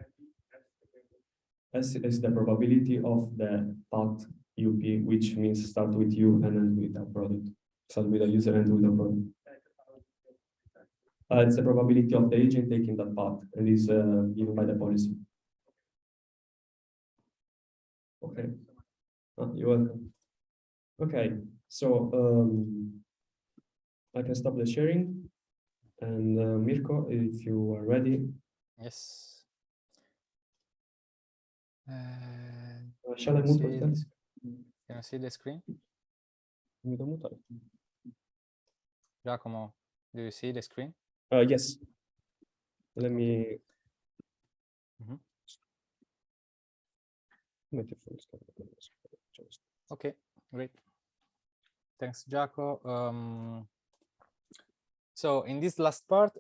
S is the probability of the path UP, which means start with U and end with a product. Start with a user and with a product. It's the probability of the agent taking that path, and is given by the policy. Okay. You're welcome. Okay, so I can stop the sharing. And Mirko, if you are ready. Yes. Shall I move to Can you see the screen? Giacomo, do you see the screen? Yes. Let me. Okay, great. Thanks, Giacomo. So in this last part,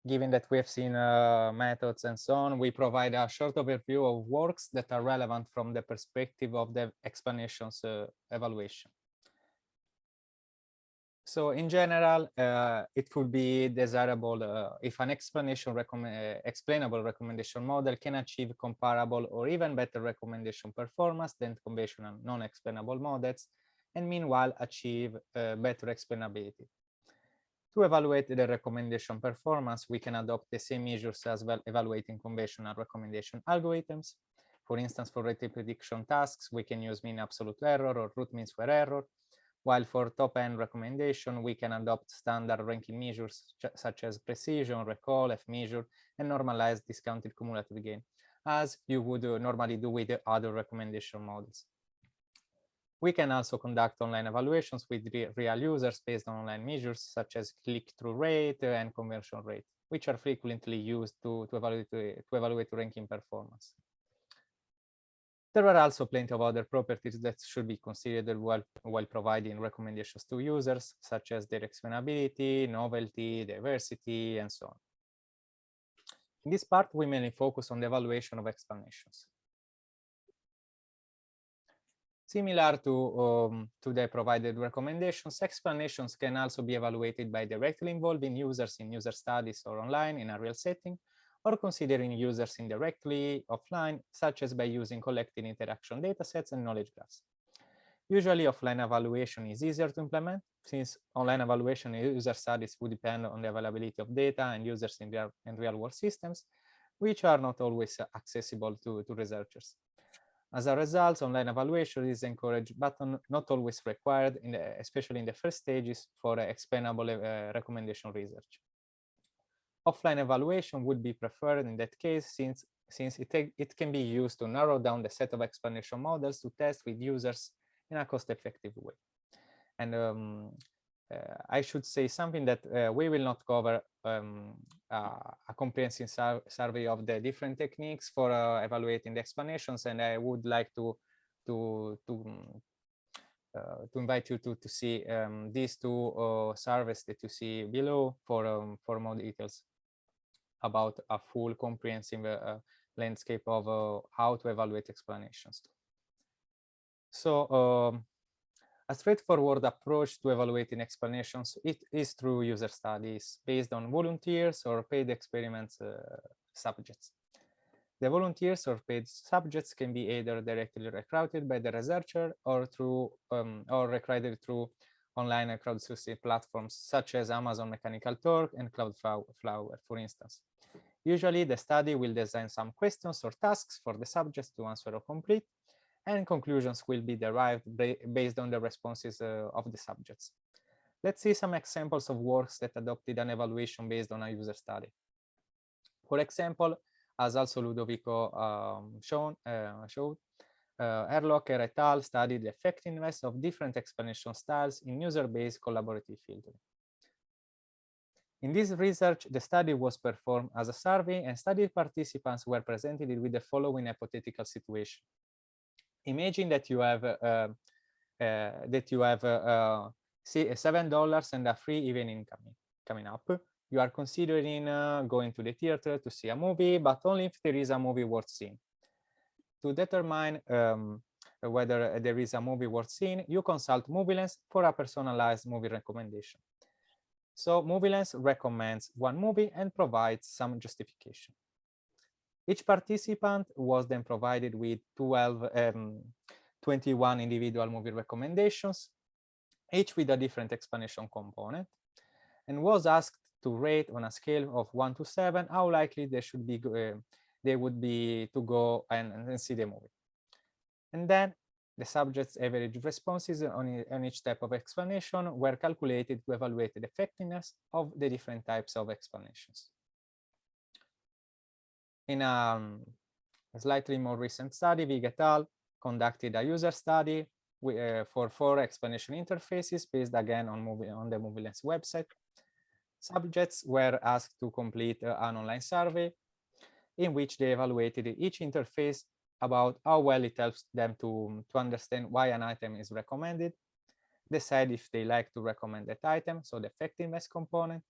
given that we have seen methods and so on, we provide a short overview of works that are relevant from the perspective of the explanations evaluation. So in general, it could be desirable if an explainable recommendation model can achieve comparable or even better recommendation performance than conventional non-explainable models, and meanwhile achieve better explainability. To evaluate the recommendation performance, we can adopt the same measures as well evaluating conventional recommendation algorithms. For instance, for rate prediction tasks, we can use mean absolute error or root mean square error, while for top-end recommendation, we can adopt standard ranking measures such as precision, recall, F-measure, and normalized discounted cumulative gain, as you would normally do with the other recommendation models. We can also conduct online evaluations with real users based on online measures such as click-through rate and conversion rate, which are frequently used to evaluate ranking performance. There are also plenty of other properties that should be considered while providing recommendations to users, such as their explainability, novelty, diversity, and so on. In this part, we mainly focus on the evaluation of explanations. Similar to the provided recommendations, explanations can also be evaluated by directly involving users in user studies or online in a real setting, or considering users indirectly offline, such as by using collecting interaction datasets and knowledge graphs. Usually, offline evaluation is easier to implement, since online evaluation and user studies would depend on the availability of data and users in real-world systems, which are not always accessible to researchers. As a result, online evaluation is encouraged, but not always required, especially in the first stages for explainable recommendation research. Offline evaluation would be preferred in that case, since it can be used to narrow down the set of explanation models to test with users in a cost-effective way. And I should say something that we will not cover a comprehensive survey of the different techniques for evaluating the explanations, and I would like to invite you to see these two surveys that you see below for more details about a full comprehensive landscape of how to evaluate explanations. So a straightforward approach to evaluating explanations is through user studies based on volunteers or paid experiments subjects. The volunteers or paid subjects can be either directly recruited by the researcher or recruited through online crowdsourcing platforms such as Amazon Mechanical Turk and Cloudflower, for instance. Usually, the study will design some questions or tasks for the subjects to answer or complete, and conclusions will be derived based on the responses of the subjects. Let's see some examples of works that adopted an evaluation based on a user study. For example, as also Ludovico showed, Erlocker et al. Studied the effectiveness of different explanation styles in user-based collaborative filtering. In this research, the study was performed as a survey, and study participants were presented with the following hypothetical situation. Imagine that you have $7 and a free evening coming up. You are considering going to the theater to see a movie, but only if there is a movie worth seeing. To determine whether there is a movie worth seeing, you consult MovieLens for a personalized movie recommendation. So MovieLens recommends one movie and provides some justification. Each participant was then provided with 21 individual movie recommendations, each with a different explanation component, and was asked to rate on a scale of 1 to 7 how likely they would be to go and see the movie. And then the subject's average responses on each type of explanation were calculated to evaluate the effectiveness of the different types of explanations. In a slightly more recent study, Vig et al. Conducted a user study for 4 explanation interfaces based again on the MovieLens website. Subjects were asked to complete an online survey in which they evaluated each interface about how well it helps them to understand why an item is recommended, decide if they like to recommend that item, so the effectiveness component,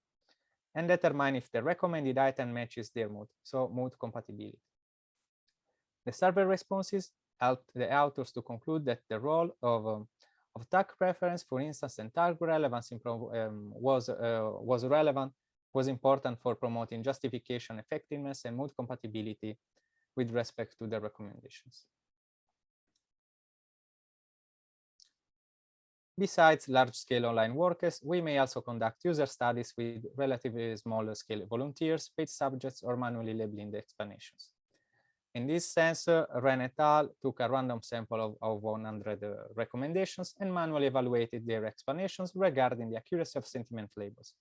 and determine if the recommended item matches their mood, so mood compatibility. The survey responses helped the authors to conclude that the role of tag preference, for instance, and tag relevance was important for promoting justification, effectiveness, and mood compatibility with respect to the recommendations. Besides large-scale online workers, we may also conduct user studies with relatively smaller scale volunteers, paid subjects, or manually labeling the explanations. In this sense, Ren et al. Took a random sample of 100 recommendations and manually evaluated their explanations regarding the accuracy of sentiment labels,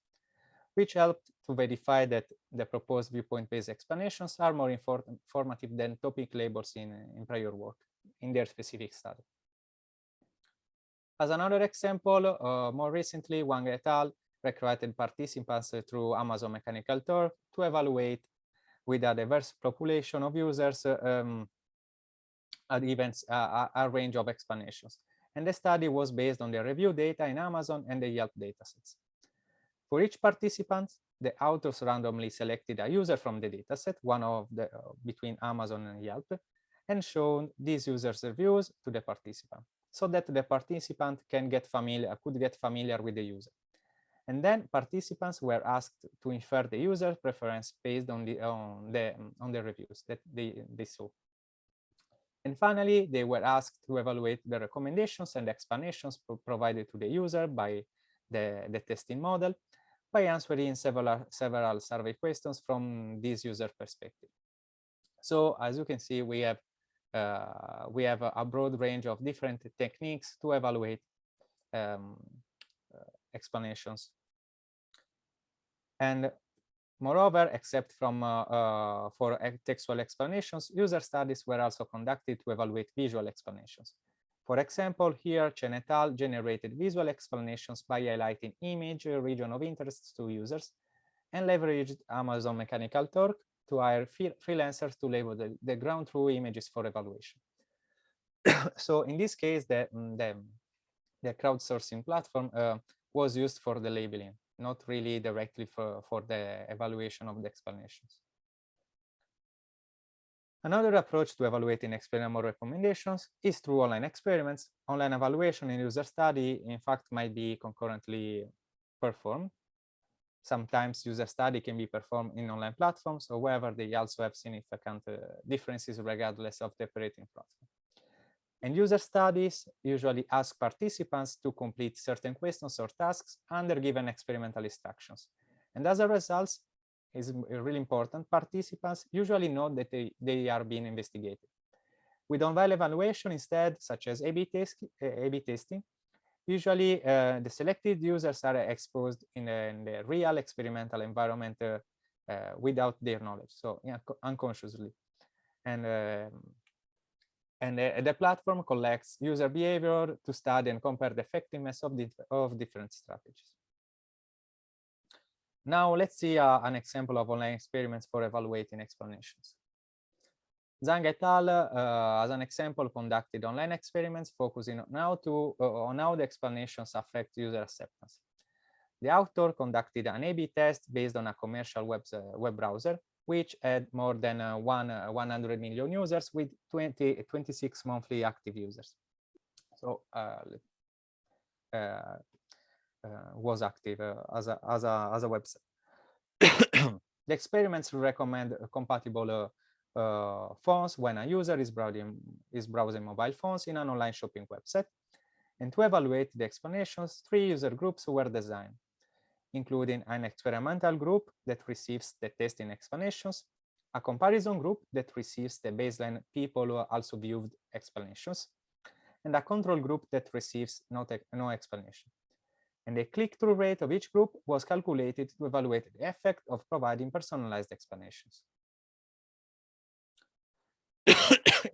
which helped to verify that the proposed viewpoint-based explanations are more informative than topic labels in prior work in their specific study. As another example, more recently, Wang et al. Recruited participants through Amazon Mechanical Turk to evaluate with a diverse population of users at events a range of explanations. And the study was based on the review data in Amazon and the Yelp datasets. For each participant, the authors randomly selected a user from the dataset, one of the between Amazon and Yelp, and shown these users' reviews to the participant, so that the participant could get familiar with the user. And then participants were asked to infer the user preference based on the reviews that they saw. And finally, they were asked to evaluate the recommendations and explanations provided to the user by the testing model by answering several survey questions from this user perspective. So as you can see, we have a broad range of different techniques to evaluate explanations. And moreover, except for textual explanations, user studies were also conducted to evaluate visual explanations. For example, here Chen et al. Generated visual explanations by highlighting image region of interest to users and leveraged Amazon Mechanical Turk to hire freelancers to label the ground truth images for evaluation. So in this case, the crowdsourcing platform was used for the labeling, not really directly for the evaluation of the explanations. Another approach to evaluating explainable recommendations is through online experiments. Online evaluation and user study, in fact, might be concurrently performed. Sometimes user study can be performed in online platforms, however, they also have significant differences regardless of the operating platform. And user studies usually ask participants to complete certain questions or tasks under given experimental instructions. And as a result, is really important, participants usually know that they are being investigated. With on-file evaluation instead, such as A/B testing, usually the selected users are exposed in the real experimental environment without their knowledge, so unconsciously. And the platform collects user behavior to study and compare the effectiveness of different strategies. Now let's see an example of online experiments for evaluating explanations. Zhang et al. As an example, conducted online experiments focusing on how the explanations affect user acceptance. The author conducted an A/B test based on a commercial web browser, which had more than 100 million users with 26 monthly active users. So was active as a website. The experiments recommend compatible phones when a user is browsing mobile phones in an online shopping website. And to evaluate the explanations, 3 user groups were designed, including an experimental group that receives the testing explanations, a comparison group that receives the baseline people who also viewed explanations, and a control group that receives no explanation. And the click-through rate of each group was calculated to evaluate the effect of providing personalized explanations.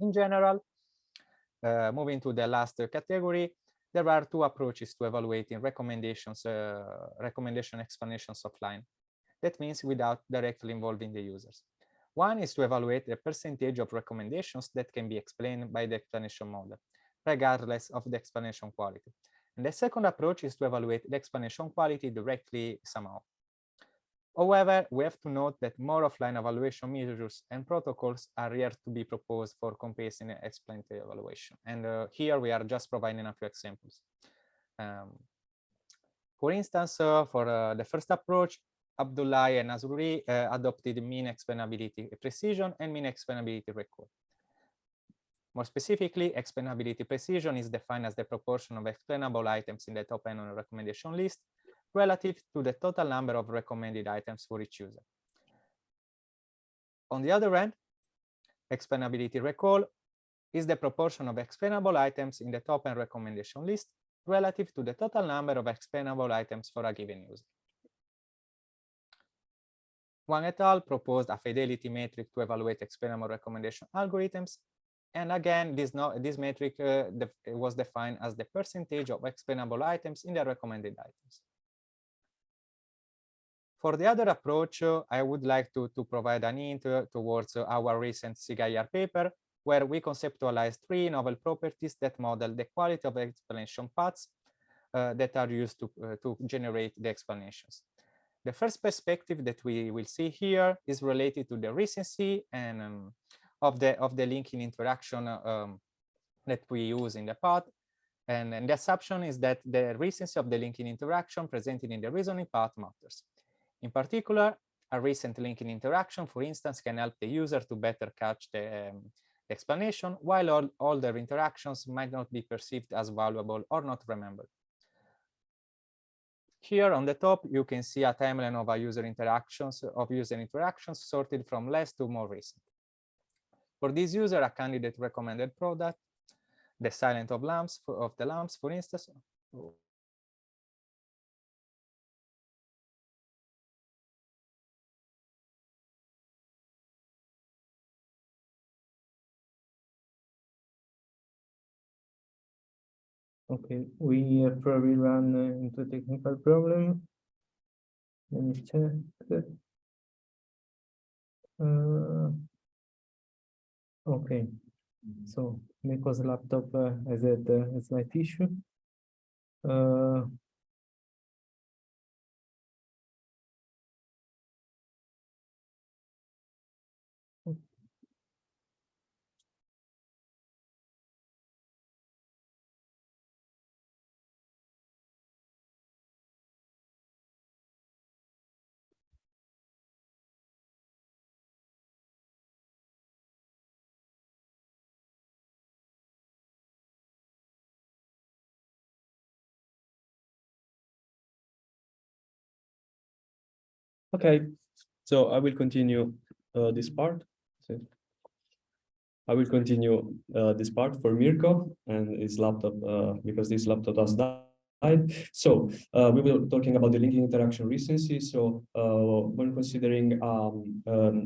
In general, moving to the last category, there are 2 approaches to evaluating recommendation explanations offline. That means without directly involving the users. One is to evaluate the percentage of recommendations that can be explained by the explanation model, regardless of the explanation quality. And the second approach is to evaluate the explanation quality directly somehow. However, we have to note that more offline evaluation measures and protocols are yet to be proposed for comparing explainative evaluation. And here we are just providing a few examples. For instance, for the first approach, Abdullah and Azuri adopted mean explainability precision and mean explainability recall. More specifically, explainability precision is defined as the proportion of explainable items in the top end on a recommendation list relative to the total number of recommended items for each user. On the other hand, explainability recall is the proportion of explainable items in the top end recommendation list relative to the total number of explainable items for a given user. Wang et al. Proposed a fidelity metric to evaluate explainable recommendation algorithms. And again, this metric was defined as the percentage of explainable items in the recommended items. For the other approach, I would like to provide an hint towards our recent SIG-IR paper, where we conceptualized 3 novel properties that model the quality of explanation paths that are used to generate the explanations. The first perspective that we will see here is related to the recency and of the linking interaction that we use in the path. And the assumption is that the recency of the linking interaction presented in the reasoning path matters. In particular, a recent linking interaction, for instance, can help the user to better catch the explanation, while older interactions might not be perceived as valuable or not remembered. Here on the top, you can see a timeline of user interactions sorted from less to more recent. For this user, a candidate recommended product, the silent of the lamps, for instance. Okay, we have probably run into a technical problem. Let me check. Okay, so Miko's laptop has had a slight issue. Okay, so I will continue this part. I will continue this part for Mirko and his laptop because this laptop has died. So we were talking about the linking interaction recency. So when considering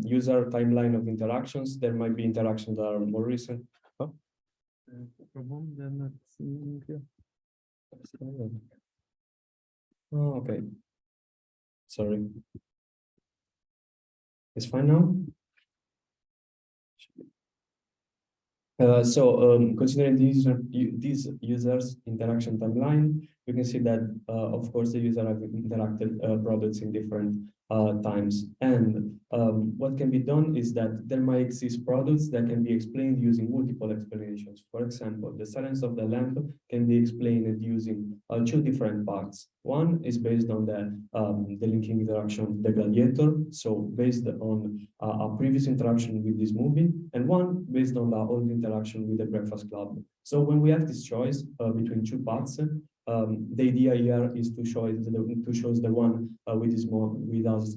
user timeline of interactions, there might be interactions that are more recent. Oh, okay. Sorry. It's fine now. Considering these users interaction timeline, you can see that of course the user have interacted products in different times, and what can be done is that there might exist products that can be explained using multiple explanations. For example, the silence of the lamp can be explained using 2 different parts. One is based on the linking interaction, the gladiator, so based on a previous interaction with this movie, and one based on the old interaction with the Breakfast Club. So when we have this choice between 2 parts, the idea here is to show the one which is more with us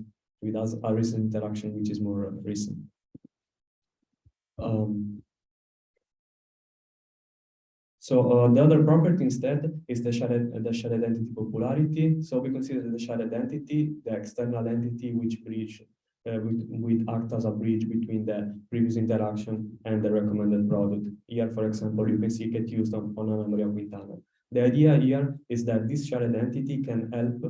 a recent interaction which is more recent. The other property instead is the shared entity popularity. So we consider the shared entity, the external entity which bridge which act as a bridge between the previous interaction and the recommended product. Here, for example, you can see get used on Anna Maria Quintana. The idea here is that this shared entity can help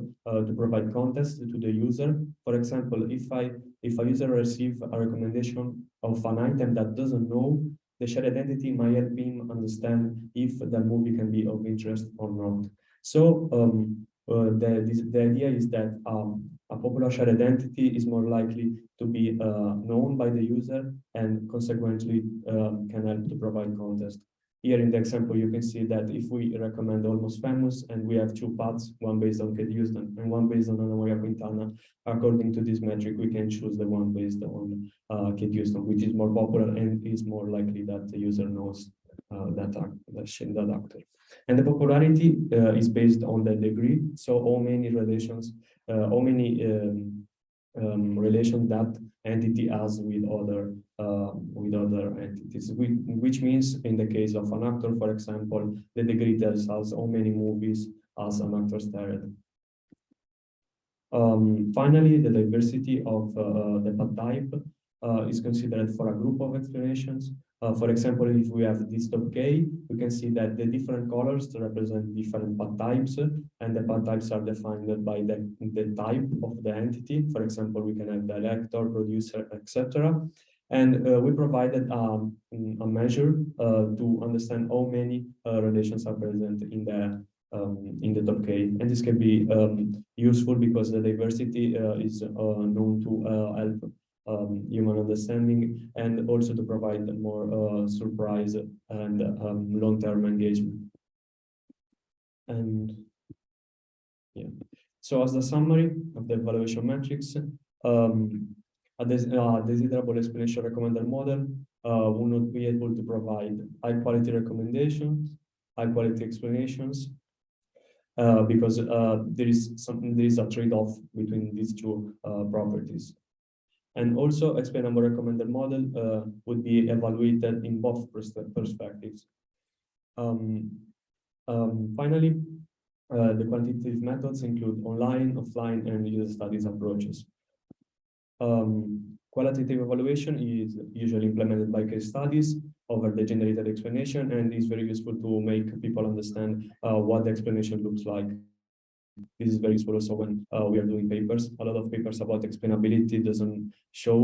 to provide context to the user. For example, if a user receives a recommendation of an item that doesn't know, the shared entity might help him understand if the movie can be of interest or not. So the idea is that a popular shared identity is more likely to be known by the user and consequently can help to provide context. Here in the example, you can see that if we recommend Almost Famous and we have two paths, one based on Kate Houston and one based on Ana Maria Quintana, according to this metric, we can choose the one based on Kate Houston, which is more popular and is more likely that the user knows that actor. And the popularity is based on the degree. So how many relations, how many relation that entity has with other entities, which means in the case of an actor, for example, the degree tells us how many movies as an actor starred. Finally, the diversity of the path type is considered for a group of explanations. For example, if we have this top K, we can see that the different colors represent different path types, and the path types are defined by the type of the entity. For example, we can have director, producer, etc. And we provided a measure to understand how many relations are present in the top K. And this can be useful because the diversity is known to help human understanding and also to provide more surprise and long-term engagement. And yeah, so as a summary of the evaluation metrics, a desirable explanation recommender model will not be able to provide high-quality recommendations, high-quality explanations, because there is a trade-off between these two properties. And also, explainable recommender model would be evaluated in both perspectives. Finally, the quantitative methods include online, offline, and user studies approaches. Qualitative evaluation is usually implemented by case studies over the generated explanation and is very useful to make people understand what the explanation looks like. This is very useful also when we are doing papers. A lot of papers about explainability doesn't show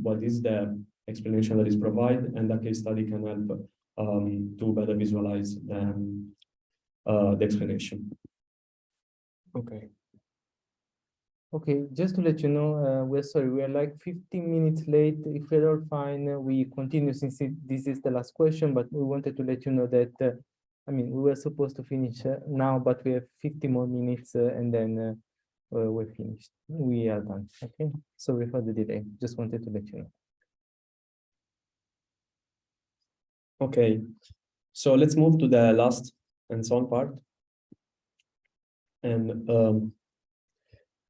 what is the explanation that is provided, and the case study can help to better visualize the explanation. Okay. Okay, just to let you know, we're sorry, we are like 15 minutes late. If we're all fine, we continue since this is the last question, but we wanted to let you know that, I mean, we were supposed to finish now, but we have 50 more minutes and then we're finished. We are done, okay? Sorry for the delay, just wanted to let you know. Okay, so let's move to the last and so on part. And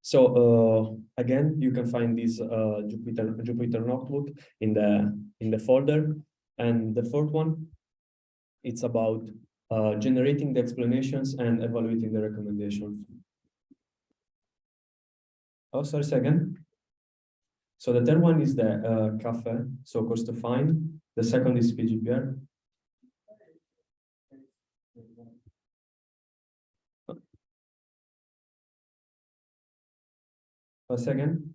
so again, you can find this Jupyter notebook in the folder. And the fourth one, it's about generating the explanations and evaluating the recommendations. Oh, sorry, second. So the third one is the CAFE, so cost to find. The second is PGPR. A second.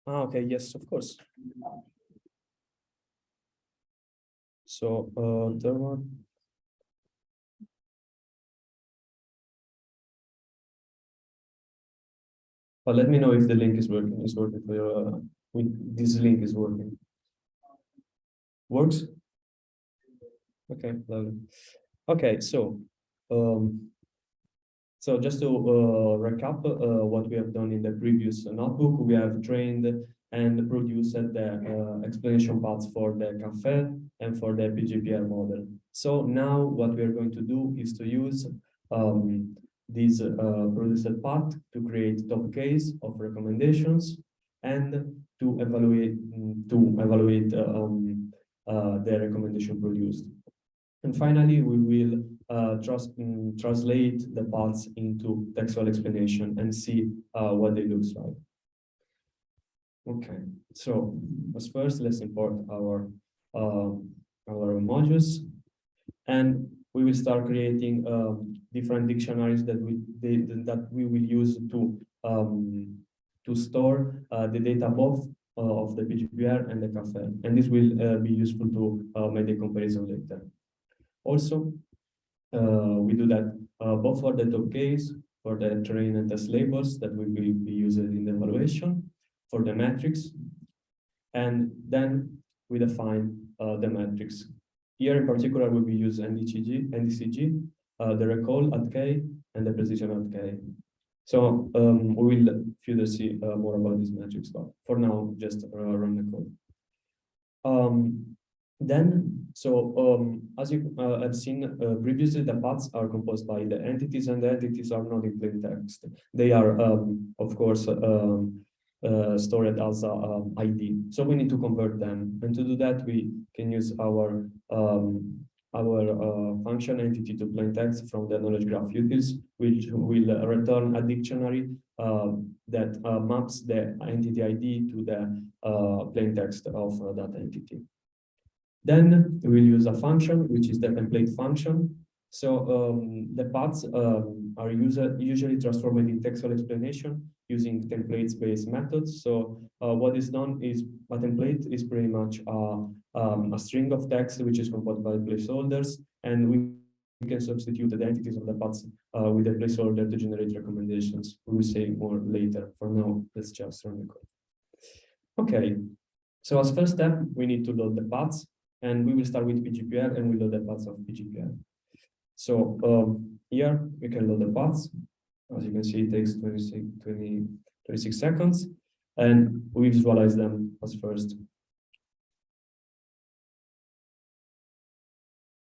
Okay, yes, of course. So third one. But let me know if the link is working. It's working for your. This link is working. Works. Okay, lovely. Okay, so just to recap what we have done in the previous notebook, we have trained and produced the explanation paths for the CAFE and for the PGPR model. So now what we are going to do is to use this produced path to create top case of recommendations and to evaluate the recommendation produced. And finally, we will translate the paths into textual explanation and see what they look like. Okay, so as first, let's import our modules, and we will start creating different dictionaries that we will use to store the data both of the PGPR and the CAFE, and this will be useful to make the comparison later. Also, we do that both for the top case, for the terrain and test labels that we will be using in the evaluation, for the metrics, And then we define the metrics. Here in particular, we will use NDCG, the recall at K, and the precision at K. So we will further see more about these metrics, but for now, just run the code. As you have seen previously, the paths are composed by the entities, and the entities are not in plain text. They are, of course, stored as a ID. So we need to convert them, and to do that, we can use our function entity to plain text from the knowledge graph utils, which will return a dictionary that maps the entity ID to the plain text of that entity. Then we'll use a function, which is the template function. So the paths are usually transformed in textual explanation using templates-based methods. So what is done is a template is pretty much a string of text which is composed by placeholders, and we can substitute the identities of the paths with a placeholder to generate recommendations. We will say more later. For now, let's just run the code. Okay, so as first step, we need to load the paths, and we will start with PGPR and we load the paths of PGPR. So here we can load the paths. As you can see, it takes 26 seconds, and we visualize them as first.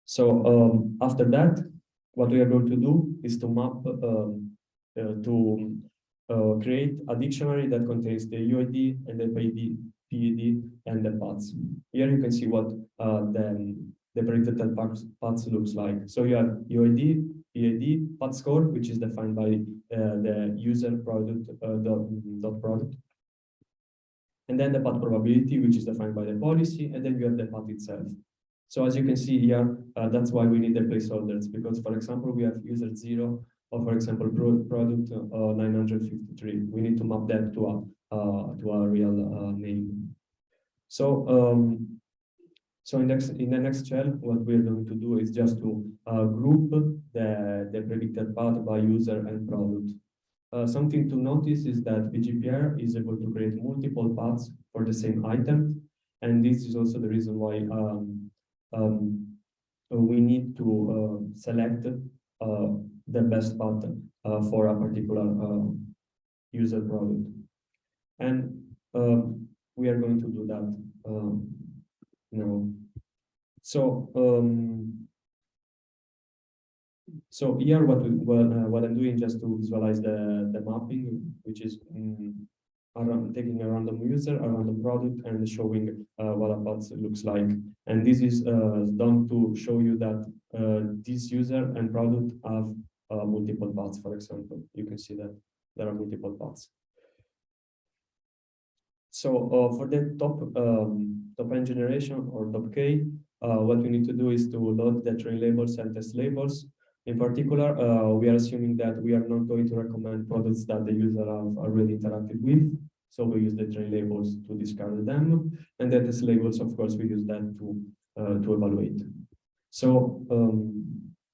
So after that, what we are going to do is to map create a dictionary that contains the UID and the PID and the paths. Here you can see what the predicted paths looks like. So you have UID, PID, path score, which is defined by the user product dot product, and then the path probability, which is defined by the policy, and then you have the path itself. So as you can see here, that's why we need the placeholders, because for example, we have user 0, or for example, product 953. We need to map that to a real name. So so in the next shell, what we're going to do is just to group the predicted path by user and product. Something to notice is that PGPR is able to create multiple paths for the same item, and this is also the reason why we need to select the best path for a particular user product. And we are going to do that now. So so here what I'm doing just to visualize the mapping, which is taking a random user, a random product, and showing what a path looks like. And this is done to show you that this user and product have multiple paths. For example, you can see that there are multiple paths. So for the top N generation or top K, what we need to do is to load the train labels and test labels. In particular, we are assuming that we are not going to recommend products that the user have already interacted with. So we use the train labels to discard them, and the test labels, of course, we use that to evaluate. So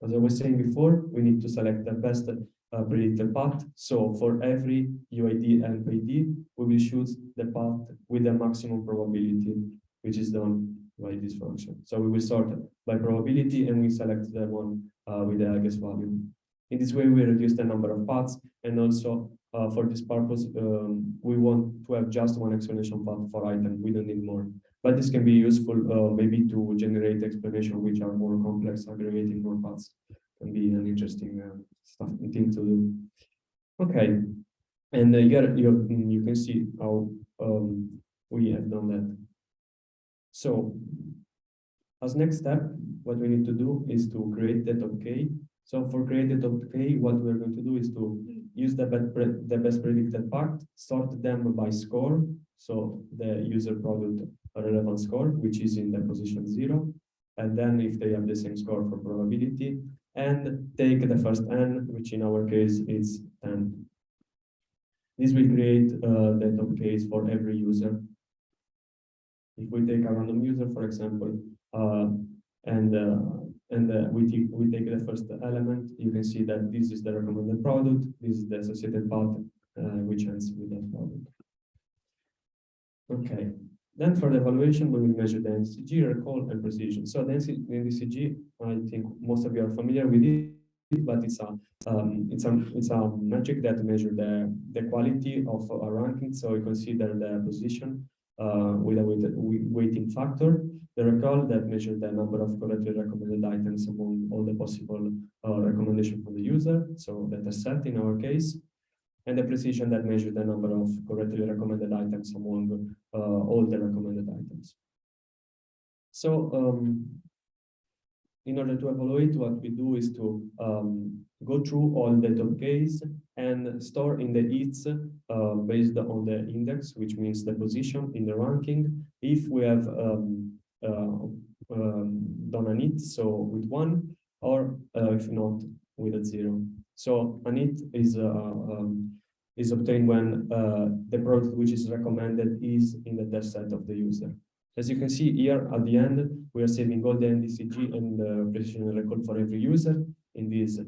as I was saying before, we need to select the best predicted path. So for every UID and PID, we will choose the path with the maximum probability, which is done by this function. So we will sort by probability, and we select the one with the highest value. In this way, we reduce the number of paths, and also for this purpose, we want to have just one explanation path for item. We don't need more. But this can be useful maybe to generate explanation which are more complex. Aggregating more paths can be an interesting thing to do. Okay, and here you can see how we have done that. So as next step, what we need to do is to create the top K. So for create the top K, what we're going to do is to use the best predicted path, sort them by score. So the user product relevant score, which is in the position 0. And then if they have the same score for probability, and take the first N, which in our case is 10. This will create the top Ks for every user. If we take a random user, for example, we take the first element, you can see that this is the recommended product, this is the associated path, which ends with that product. Okay, Then for the evaluation, we will measure the NDCG, recall, and precision. So the NDCG, I think most of you are familiar with it, but it's a metric that measures the quality of a ranking. So we consider the position with a weighting factor. The recall that measures the number of correctly recommended items among all the possible recommendations from the user. So data set in our case. And the precision that measures the number of correctly recommended items among all the recommended items. So in order to evaluate, what we do is to go through all the top case and store in the its based on the index, which means the position in the ranking. If we have done an it, so with 1, or if not, with a 0. So an it is obtained when the product which is recommended is in the test set of the user. As you can see here at the end, we are saving all the NDCG and the precision record for every user in this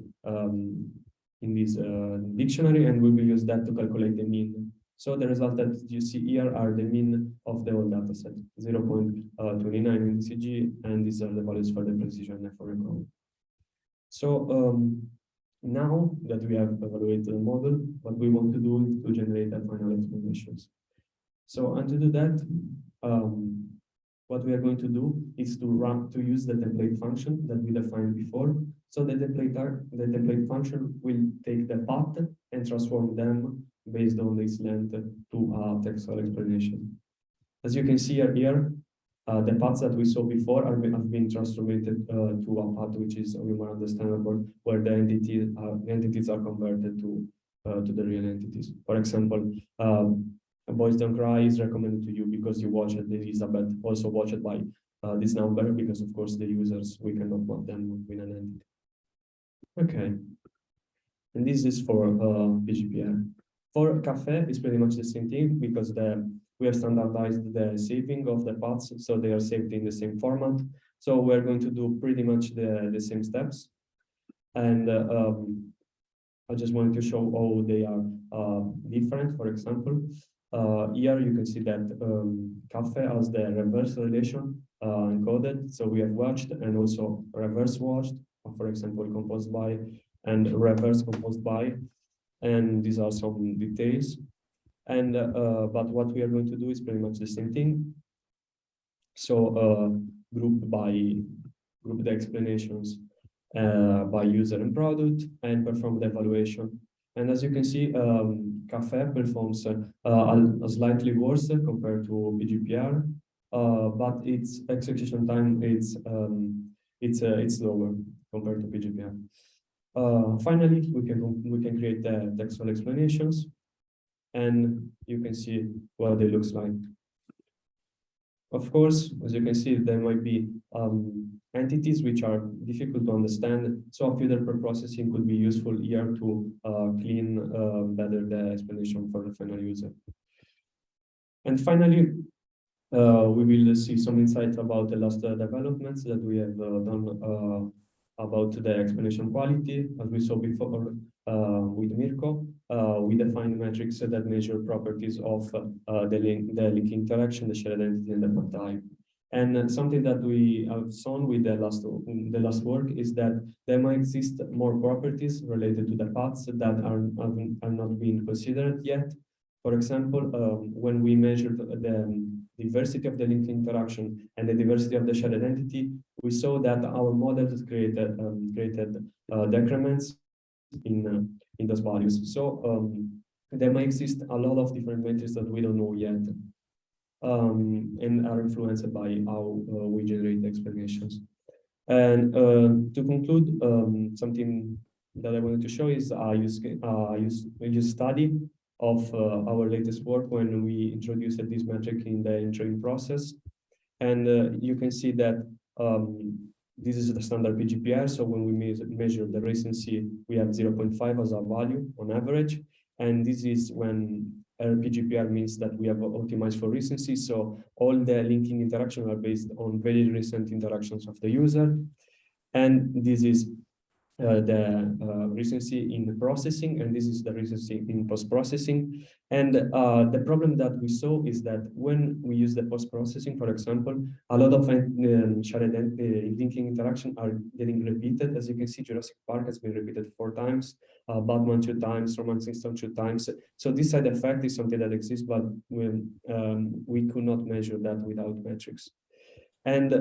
dictionary, and we will use that to calculate the mean. So the result that you see here are the mean of the whole data set, 0.29 NDCG, and these are the values for the precision and for recall. So now that we have evaluated the model, what we want to do is to generate the final explanations. So, and to do that, what we are going to do is to use the template function that we defined before. So the template function will take the path and transform them based on this length to a textual explanation. As you can see here, the paths that we saw before have been transformed to a path which is more understandable, where the entities are converted to the real entities. For example, Boys Don't Cry is recommended to you because you watched Elizabeth, also watched by this number, because of course the users, we cannot put them with an entity. Okay, and this is for PGPR. For Café, it's pretty much the same thing, because we have standardized the saving of the paths, so they are saved in the same format. So we're going to do pretty much the same steps. And I just wanted to show how they are different. For example, here you can see that Café has the reverse relation encoded. So we have watched and also reverse watched, for example, composed by and reverse composed by. And these are some details. And but what we are going to do is pretty much the same thing. So group the explanations by user and product, and perform the evaluation. And as you can see, Café performs a slightly worse compared to PGPR, but its execution time it's lower compared to PGPR. Finally, we can create the textual explanations, and you can see what they looks like. Of course, as you can see, there might be entities which are difficult to understand. So filter processing could be useful here to clean better the explanation for the final user. And finally, we will see some insights about the last developments that we have done about the explanation quality. As we saw before with Mirko, we define metrics that measure properties of the link interaction, the shared identity, and the path type. And something that we have shown with the last work is that there might exist more properties related to the paths that are not being considered yet. For example, when we measured the diversity of the link interaction and the diversity of the shared identity, we saw that our models created decrements in those values. So there may exist a lot of different metrics that we don't know yet, and are influenced by how we generate explanations. And to conclude, something that I wanted to show is a use study of our latest work when we introduced this metric in the entering process. And you can see that this is the standard PGPR. So when we measure the recency, we have 0.5 as a value on average. And this is when PGPR means that we have optimized for recency. So all the linking interactions are based on very recent interactions of the user. And this is the recency in the processing, and this is the recency in post-processing. And the problem that we saw is that when we use the post-processing, for example, a lot of shared linking interaction are getting repeated. As you can see, Jurassic Park has been repeated 4 times, Batman 2 times, Roman System 2 times. So this side effect is something that exists, but we could not measure that without metrics. And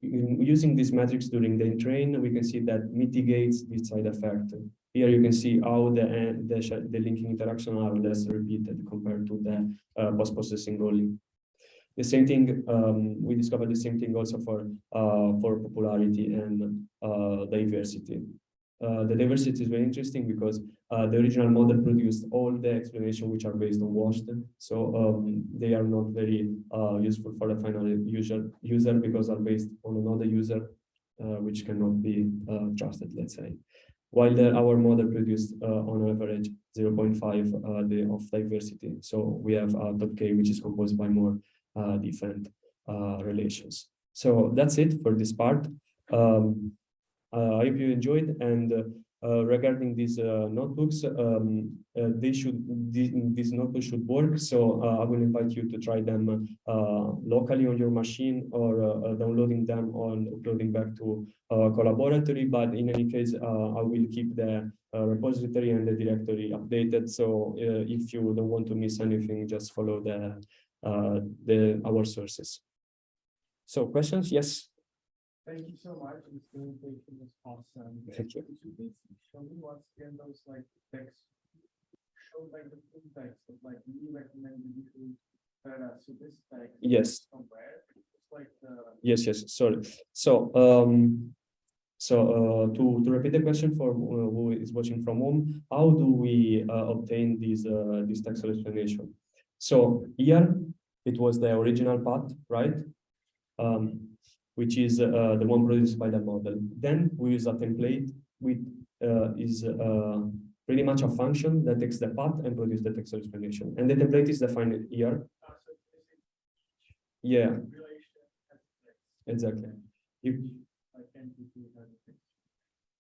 using these metrics during the train, we can see that mitigates this side effect. Here you can see how the linking interaction are less repeated compared to the post-processing only. The same thing, we discovered the same thing also for popularity and diversity. The diversity is very interesting because the original model produced all the explanations which are based on washed, so they are not very useful for the final user because are based on another user which cannot be trusted, let's say. While our model produced on average 0.5 of diversity, so we have top K which is composed by more different relations. So that's it for this part. I hope you enjoyed, and regarding these notebooks, these notebooks should work. So I will invite you to try them locally on your machine, or downloading them or uploading back to Collaboratory. But in any case, I will keep the repository and the directory updated. So if you don't want to miss anything, just follow our sources. So questions? Yes. Thank you so much. This presentation was awesome. Thank you. Could you please show me what's in those like text? Show like the full text of like we recommend you to so this text. Yes. Somewhere. It's like Yes. Sorry. So to repeat the question for who is watching from home, how do we obtain this textual explanation? So here it was the original path, right? Which is the one produced by the model. Then we use a template which is pretty much a function that takes the path and produces the textual explanation. And the template is defined here. Yeah, exactly.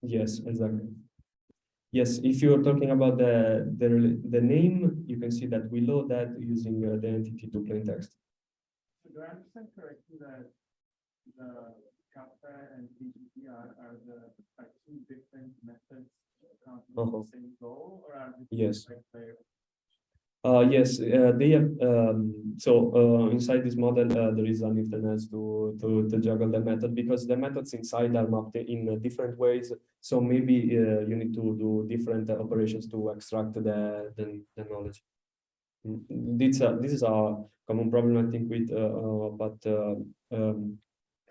Yes, exactly. Yes, if you're talking about the name, you can see that we load that using the entity to plain text. So do I understand correctly that the kappa and PGP are the two different methods accomplishing the same goal, or are they yes. Yes, They have. Inside this model, there is an internet to juggle the method, because the methods inside are mapped in different ways. So maybe you need to do different operations to extract the knowledge. This is a common problem, I think, with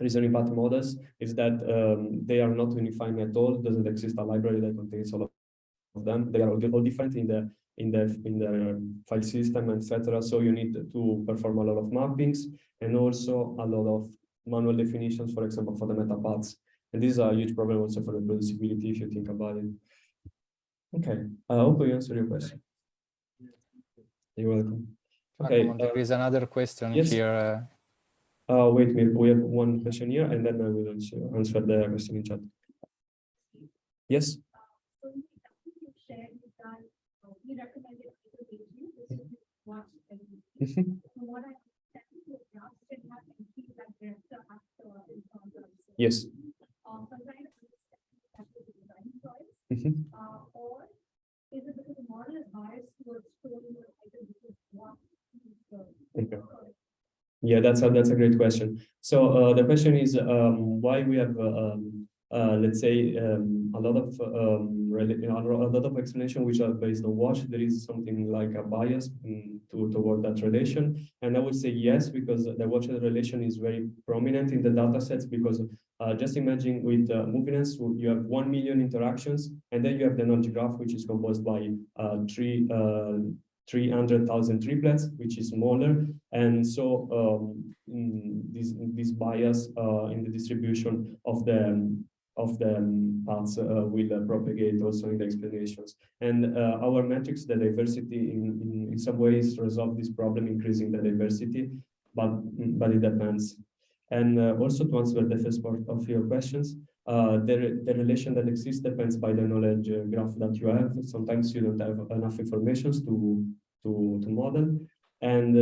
reasoning path models, is that they are not unifying at all. Doesn't exist a library that contains all of them. They are all different in the file system, etc. So you need to perform a lot of mappings and also a lot of manual definitions, for example, for the meta paths. And this is a huge problem also for reproducibility if you think about it. Okay, I hope I answered your question. You're welcome. Okay, there is another question yes. here. Wait, we have one question here, and then I will answer the question in chat. Yes. So you shared that you recommended people to use this to watch everything. From what I understand, you should have entities that they're still active in terms of. Yes. Some kind of that's the design choice. Or is it because the model is biased towards showing the item because what? Okay. Yeah, that's a great question. So the question is why we have let's say a lot of explanation which are based on watch. There is something like a bias toward that relation, and I would say yes, because the watch relation is very prominent in the data sets. Because just imagine with movements, you have 1 million interactions, and then you have the knowledge graph, which is composed by 300,000 triplets, which is smaller, and so this bias in the distribution of the paths will propagate also in the explanations. And our metrics, the diversity, in some ways resolve this problem, increasing the diversity, but it depends. And also to answer the first part of your questions, the relation that exists depends by the knowledge graph that you have. Sometimes you don't have enough information to model, and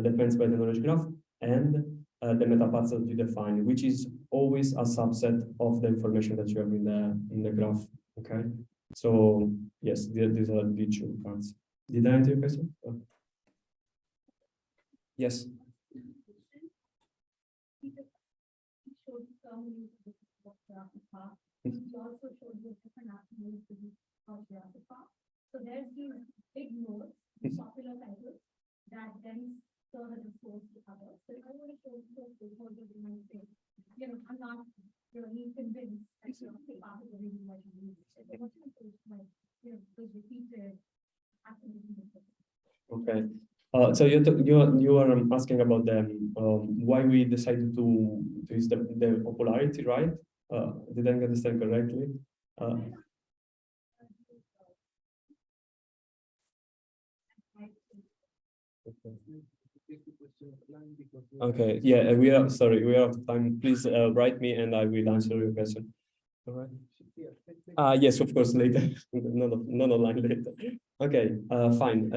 depends by the knowledge graph and the metapaths that you define, which is always a subset of the information that you have in the graph. Okay, so yes, these are the two parts. Did I answer your question? Yes. You also showed the different attributes of the path. So there's these big nodes, popular titles, that then serve as a source to others. So if I want to show stakeholders, you might say, I'm not really convinced that the path is the reason why you need it. So they want to approach those repeated activities. Okay. So you are asking about the why we decided to use the popularity, right? Did I understand correctly? Okay. Yeah, we are sorry. We are out of time. Please write me, and I will answer your question. All right. Yes, of course, later. not online later. Okay. Fine.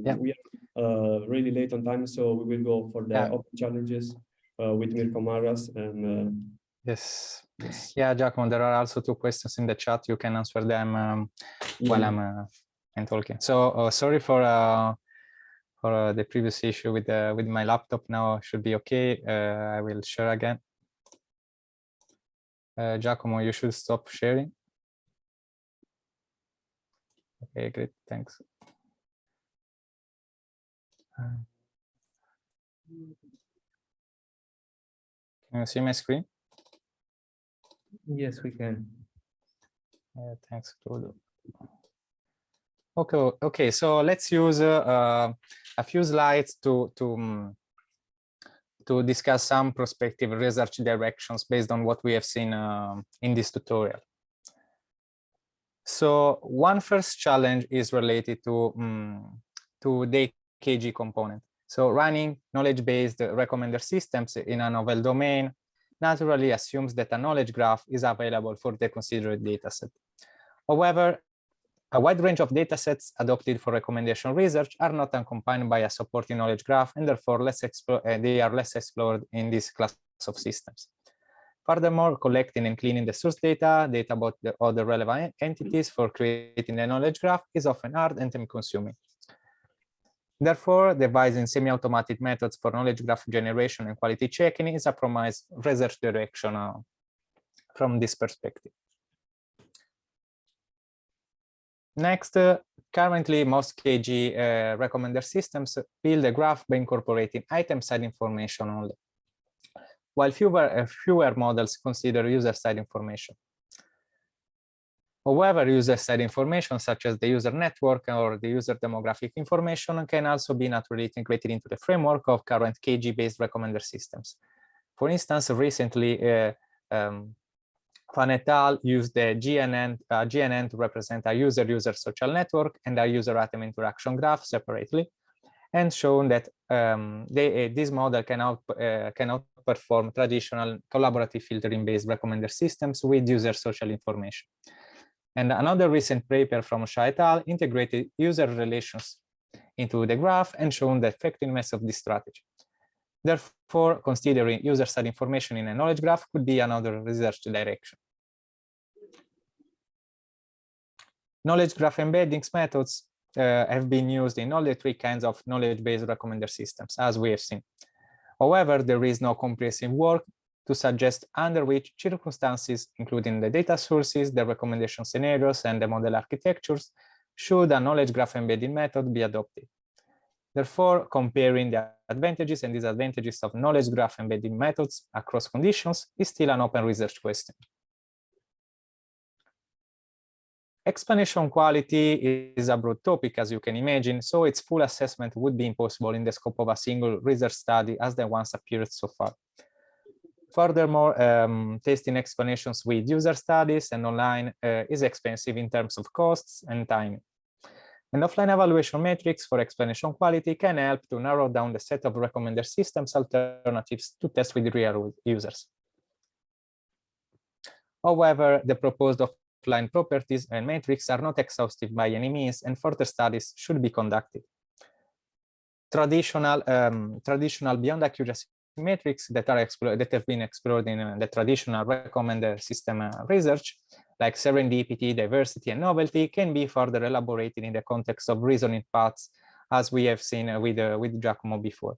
Yeah. We are really late on time, so we will go for the open challenges with Mirko Maras and. Yes. Yes. Yeah, Giacomo, there are also two questions in the chat. You can answer them while I'm talking. So sorry for the previous issue with my laptop. Now should be okay. I will share again. Giacomo, you should stop sharing. Okay, great. Thanks. Can you see my screen? Yes, we can. Thanks, Claudio. Okay. So let's use a few slides to discuss some prospective research directions based on what we have seen in this tutorial. So one first challenge is related to the KG component. So running knowledge-based recommender systems in a novel domain naturally assumes that a knowledge graph is available for the considered dataset. However, a wide range of datasets adopted for recommendation research are not accompanied by a supporting knowledge graph, and therefore they are less explored in this class of systems. Furthermore, collecting and cleaning the source data about the other relevant entities for creating a knowledge graph is often hard and time-consuming. Therefore, devising semi-automatic methods for knowledge graph generation and quality checking is a promised research direction from this perspective. Next, currently most KG recommender systems build a graph by incorporating item-side information only, while fewer models consider user-side information. However, user-side information such as the user network or the user demographic information can also be naturally integrated into the framework of current KG-based recommender systems. For instance, recently, Fan et al. Used the GNN to represent a user-user social network and a user-item interaction graph separately, and shown that this model can outperform traditional collaborative filtering-based recommender systems with user social information. And another recent paper from Shah et al. Integrated user relations into the graph and shown the effectiveness of this strategy. Therefore, considering user-side information in a knowledge graph could be another research direction. Knowledge graph embeddings methods have been used in all the three kinds of knowledge-based recommender systems, as we have seen. However, there is no comprehensive work to suggest under which circumstances, including the data sources, the recommendation scenarios, and the model architectures, should a knowledge graph embedding method be adopted. Therefore, comparing the advantages and disadvantages of knowledge graph embedding methods across conditions is still an open research question. Explanation quality is a broad topic, as you can imagine, so its full assessment would be impossible in the scope of a single research study as the ones appeared so far. Furthermore, testing explanations with user studies and online is expensive in terms of costs and time. An offline evaluation matrix for explanation quality can help to narrow down the set of recommender systems alternatives to test with real users. However, the proposed offline properties and matrix are not exhaustive by any means, and further studies should be conducted. Traditional beyond accuracy metrics that have been explored in the traditional recommender system research, like serendipity, diversity, and novelty, can be further elaborated in the context of reasoning paths, as we have seen with Giacomo before.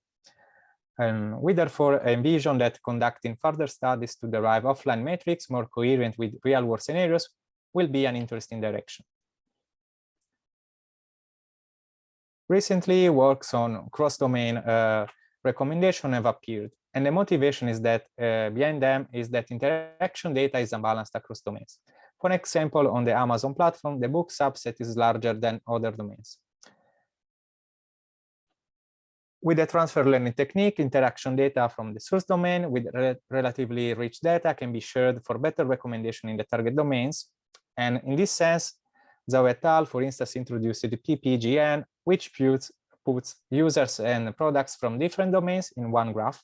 We therefore envision that conducting further studies to derive offline metrics more coherent with real-world scenarios will be an interesting direction. Recently, works on cross-domain recommendation have appeared, and the motivation is that behind them is that interaction data is unbalanced across domains. For example, on the Amazon platform, the book subset is larger than other domains. With the transfer learning technique, interaction data from the source domain with relatively rich data can be shared for better recommendation in the target domains. And in this sense, Zhao et al., for instance, introduced the PPGN, which puts users and products from different domains in one graph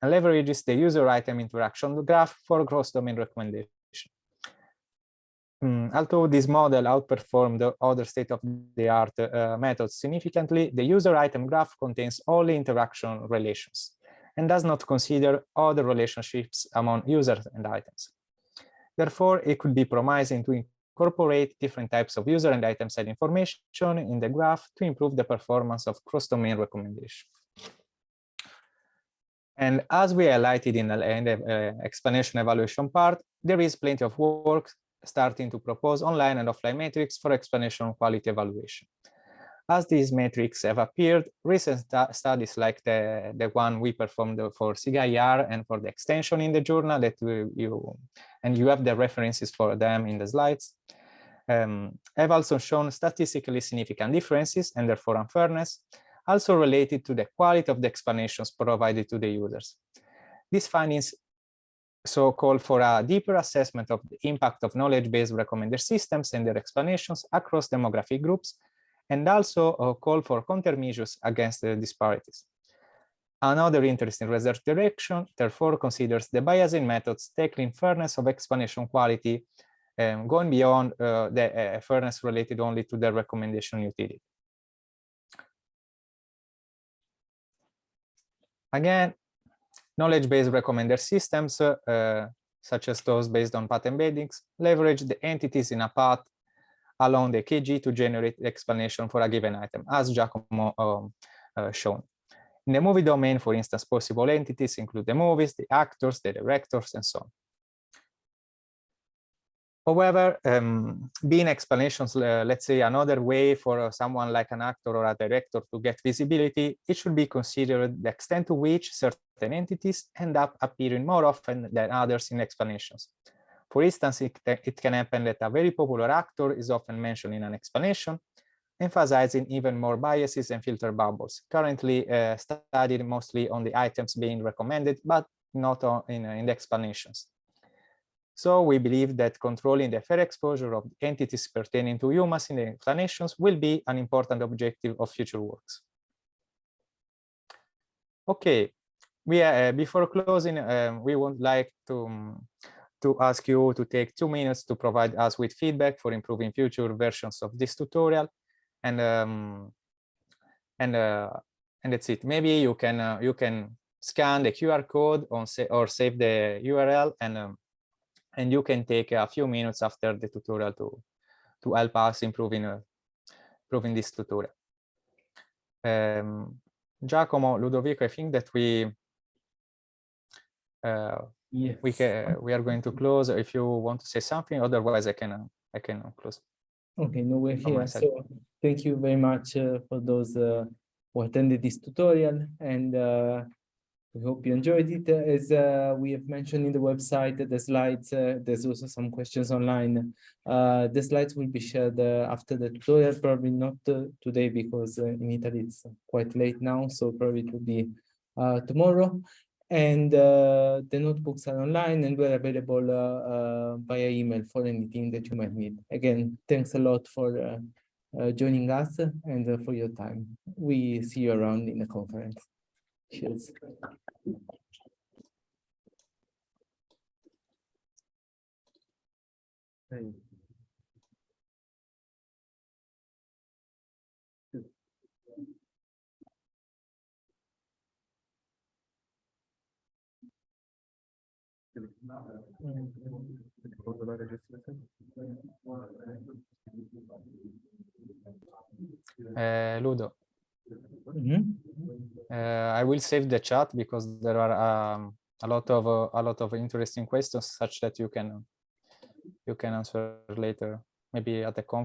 and leverages the user item interaction graph for cross-domain recommendation. Although this model outperformed the other state-of-the-art methods significantly, the user item graph contains only interaction relations and does not consider other relationships among users and items. Therefore, it could be promising to incorporate different types of user and item side information in the graph to improve the performance of cross-domain recommendation. And as we highlighted in the explanation evaluation part, there is plenty of work starting to propose online and offline metrics for explanation quality evaluation. As these metrics have appeared, recent studies like the one we performed for SIGA-IR and for the extension in the journal that you have the references for them in the slides, have also shown statistically significant differences and therefore unfairness, also related to the quality of the explanations provided to the users. These findings call for a deeper assessment of the impact of knowledge-based recommender systems and their explanations across demographic groups, and also call for countermeasures against the disparities. Another interesting research direction, therefore, considers the biasing methods tackling fairness of explanation quality, going beyond the fairness related only to the recommendation utility. Again, knowledge-based recommender systems, such as those based on path embeddings, leverage the entities in a path along the KG to generate the explanation for a given item, as Giacomo shown. In the movie domain, for instance, possible entities include the movies, the actors, the directors, and so on. However, being explanations, let's say, another way for someone like an actor or a director to get visibility, it should be considered the extent to which certain entities end up appearing more often than others in explanations. For instance, it can happen that a very popular actor is often mentioned in an explanation, emphasizing even more biases and filter bubbles, currently studied mostly on the items being recommended, but not in the explanations. So we believe that controlling the fair exposure of entities pertaining to humans in the explanations will be an important objective of future works. Okay, before closing, we would like to ask you to take 2 minutes to provide us with feedback for improving future versions of this tutorial, and that's it. Maybe you can scan the QR code or save the URL, and you can take a few minutes after the tutorial to help us improving this tutorial. Giacomo, Ludovico, I think that we are going to close. If you want to say something, otherwise I can close. Okay, no, we're here. So thank you very much for those who attended this tutorial, and we hope you enjoyed it. As we have mentioned in the website, the slides, there's also some questions online. The slides will be shared after the tutorial, probably not today, because in Italy it's quite late now, so probably it will be tomorrow. And the notebooks are online and we're available via email for anything that you might need. Again, thanks a lot for joining us and for your time. We see you around in the conference. Cheers. Ludo, Mhm. I will save the chat because there are a lot of interesting questions such that you can answer later, maybe at the conference.